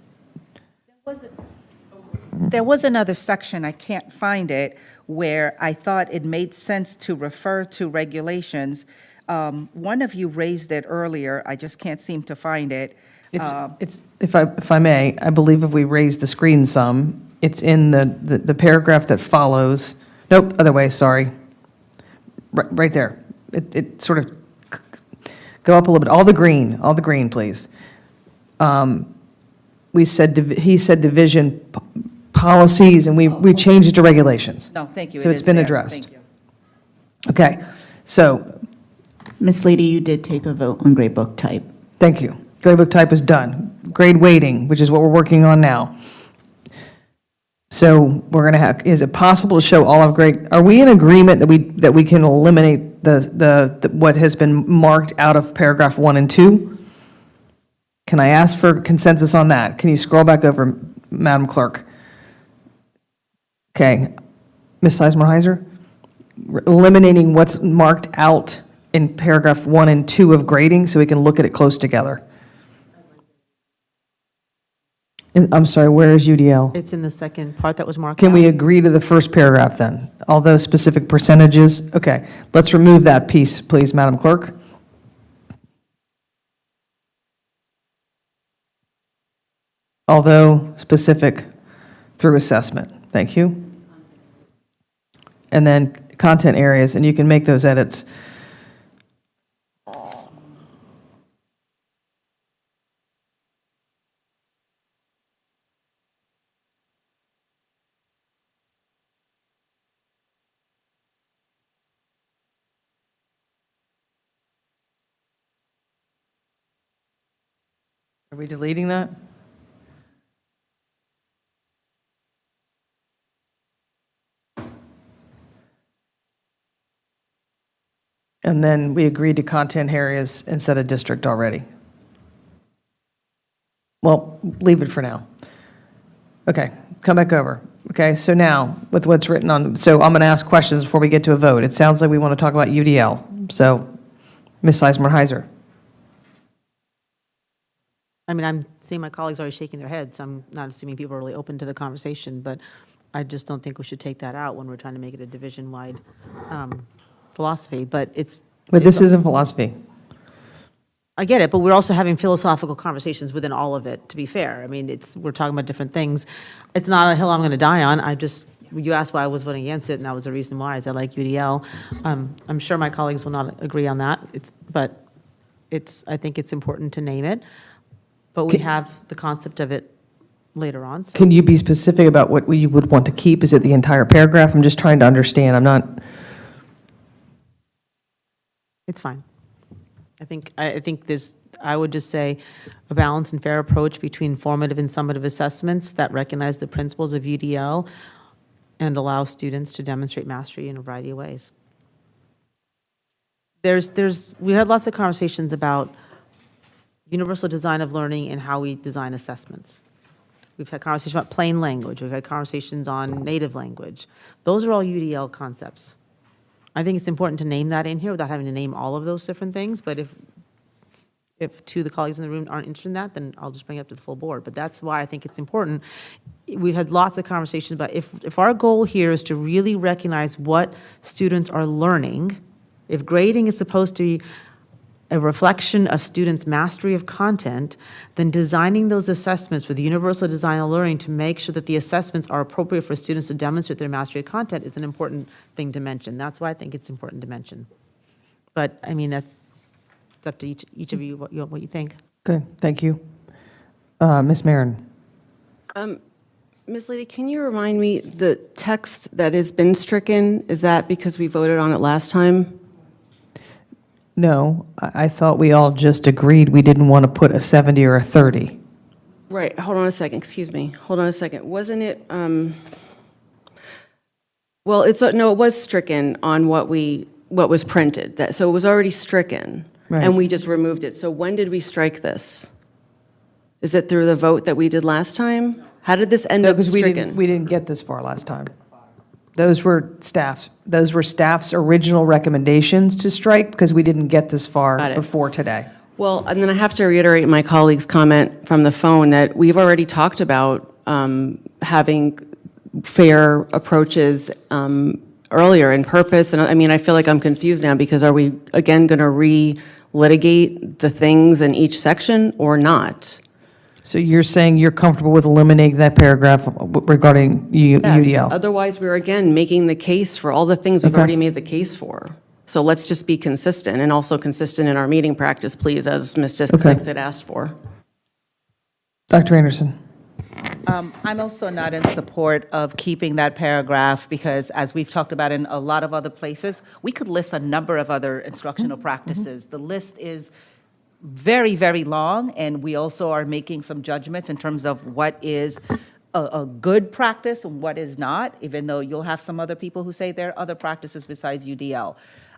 There was another section, I can't find it, where I thought it made sense to refer to regulations. One of you raised it earlier, I just can't seem to find it. It's, if I may, I believe if we raise the screen some, it's in the paragraph that follows. Nope, other way, sorry. Right there. It sort of, go up a little bit, all the green, please. We said, he said division policies, and we changed it to regulations. No, thank you. So it it's is been there. addressed. Thank you. Okay, so, Ms. Lady, you did take a vote on gradebook type. thank you. Gradebook type is done. Grade weighting, which is what we're working on now. So we're going to have, is it possible to show all of grade, are we in agreement that we can eliminate the what has been marked out of paragraph 1 and 2? Can I ask for consensus on that? Can you scroll back over, Madam Clerk? Okay, Ms. Sizemore Heiser? Eliminating what's marked out in paragraph 1 and 2 of grading so we can look at it close together. And I'm sorry, where is UDL? It's in the second part that was marked Can we out. agree to the first paragraph then? All those specific percentages? Okay, let's remove that piece, please, Madam Clerk. Although specific through assessment. Thank you. And then content areas, and you can make those edits. Are we deleting that? And then we agreed to content areas instead of district already. Well, leave it for now. Okay, come back over. Okay, so now, with what's written on, so I'm going to ask questions before we get to a vote. It sounds like we want to talk about UDL. So, Ms. Sizemore Heiser. I mean, I'm seeing my colleagues already shaking their heads. I'm not assuming people are really open to the conversation, but I just don't think we should take that out when we're trying to make it a division-wide philosophy, but it's. But this isn't philosophy. I get it, but we're also having philosophical conversations within all of it, to be fair. I mean, we're talking about different things. It's not a hill I'm going to die on. You asked why I was voting against it, and that was the reason why, is I like UDL. I'm sure my colleagues will not agree on that, but I think it's important to name it. But we have the concept of it later on. So. Can you be specific about what you would want to keep? Is it the entire paragraph? I'm just trying to understand. I'm not. It's fine. I think I would just say a balanced and fair approach between formative and summative assessments that recognize the principles of UDL and allow students to demonstrate mastery in a variety of ways. We had lots of conversations about universal design of learning and how we design assessments. We've had conversations about plain language. We've had conversations on native language. Those are all UDL concepts. I think it's important to name that in here without having to name all of those different things, but if two of the colleagues in the room aren't interested in that, then I'll just bring it up to the full board. But that's why I think it's important. We've had lots of conversations about if our goal here is to really recognize what students are learning, if grading is supposed to be a reflection of students' mastery of content, then designing those assessments with universal design of learning to make sure that the assessments are appropriate for students to demonstrate their mastery of content is an important thing to mention. That's why I think it's important to mention. But, I mean, it's up to each of you what you think. Good, thank you. Ms. Marin. Ms. Lady, can you remind me, the text that has been stricken, is that because we voted on it last time? No, I thought we all just agreed we didn't want to put a 70 or a 30. Right, hold on a second, excuse me. Hold on a second. Wasn't it, well, no, it was stricken on what we what was printed, so it was already stricken, Right. and we just removed it. So when did we strike this? Is it through the vote that we did last time? How did this end No, up because stricken? we didn't get this far last time. Those were staff's original recommendations to strike, because we didn't get this far Got it. before today. Well, and then I have to reiterate my colleague's comment from the phone that we've already talked about having fair approaches earlier in purpose. And I mean, I feel like I'm confused now, because are we, again, going to re-litigate the things in each section or not? So you're saying you're comfortable with eliminating that paragraph regarding Yes, UDL? otherwise we're again making the case for all the things we've Okay. already made the case for. So let's just be consistent, and also consistent in our meeting practice, please, as Ms. Dixit had asked for. Dr. Anderson? I'm also not in support of keeping that paragraph because, as we've talked about in a lot of other places, we could list a number of other instructional practices. The list is very, very long, and we also are making some judgments in terms of what is a good practice and what is not, even though you'll have some other people who say there are other practices besides UDL.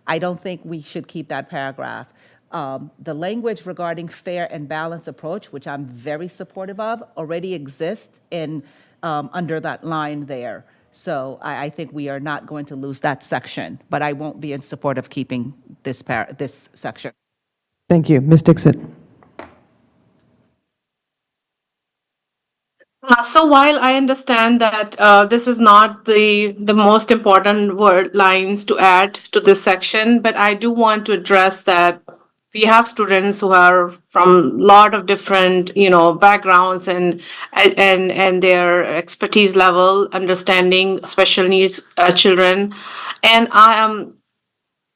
I don't think we should keep that paragraph. The language regarding fair and balanced approach, which I'm very supportive of, already exists in, under that line there. So I think we are not going to lose that section, but I won't be in support of keeping this this section. Thank you. Ms. Dixit? So while I understand that this is not the most important word lines to add to this section, but I do want to address that we have students who are from a lot of different, backgrounds and their expertise level, understanding special needs children, and I am.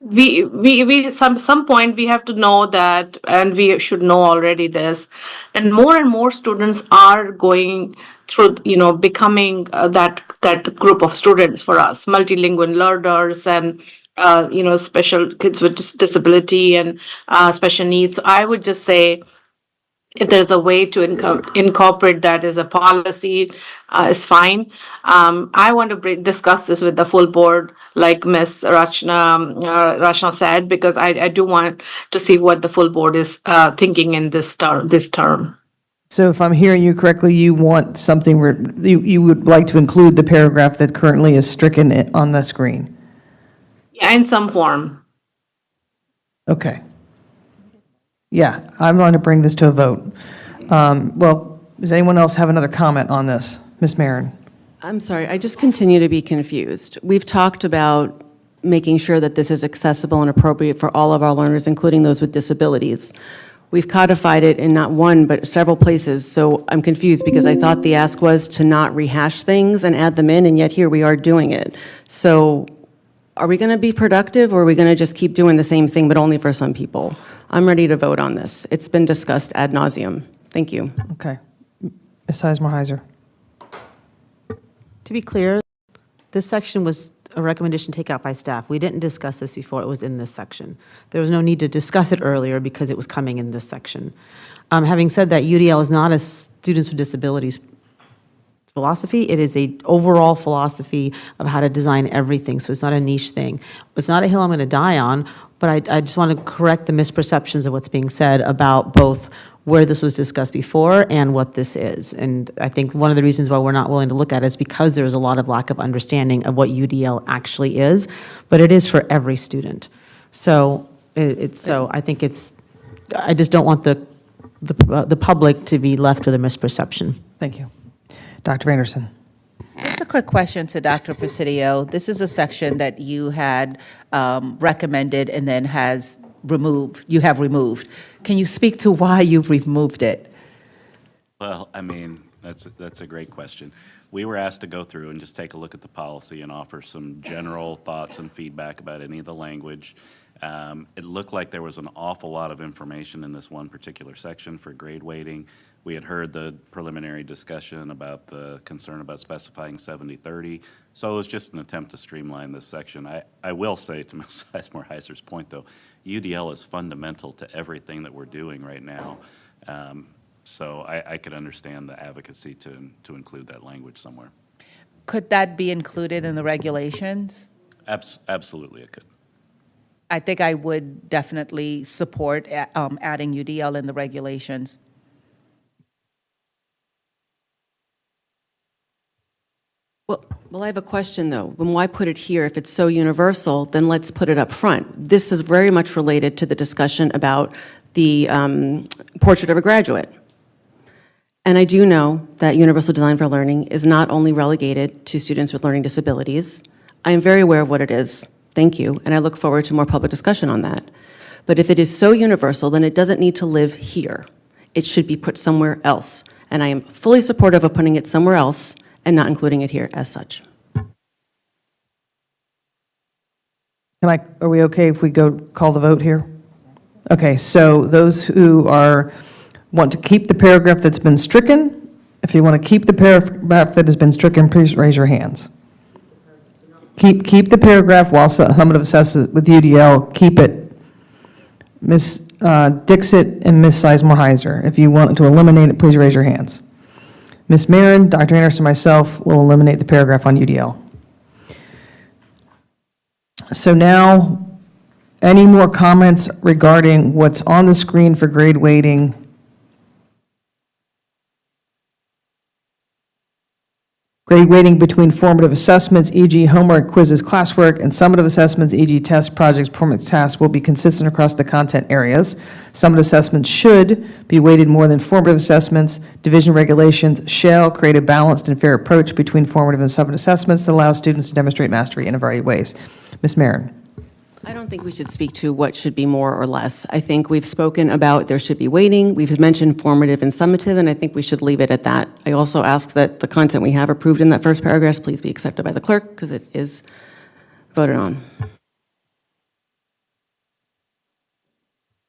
We some point we have to know that, and we should know already this, and more students are going through, becoming that group of students for us, multilingual learners and special kids with disability and special needs. So I would just say, if there's a way to incorporate that as a policy, is fine. I want to discuss this with the full board, like Ms. Rachna said, because I do want to see what the full board is thinking in this term. So if I'm hearing you correctly, you want something where you would like to include the paragraph that currently is stricken on the screen? Yeah, in some form. Okay. Yeah, I'm going to bring this to a vote. Well, does anyone else have another comment on this? Ms. Marin? I'm sorry, I just continue to be confused. We've talked about making sure that this is accessible and appropriate for all of our learners, including those with disabilities. We've codified it in not one, but several places, so I'm confused because I thought the ask was to not rehash things and add them in, and yet here we are doing it. So are we going to be productive, or are we going to just keep doing the same thing, but only for some people? I'm ready to vote on this. It's been discussed ad nauseum. Thank you. Okay. Ms. Sizemore-Heiser? To be clear, this section was a recommendation take out by staff. We didn't discuss this before it was in this section. There was no need to discuss it earlier because it was coming in this section. Having said that, UDL is not a students with disabilities philosophy. It is a overall philosophy of how to design everything, so it's not a niche thing. It's not a hill I'm going to die on, but I just want to correct the misperceptions of what's being said about both where this was discussed before and what this is. And I think one of the reasons why we're not willing to look at it is because there's a lot of lack of understanding of what UDL actually is, but it is for every student. So I think I just don't want the public to be left with a misperception. Thank you. Dr. Anderson? Just a quick question to Dr. Presidio. This is a section that you had recommended and then you have removed. Can you speak to why you've removed it? Well, I mean, that's a great question. We were asked to go through and just take a look at the policy and offer some general thoughts and feedback about any of the language. It looked like there was an awful lot of information in this one particular section for grade weighting. We had heard the preliminary discussion about the concern about specifying 70-30, so it was just an attempt to streamline this section. I will say, to Ms. Sizemore-Heiser's point, though, UDL is fundamental to everything that we're doing right now. So I could understand the advocacy to include that language somewhere. Could that be included in the regulations? Absolutely, it could. I think I would definitely support adding UDL in the regulations. Well, I have a question, though. Then why put it here? If it's so universal, then let's put it up front. This is very much related to the discussion about the portrait of a graduate. And I do know that Universal Design for Learning is not only relegated to students with learning disabilities. I am very aware of what it is. Thank you, and I look forward to more public discussion on that. But if it is so universal, then it doesn't need to live here. It should be put somewhere else. And I am fully supportive of putting it somewhere else and not including it here as such. Are we okay if we go call the vote here? Okay, so those who want to keep the paragraph that's been stricken, if you want to keep the paragraph that has been stricken, please raise your hands. Keep the paragraph while summative assesses with UDL, keep it. Ms. Dixit and Ms. Sizemore-Heiser. If you want to eliminate it, please raise your hands. Ms. Marin, Dr. Anderson, myself will eliminate the paragraph on UDL. So now, any more comments regarding what's on the screen for grade weighting? Grade weighting between formative assessments, e.g. homework, quizzes, classwork, and summative assessments, e.g. tests, projects, performance tasks, will be consistent across the content areas. Summative assessments should be weighted more than formative assessments. Division regulations shall create a balanced and fair approach between formative and summative assessments that allows students to demonstrate mastery in a variety of ways. Ms. Marin. I don't think we should speak to what should be more or less. I think we've spoken about there should be weighting. We've mentioned formative and summative, and I think we should leave it at that. I also ask that the content we have approved in that first paragraph please be accepted by the clerk because it is voted on.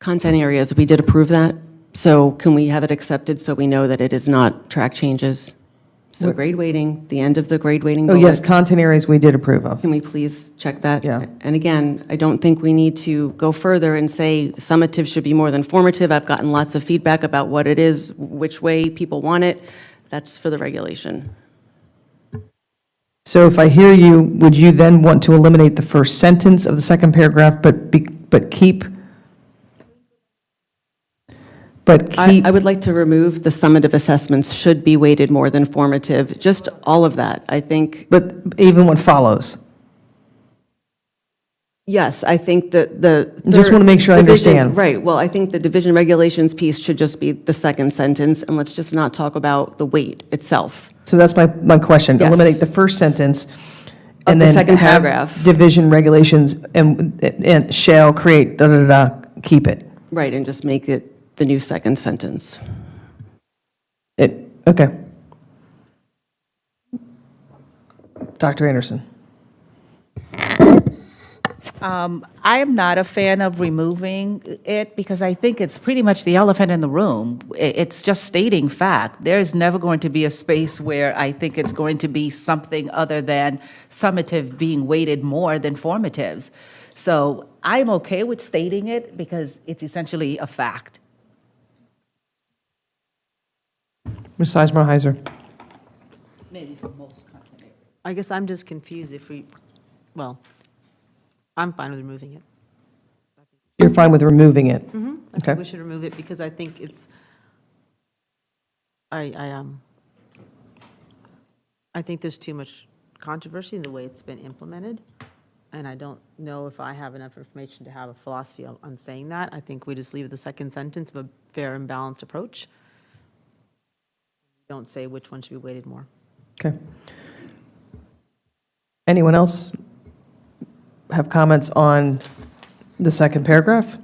Content areas, we did approve that. So can we have it accepted so we know that it is not track changes? So grade weighting, the end of the grade weighting Oh, bullet. yes, content areas we did approve of. Can we please check that? Yeah. And again, I don't think we need to go further and say summative should be more than formative. I've gotten lots of feedback about what it is, which way people want it. That's for the regulation. So if I hear you, would you then want to eliminate the first sentence of the second paragraph, but keep? I would like to remove the summative assessments should be weighted more than formative, just all of that, I think. But even what follows? Yes, I think that the. Just want to make sure I division- understand. Right, well, I think the division regulations piece should just be the second sentence, and let's just not talk about the weight itself. So that's my question. Yes. Eliminate the first sentence. Of And the then second have paragraph. division regulations and shall create, keep it. Right, and just make it the new second sentence. Okay. Dr. Anderson. I am not a fan of removing it because I think it's pretty much the elephant in the room. It's just stating fact. There's never going to be a space where I think it's going to be something other than summative being weighted more than formatives. So I'm okay with stating it because it's essentially a fact. Ms. Sizemore-Heiser. Maybe for most content. I guess I'm just confused well, I'm fine with removing it. You're fine with removing it? I Okay. think we should remove it because I think it's, I think there's too much controversy in the way it's been implemented, and I don't know if I have enough information to have a philosophy on saying that. I think we just leave the second sentence of a fair and balanced approach. Don't say which one should be weighted more. Okay. Anyone else have comments on the second paragraph? All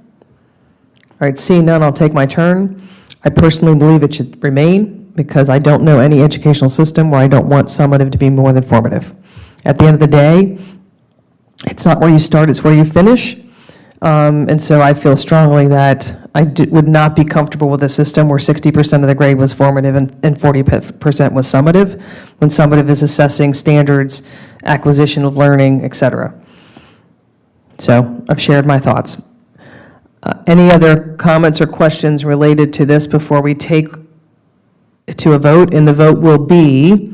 right, seeing none, I'll take my turn. I personally believe it should remain because I don't know any educational system where I don't want summative to be more than formative. At the end of the day, it's not where you start, it's where you finish. And so I feel strongly that I would not be comfortable with a system where 60% of the grade was formative and 40% was summative, when summative is assessing standards, acquisition of learning, et cetera. So I've shared my thoughts. Any other comments or questions related to this before we take to a vote? And the vote will be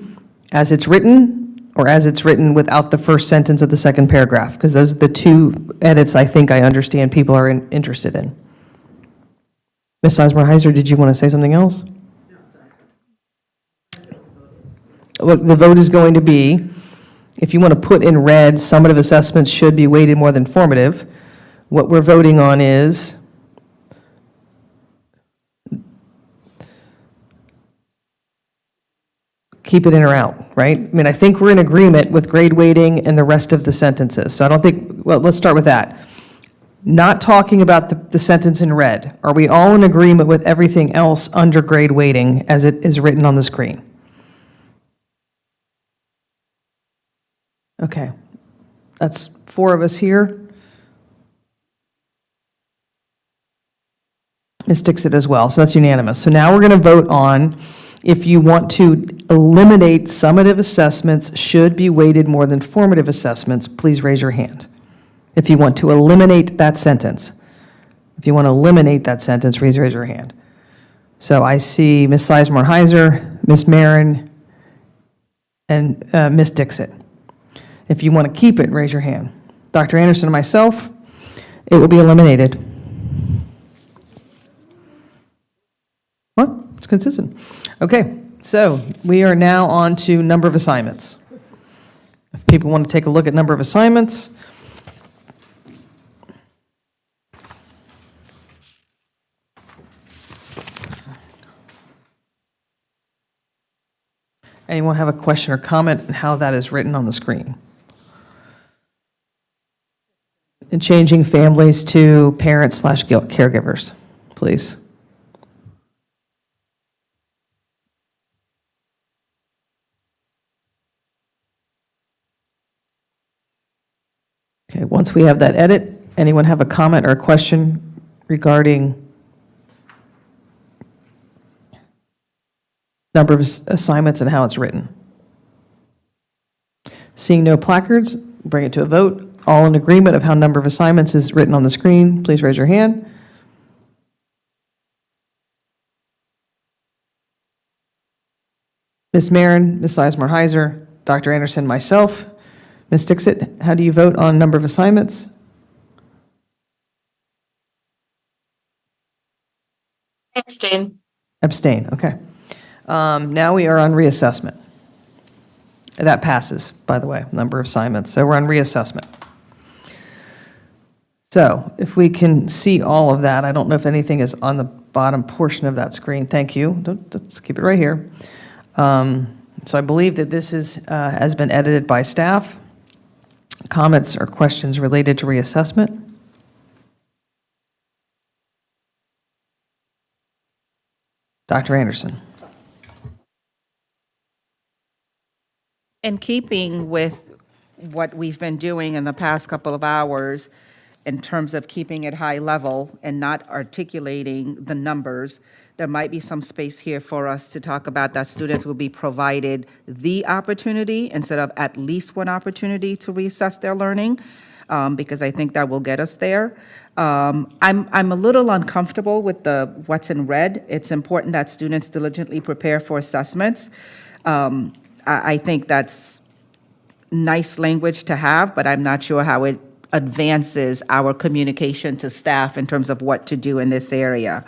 as it's written or as it's written without the first sentence of the second paragraph? Because those are the two edits I think I understand people are interested in. Ms. Sizemore-Heiser, did you want to say something else? Look, the vote is going to be, if you want to put in red, summative assessments should be weighted more than formative. What we're voting on is keep it in or out, right? I mean, I think we're in agreement with grade weighting and the rest of the sentences. So I don't think, well, let's start with that. Not talking about the sentence in red. Are we all in agreement with everything else under grade weighting as it is written on the screen? Okay. That's 4 of us here. Ms. Dixit as well, so that's unanimous. So now we're going to vote on if you want to eliminate summative assessments should be weighted more than formative assessments, please raise your hand. If you want to eliminate that sentence. If you want to eliminate that sentence, please raise your hand. So I see Ms. Sizemore-Heiser, Ms. Marin, and Ms. Dixit. If you want to keep it, raise your hand. Dr. Anderson and myself, it will be eliminated. Well, it's consistent. Okay, so we are now on to number of assignments. If people want to take a look at number of assignments. Anyone have a question or comment on how that is written on the screen? And changing families to parents/caregivers, please. Okay, once we have that edit, anyone have a comment or a question regarding number of assignments and how it's written? Seeing no placards, bring it to a vote. All in agreement of how number of assignments is written on the screen, please raise your hand. Ms. Marin, Ms. Sizemore-Heiser, Dr. Anderson, myself. Ms. Dixit, how do you vote on number of assignments? Abstain. Abstain, okay. Now we are on reassessment. That passes, by the way, number of assignments. So we're on reassessment. So if we can see all of that, I don't know if anything is on the bottom portion of that screen. Thank you. Let's keep it right here. So I believe that this has been edited by staff. Comments or questions related to reassessment? Dr. Anderson. In keeping with what we've been doing in the past couple of hours, in terms of keeping it high level and not articulating the numbers, there might be some space here for us to talk about that students will be provided the opportunity instead of at least one opportunity to reassess their learning, because I think that will get us there. I'm a little uncomfortable with what's in red. It's important that students diligently prepare for assessments. I think that's nice language to have, but I'm not sure how it advances our communication to staff in terms of what to do in this area.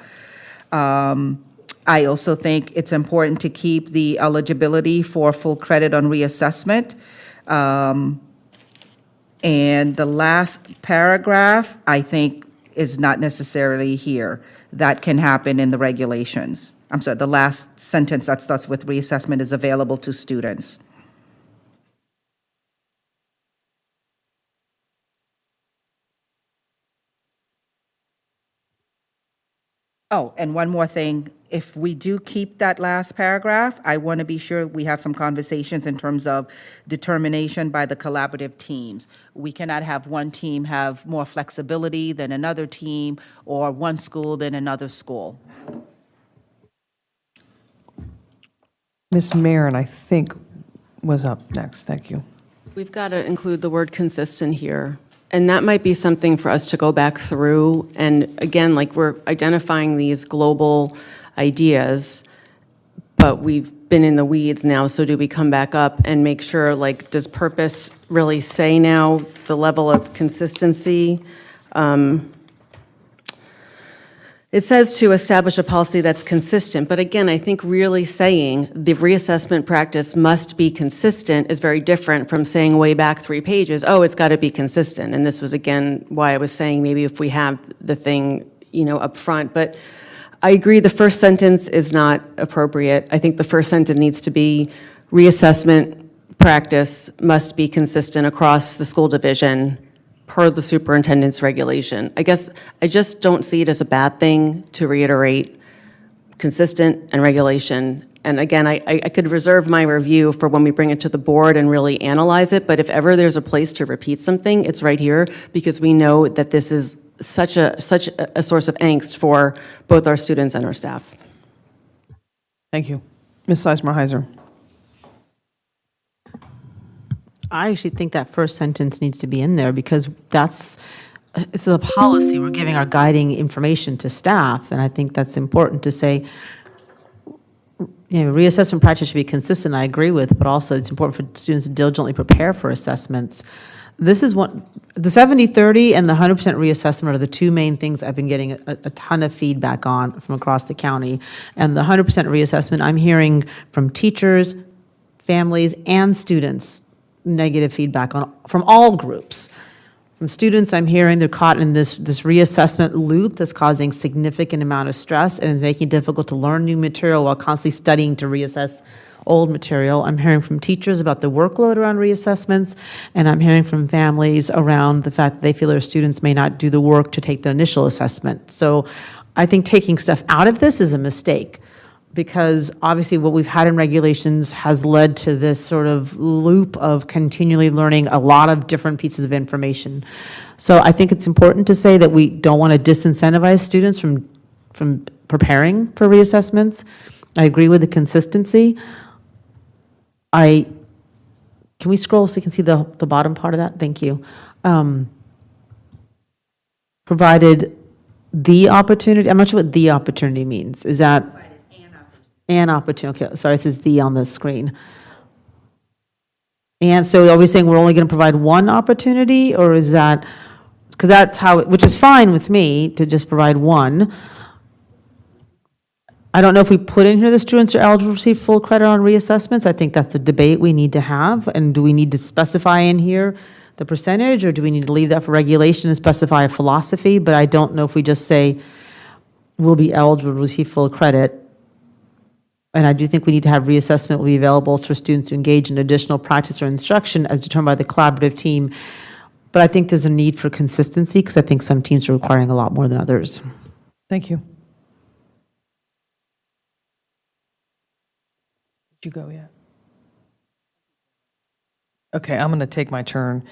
I also think it's important to keep the eligibility for full credit on reassessment. And the last paragraph, I think, is not necessarily here. That can happen in the regulations. I'm sorry, the last sentence that starts with reassessment is available to students. Oh, and one more thing, if we do keep that last paragraph, I want to be sure we have some conversations in terms of determination by the collaborative teams. We cannot have one team have more flexibility than another team, or one school than another school. Ms. Marin, I think, was up next. Thank you. We've got to include the word consistent here. And that might be something for us to go back through. And again, like we're identifying these global ideas, but we've been in the weeds now, so do we come back up and make sure, like, does purpose really say now the level of consistency? It says to establish a policy that's consistent, but again, I think really saying the reassessment practice must be consistent is very different from saying way back 3 pages, oh, it's got to be consistent. And this was, again, why I was saying maybe if we have the thing, up front. But I agree the first sentence is not appropriate. I think the first sentence needs to be reassessment practice must be consistent across the school division per the superintendent's regulation. I guess I just don't see it as a bad thing to reiterate consistent and regulation. And again, I could reserve my review for when we bring it to the board and really analyze it, but if ever there's a place to repeat something, it's right here, because we know that this is such a source of angst for both our students and our staff. Thank you. Ms. Sizemore-Heiser. I actually think that first sentence needs to be in there because it's a policy. We're giving our guiding information to staff, and I think that's important to say, reassessment practice should be consistent, I agree with, but also it's important for students to diligently prepare for assessments. This is what, the 70-30 and the 100% reassessment are the two main things I've been getting a ton of feedback on from across the county. And the 100% reassessment, I'm hearing from teachers, families, and students, negative feedback from all groups. From students, I'm hearing they're caught in this reassessment loop that's causing significant amount of stress and is making it difficult to learn new material while constantly studying to reassess old material. I'm hearing from teachers about the workload around reassessments, and I'm hearing from families around the fact that they feel their students may not do the work to take the initial assessment. So I think taking stuff out of this is a mistake, because obviously what we've had in regulations has led to this sort of loop of continually learning a lot of different pieces of information. So I think it's important to say that we don't want to disincentivize students from preparing for reassessments. I agree with the consistency. Can we scroll so you can see the bottom part of that? Thank you. Provided the opportunity, I'm not sure what the opportunity means. Is that? An opportunity. Okay, sorry, it says the on the screen. And so are we saying we're only going to provide one opportunity, or is that, because that's how, which is fine with me to just provide one. I don't know if we put in here the students are eligible to receive full credit on reassessments. I think that's a debate we need to have. And do we need to specify in here the percentage, or do we need to leave that for regulation and specify a philosophy? But I don't know if we just say we'll be eligible to receive full credit. And I do think we need to have reassessment will be available to students to engage in additional practice or instruction as determined by the collaborative team. But I think there's a need for consistency because I think some teams are requiring a lot more than others. Thank you. Did you go yet? Okay, I'm going to take my turn.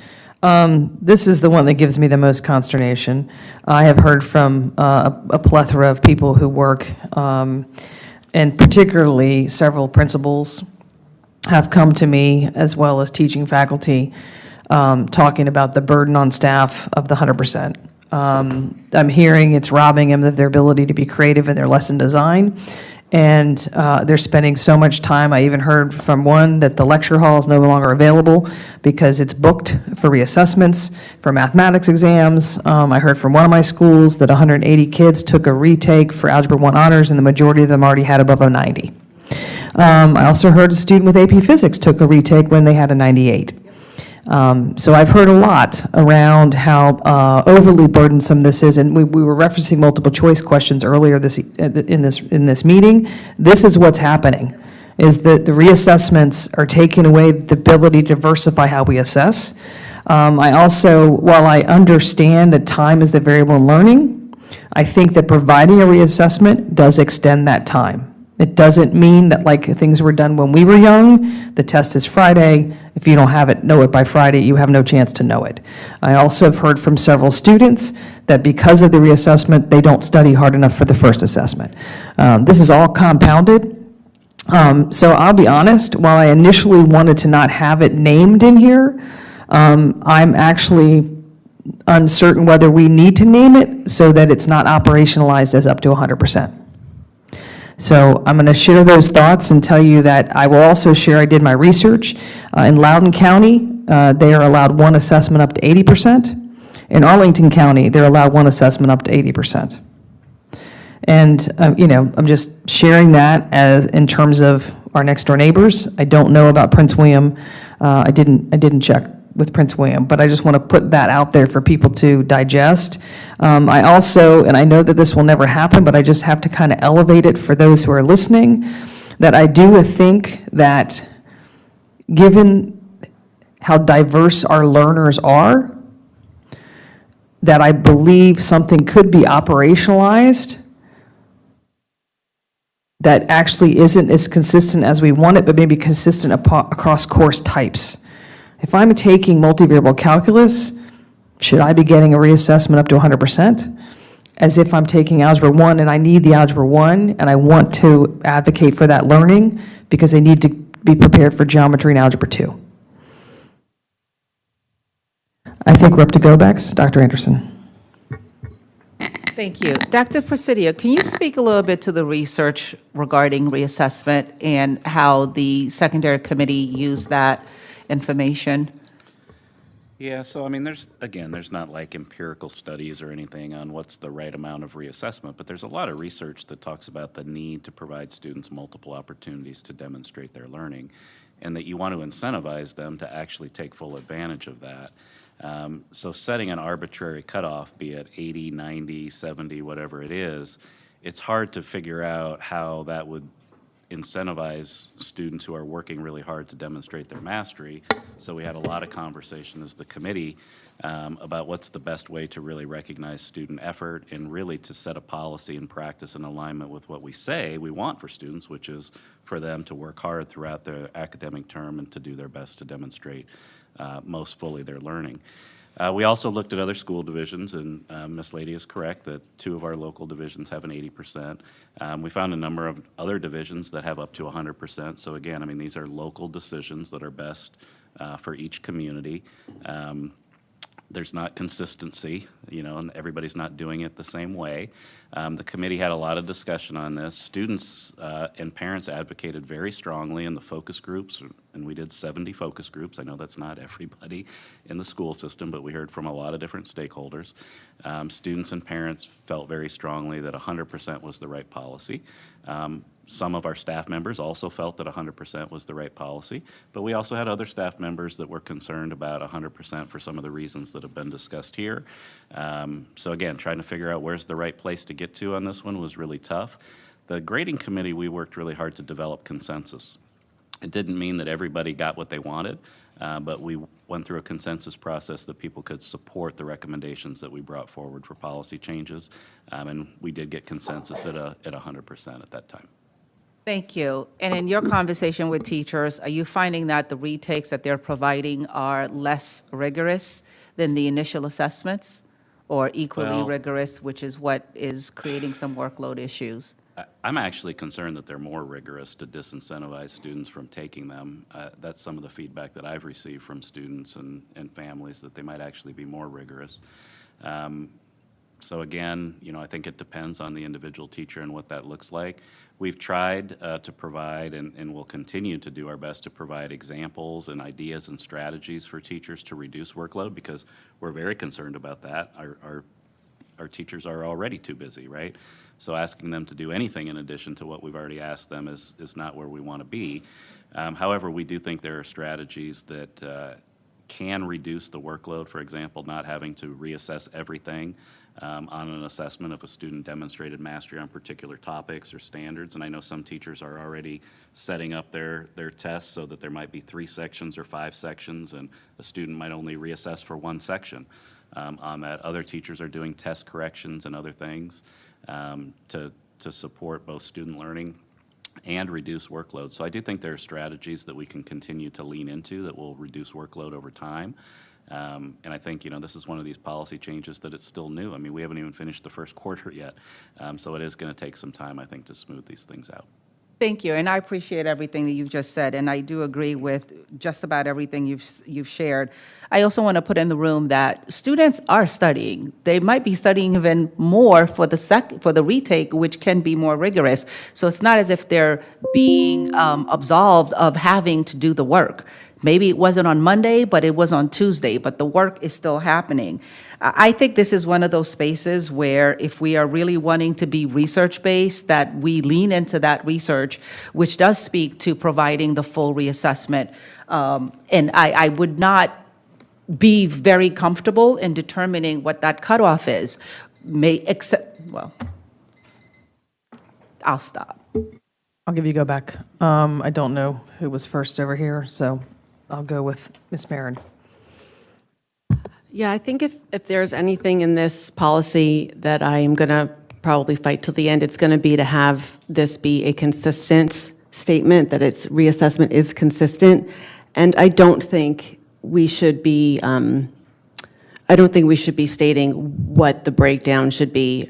This is the one that gives me the most consternation. I have heard from a plethora of people who work, and particularly several principals have come to me, as well as teaching faculty, talking about the burden on staff of the 100%. I'm hearing it's robbing them of their ability to be creative in their lesson design, and they're spending so much time. I even heard from one that the lecture hall is no longer available because it's booked for reassessments, for mathematics exams. I heard from one of my schools that 180 kids took a retake for Algebra 1 honors, and the majority of them already had above a 90. I also heard a student with AP Physics took a retake when they had a 98. So I've heard a lot around how overly burdensome this is, and we were referencing multiple choice questions earlier in this meeting. This is what's happening, is that the reassessments are taking away the ability to diversify how we assess. I also, while I understand that time is the variable in learning, I think that providing a reassessment does extend that time. It doesn't mean that like things were done when we were young, the test is Friday. If you don't know it by Friday, you have no chance to know it. I also have heard from several students that because of the reassessment, they don't study hard enough for the first assessment. This is all compounded. So I'll be honest, while I initially wanted to not have it named in here, I'm actually uncertain whether we need to name it so that it's not operationalized as up to 100%. So I'm going to share those thoughts and tell you that I will also share, I did my research. In Loudoun County, they are allowed one assessment up to 80%. In Arlington County, they're allowed one assessment up to 80%. And, I'm just sharing that as, in terms of our next-door neighbors. I don't know about Prince William. I didn't check with Prince William, but I just want to put that out there for people to digest. I also, and I know that this will never happen, but I just have to kind of elevate it for those who are listening, that I do think that given how diverse our learners are, that I believe something could be operationalized that actually isn't as consistent as we want it, but maybe consistent across course types. If I'm taking multivariable calculus, should I be getting a reassessment up to 100%? As if I'm taking Algebra 1 and I need the Algebra 1 and I want to advocate for that learning because they need to be prepared for geometry and Algebra 2. I think we're up to go, Bex. Dr. Anderson. Thank you. Dr. Presidio, can you speak a little bit to the research regarding reassessment and how the secondary committee used that information? Yeah, so I mean, there's not like empirical studies or anything on what's the right amount of reassessment, but there's a lot of research that talks about the need to provide students multiple opportunities to demonstrate their learning, and that you want to incentivize them to actually take full advantage of that. So setting an arbitrary cutoff, be it 80, 90, 70, whatever it is, it's hard to figure out how that would incentivize students who are working really hard to demonstrate their mastery. So we had a lot of conversation as the committee about what's the best way to really recognize student effort and really to set a policy and practice in alignment with what we say we want for students, which is for them to work hard throughout their academic term and to do their best to demonstrate most fully their learning. We also looked at other school divisions, and Ms. Lady is correct that 2 of our local divisions have an 80%. We found a number of other divisions that have up to 100%. So again, I mean, these are local decisions that are best for each community. There's not consistency, and everybody's not doing it the same way. The committee had a lot of discussion on this. Students and parents advocated very strongly in the focus groups, and we did 70 focus groups. I know that's not everybody in the school system, but we heard from a lot of different stakeholders. Students and parents felt very strongly that 100% was the right policy. Some of our staff members also felt that 100% was the right policy, but we also had other staff members that were concerned about 100% for some of the reasons that have been discussed here. So again, trying to figure out where's the right place to get to on this one was really tough. The grading committee, we worked really hard to develop consensus. It didn't mean that everybody got what they wanted, but we went through a consensus process that people could support the recommendations that we brought forward for policy changes, and we did get consensus at 100% at that time. Thank you. And in your conversation with teachers, are you finding that the retakes that they're providing are less rigorous than the initial assessments, or equally Well- rigorous, which is what is creating some workload issues? I'm actually concerned that they're more rigorous to disincentivize students from taking them. That's some of the feedback that I've received from students and families, that they might actually be more rigorous. So again, I think it depends on the individual teacher and what that looks like. We've tried to provide and will continue to do our best to provide examples and ideas and strategies for teachers to reduce workload, because we're very concerned about that. Our teachers are already too busy, right? So asking them to do anything in addition to what we've already asked them is not where we want to be. However, we do think there are strategies that can reduce the workload. For example, not having to reassess everything on an assessment if a student demonstrated mastery on particular topics or standards. And I know some teachers are already setting up their tests so that there might be 3 sections or 5 sections, and a student might only reassess for 1 section on that. Other teachers are doing test corrections and other things to support both student learning and reduce workload. So I do think there are strategies that we can continue to lean into that will reduce workload over time. And I think, this is one of these policy changes that it's still new. I mean, we haven't even finished the first quarter yet. So it is going to take some time, I think, to smooth these things out. Thank you, and I appreciate everything that you've just said, and I do agree with just about everything you've shared. I also want to put in the room that students are studying. They might be studying even more for the retake, which can be more rigorous. So it's not as if they're being absolved of having to do the work. Maybe it wasn't on Monday, but it was on Tuesday, but the work is still happening. I think this is one of those spaces where if we are really wanting to be research-based, that we lean into that research, which does speak to providing the full reassessment. And I would not be very comfortable in determining what that cutoff is, well, I'll stop. I'll give you go back. I don't know who was first over here, so I'll go with Ms. Marin. Yeah, I think if there's anything in this policy that I am going to probably fight till the end, it's going to be to have this be a consistent statement, that its reassessment is consistent. And I don't think we should be, stating what the breakdown should be.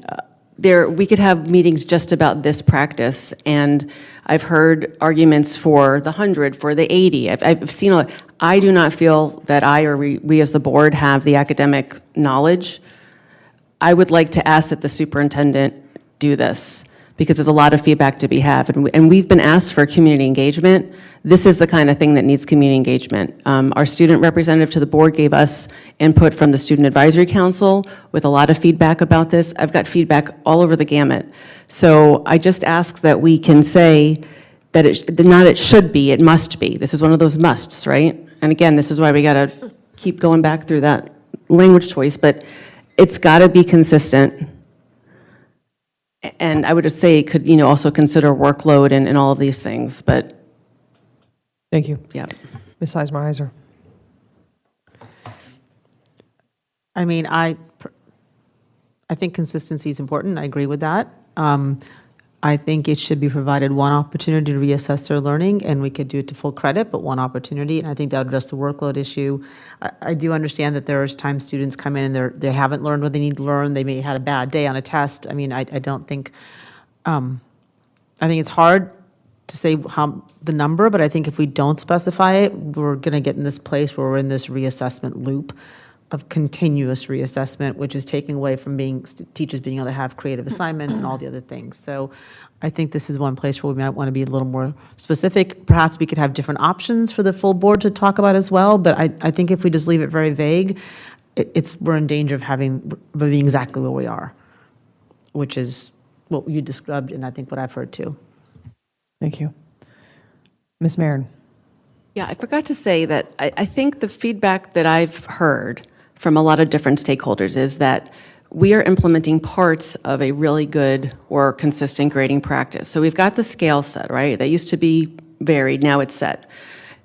We could have meetings just about this practice, and I've heard arguments for the 100, for the 80. I've seen a lot. I do not feel that I or we as the board have the academic knowledge. I would like to ask that the superintendent do this, because there's a lot of feedback to be had, and we've been asked for community engagement. This is the kind of thing that needs community engagement. Our student representative to the board gave us input from the Student Advisory Council with a lot of feedback about this. I've got feedback all over the gamut. So I just ask that we can say that it should be, it must be. This is one of those musts, right? And again, this is why we gotta keep going back through that language choice, but it's gotta be consistent. And I would just say it could, also consider workload and all of these things, but Thank you. yeah. Ms. Eismer-Heiser. I mean, I think consistency is important. I agree with that. I think it should be provided one opportunity to reassess their learning, and we could do it to full credit, but one opportunity, and I think that would address the workload issue. I do understand that there's times students come in and they haven't learned what they need to learn. They may have had a bad day on a test. I mean, I don't think, I think it's hard to say the number, but I think if we don't specify it, we're going to get in this place where we're in this reassessment loop of continuous reassessment, which is taking away from teachers being able to have creative assignments and all the other things. So I think this is one place where we might want to be a little more specific. Perhaps we could have different options for the full board to talk about as well, but I think if we just leave it very vague, we're in danger of being exactly where we are, which is what you described, and I think what I've heard too. Thank you. Ms. Marin. Yeah, I forgot to say that I think the feedback that I've heard from a lot of different stakeholders is that we are implementing parts of a really good or consistent grading practice. So we've got the scale set, right? That used to be varied, now it's set.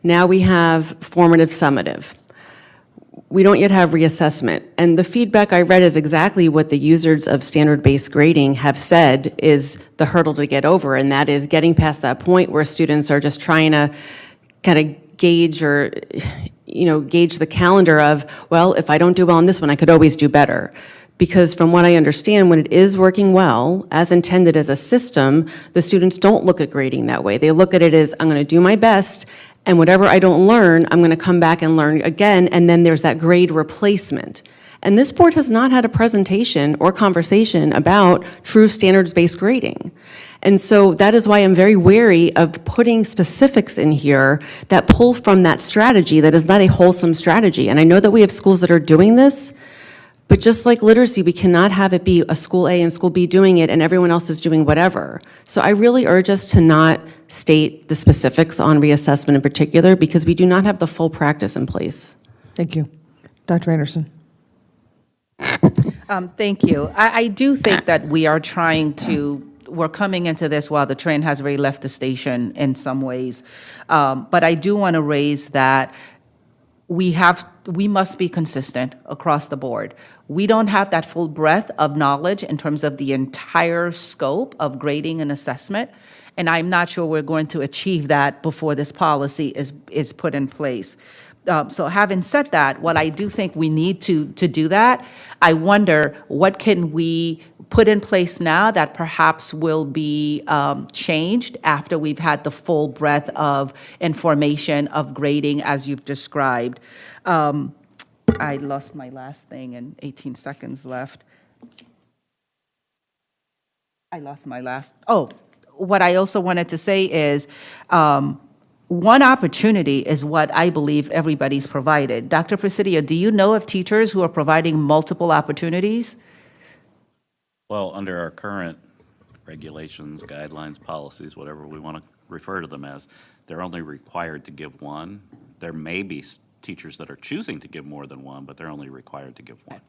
Now we have formative summative. We don't yet have reassessment. And the feedback I read is exactly what the users of standard-based grading have said is the hurdle to get over, and that is getting past that point where students are just trying to kind of gauge the calendar of, well, if I don't do well on this one, I could always do better. Because from what I understand, when it is working well, as intended as a system, the students don't look at grading that way. They look at it as, I'm going to do my best, and whatever I don't learn, I'm going to come back and learn again, and then there's that grade replacement. And this board has not had a presentation or conversation about true standards-based grading. And so that is why I'm very wary of putting specifics in here that pull from that strategy that is not a wholesome strategy. And I know that we have schools that are doing this, but just like literacy, we cannot have it be a school A and school B doing it and everyone else is doing whatever. So I really urge us to not state the specifics on reassessment in particular, because we do not have the full practice in place. Thank you. Dr. Anderson. Thank you. I do think that we are we're coming into this while the train has already left the station in some ways. But I do want to raise that we must be consistent across the board. We don't have that full breadth of knowledge in terms of the entire scope of grading and assessment, and I'm not sure we're going to achieve that before this policy is put in place. So having said that, what I do think we need to do that, I wonder, what can we put in place now that perhaps will be changed after we've had the full breadth of information of grading as you've described? I lost my last thing and 18 seconds left. I lost my last, oh, what I also wanted to say is, one opportunity is what I believe everybody's provided. Dr. Presidio, do you know of teachers who are providing multiple opportunities? Well, under our current regulations, guidelines, policies, whatever we want to refer to them as, they're only required to give one. There may be teachers that are choosing to give more than one, but they're only required to give one.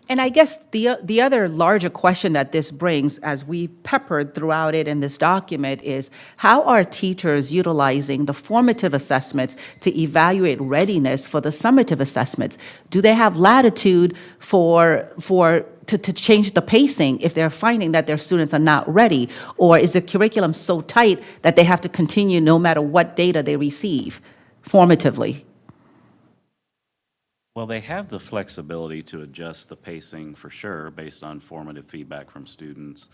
And I guess the other larger question that this brings, as we peppered throughout it in this document, is how are teachers utilizing the formative assessments to evaluate readiness for the summative assessments? Do they have latitude to change the pacing if they're finding that their students are not ready? Or is the curriculum so tight that they have to continue no matter what data they receive formatively? Well, they have the flexibility to adjust the pacing for sure, based on formative feedback from students.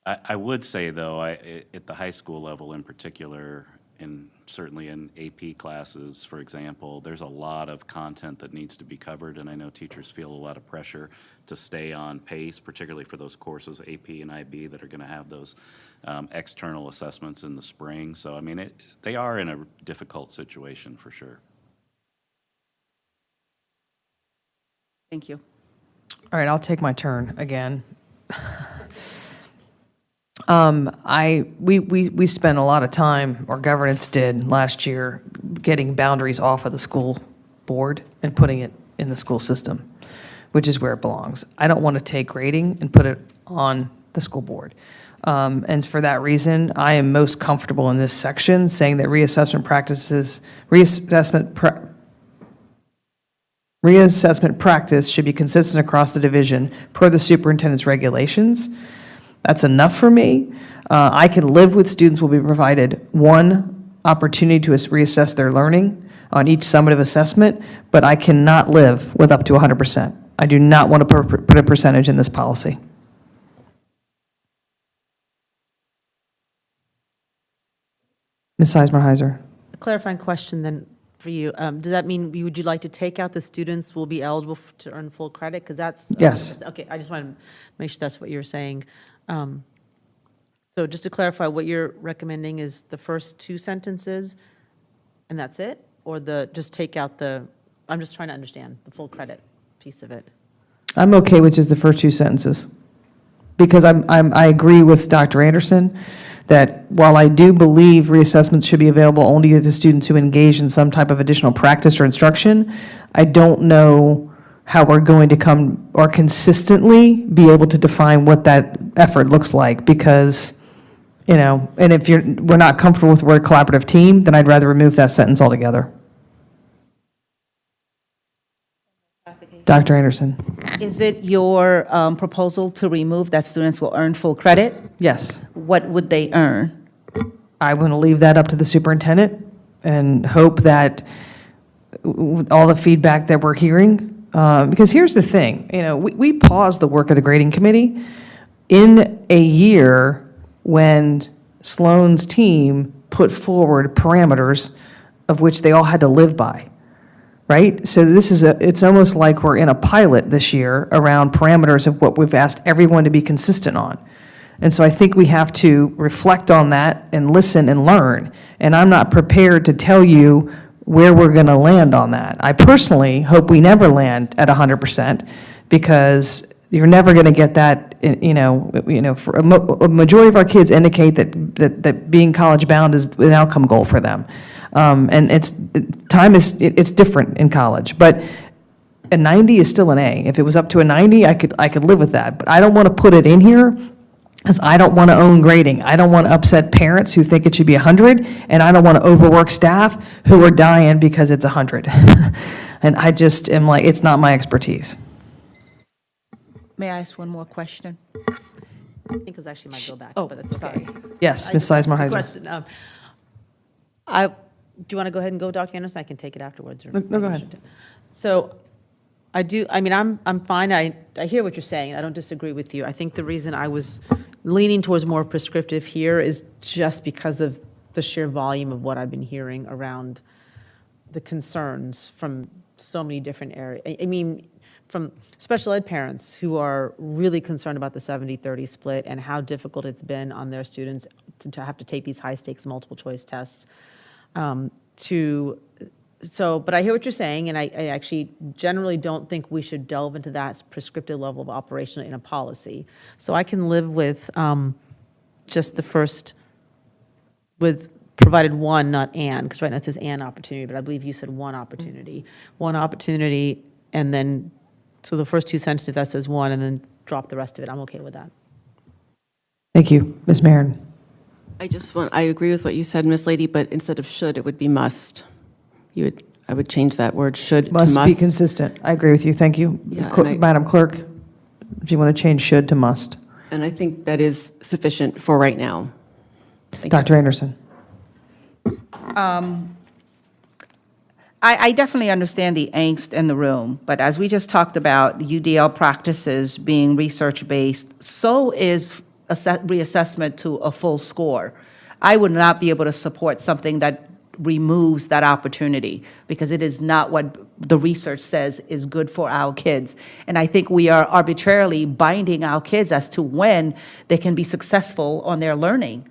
I would say, though, at the high school level in particular, and certainly in AP classes, for example, there's a lot of content that needs to be covered, and I know teachers feel a lot of pressure to stay on pace, particularly for those courses, AP and IB, that are going to have those external assessments in the spring. So, I mean, they are in a difficult situation for sure. Thank you. All right, I'll take my turn again. We spent a lot of time, or governance did last year, getting boundaries off of the school board and putting it in the school system, which is where it belongs. I don't want to take grading and put it on the school board. And for that reason, I am most comfortable in this section saying that reassessment practice should be consistent across the division per the superintendent's regulations. That's enough for me. I can live with students will be provided one opportunity to reassess their learning on each summative assessment, but I cannot live with up to 100%. I do not want to put a percentage in this policy. Ms. Sizemore-Heiser. A clarifying question then for you. Does that mean, would you like to take out the students will be eligible to earn full credit? Because that's. Yes. Okay, I just want to make sure that's what you're saying. So just to clarify, what you're recommending is the first two sentences, and that's it? Or just take out I'm just trying to understand the full credit piece of it. I'm okay with just the first two sentences, because I agree with Dr. Anderson that while I do believe reassessments should be available only to students who engage in some type of additional practice or instruction, I don't know how we're going to come or consistently be able to define what that effort looks like, because, and if we're not comfortable with the word collaborative team, then I'd rather remove that sentence altogether. Dr. Anderson. Is it your proposal to remove that students will earn full credit? Yes. What would they earn? I want to leave that up to the superintendent and hope that with all the feedback that we're hearing, because here's the thing, we paused the work of the grading committee in a year when Sloan's team put forward parameters of which they all had to live by. Right? So it's almost like we're in a pilot this year around parameters of what we've asked everyone to be consistent on. And so I think we have to reflect on that and listen and learn. And I'm not prepared to tell you where we're going to land on that. I personally hope we never land at 100%, because you're never going to get that, for a majority of our kids indicate that being college bound is an outcome goal for them. And it's different in college, but a 90 is still an A. If it was up to a 90, I could live with that, but I don't want to put it in here because I don't want to own grading. I don't want to upset parents who think it should be 100, and I don't want to overwork staff who are dying because it's 100. And I just am like, it's not my expertise. May I ask one more question? I think it was actually my go back, Oh, but that's okay. sorry. Yes, Ms. Sizemore-Heiser. Question. you want to go ahead and go, Dr. Anderson? I can take it afterwards. Or No, go ahead. So I mean, I'm fine. I hear what you're saying. I don't disagree with you. I think the reason I was leaning towards more prescriptive here is just because of the sheer volume of what I've been hearing around the concerns from so many different areas. I mean, from special ed parents who are really concerned about the 70-30 split and how difficult it's been on their students to have to take these high-stakes multiple choice tests. But I hear what you're saying, and I actually generally don't think we should delve into that prescriptive level of operation in a policy. So I can live with just the first, with provided one, not and, because right now it says and opportunity, but I believe you said one opportunity. One opportunity, and then, so the first two sentences, that says one, and then drop the rest of it. I'm okay with that. Thank you. Ms. Marin? I agree with what you said, Ms. Lady, but instead of should, it would be must. I would change that word should to must. Must be consistent. I agree with you. Thank you. Yeah, Madam Clerk, do you want to change should to must? And I think that is sufficient for right now. Thank you. Dr. Anderson? I definitely understand the angst in the room, but as we just talked about, UDL practices being research-based, so is reassessment to a full score. I would not be able to support something that removes that opportunity, because it is not what the research says is good for our kids. And I think we are arbitrarily binding our kids as to when they can be successful on their learning.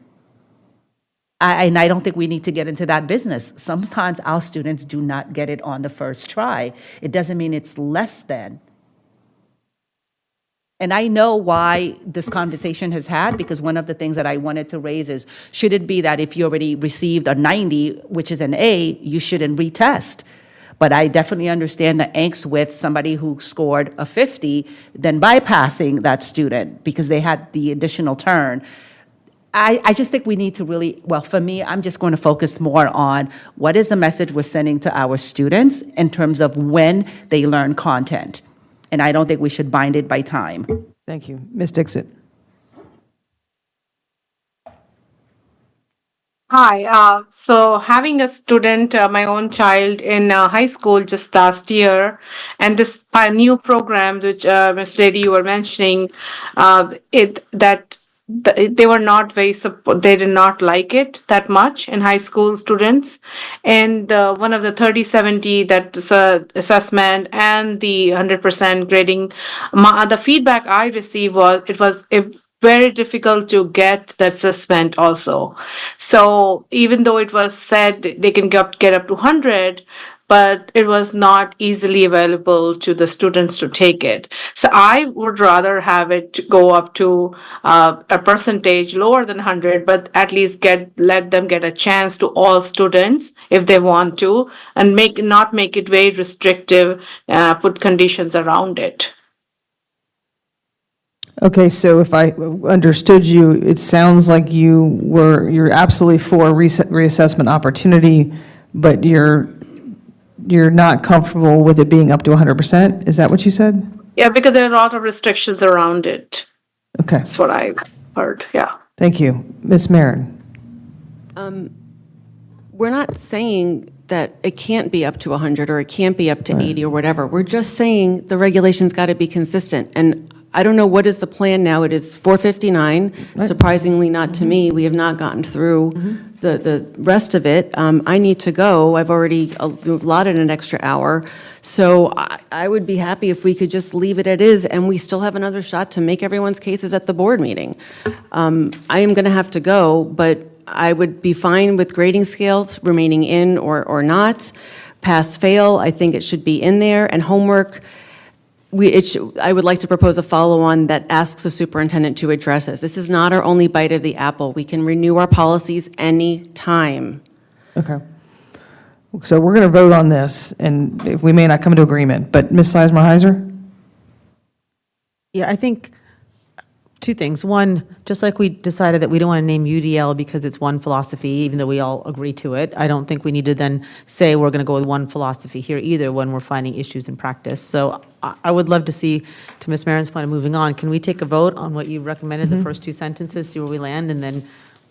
And I don't think we need to get into that business. Sometimes our students do not get it on the first try. It doesn't mean it's less than. And I know why this conversation has had, because one of the things that I wanted to raise is, should it be that if you already received a 90, which is an A, you shouldn't retest? But I definitely understand the angst with somebody who scored a 50, then bypassing that student because they had the additional turn. I just think we need to really, well, for me, I'm just going to focus more on what is the message we're sending to our students in terms of when they learn content. And I don't think we should bind it by time. Thank you. Ms. Dixit? Hi. So having a student, my own child in high school just last year, and this new program, which Ms. Lady you were mentioning, they were not they did not like it that much in high school students. And one of the 30-70, that assessment and the 100% grading, the feedback I received was it was very difficult to get that assessment also. So even though it was said they can get up to 100, but it was not easily available to the students to take it. So I would rather have it go up to a percentage lower than 100, but at least let them get a chance to all students if they want to, and not make it very restrictive, put conditions around it. Okay, so if I understood you, it sounds like you're absolutely for reassessment opportunity, but you're not comfortable with it being up to 100%? Is that what you said? Yeah, because there are a lot of restrictions around it. Okay, That's what I heard, yeah. thank you. Ms. Marin? We're not saying that it can't be up to 100 or it can't be up to 80 or whatever. We're just saying the regulations got to be consistent. And I don't know what is the plan now. It is 4:59, surprisingly not to me. We have not gotten through the rest of it. I need to go. I've already allotted an extra hour. So I would be happy if we could just leave it as is, and we still have another shot to make everyone's cases at the board meeting. I am going to have to go, but I would be fine with grading scales remaining in or not. Pass, fail, I think it should be in there. And homework, I would like to propose a follow-on that asks the superintendent to address this. This is not our only bite of the apple. We can renew our policies any time. Okay. So we're going to vote on this, and if we may not come to agreement, but Ms. Sizemore-Heiser? Yeah, I think two things. One, just like we decided that we don't want to name UDL because it's one philosophy, even though we all agree to it, I don't think we need to then say we're going to go with one philosophy here either when we're finding issues in practice. So I would love to see, to Ms. Marin's point of moving on, can we take a vote on what you recommended, the first two sentences, see where we land, and then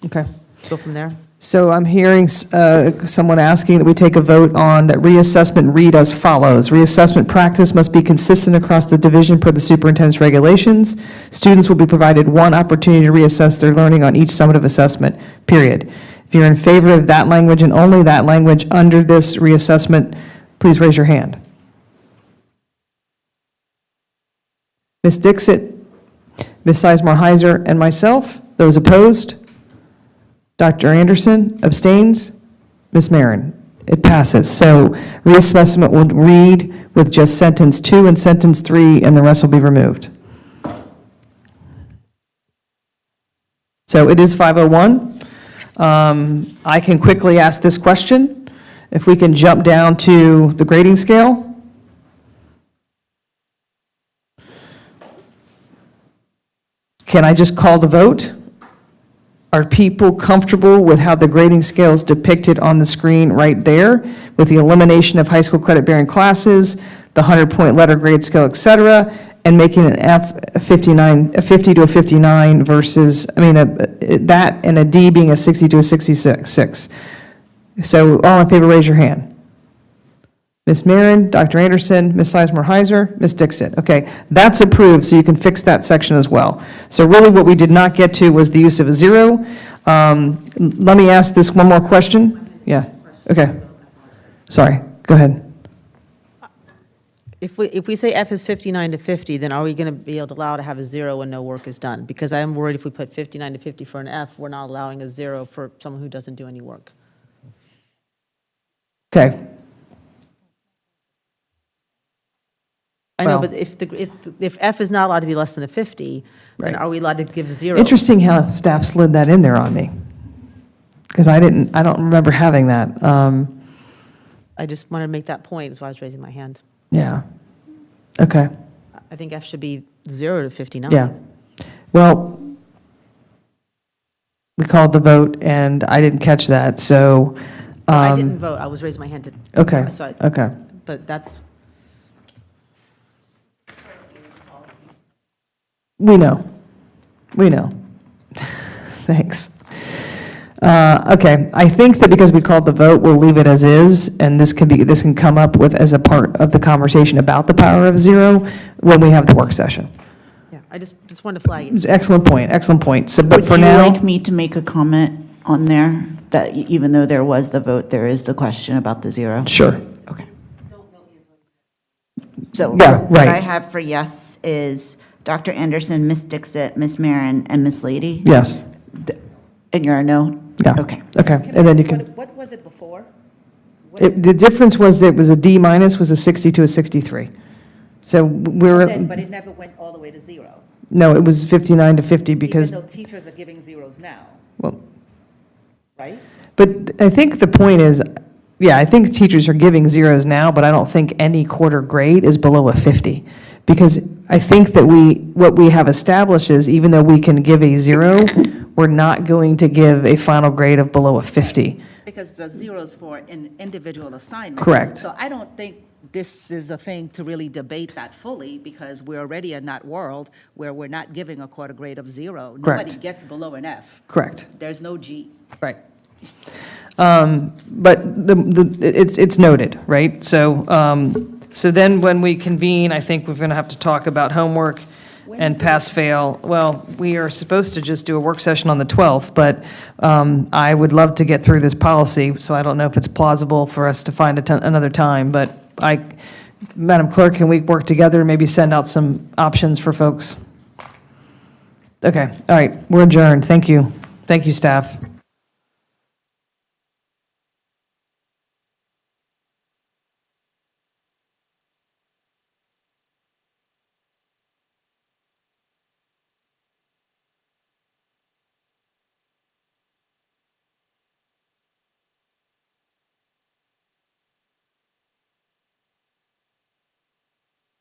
Okay. go from there? So I'm hearing someone asking that we take a vote on that reassessment read as follows. Reassessment practice must be consistent across the division per the superintendent's regulations. Students will be provided one opportunity to reassess their learning on each summative assessment, period. If you're in favor of that language and only that language under this reassessment, please raise your hand. Ms. Dixit, Ms. Sizemore-Heiser, and myself. Those opposed? Dr. Anderson abstains. Ms. Marin, it passes. So reassessment will read with just sentence 2 and sentence 3, and the rest will be removed. So it is 5:01. I can quickly ask this question. If we can jump down to the grading scale. Can I just call the vote? Are people comfortable with how the grading scale is depicted on the screen right there, with the elimination of high school credit-bearing classes, the 100-point letter grade scale, et cetera, and making an F a 50 to a 59 versus, that and a D being a 60 to a 66. So all in favor, raise your hand. Ms. Marin, Dr. Anderson, Ms. Sizemore-Heiser, Ms. Dixit. Okay, that's approved, so you can fix that section as well. So really what we did not get to was the use of a 0. Let me ask this one more question. Yeah, okay. Sorry, go ahead. If we say F is 59 to 50, then are we going to be able to allow to have a 0 when no work is done? Because I'm worried if we put 59 to 50 for an F, we're not allowing a 0 for someone who doesn't do any work. Okay. I know, Well- but if F is not allowed to be less than a 50, then Right. are we allowed to give 0? Interesting how staff slid that in there on me, because I don't remember having that. I just wanted to make that point, is why I was raising my hand. Yeah, okay, I think F should be 0 to 59. yeah. Well, we called the vote, and I didn't catch that, so. I didn't vote, I was raising my hand to. Okay, so okay. But that's, We know. Thanks. Okay, I think that because we called the vote, we'll leave it as is, and this can come up with as a part of the conversation about the power of 0 when we have the work session. yeah, I just wanted to flag it. It's an excellent point. So, but Would for you now. like me to make a comment on there, that even though there was the vote, there is the question about the 0? Sure. Okay. So Yeah, what right. I have for yes is Dr. Anderson, Ms. Dixit, Ms. Marin, and Ms. Lady? Yes, And you're a no? yeah. Okay. Okay, and then you can, What was it before? the difference was it was a D minus was a 60 to a 63. So we're, But it never went all the way to 0, no, it was 59 to 50 because, even though teachers are giving zeros now, well, right? but I think the point is, yeah, I think teachers are giving zeros now, but I don't think any quarter grade is below a 50. Because I think that what we have established is even though we can give a 0, we're not going to give a final grade of below a 50. Because the zeros for an individual assignment. Correct. So I don't think this is a thing to really debate that fully, because we're already in that world where we're not giving a quarter grade of 0. Correct. Nobody gets below an F. Correct, There's no G. right. But it's noted, right? So then when we convene, I think we're going to have to talk about homework and pass-fail. Well, we are supposed to just do a work session on the 12th, but I would love to get through this policy, so I don't know if it's plausible for us to find another time, but Madam Clerk, can we work together and maybe send out some options for folks? Okay, all right, we're adjourned. Thank you. Thank you, staff.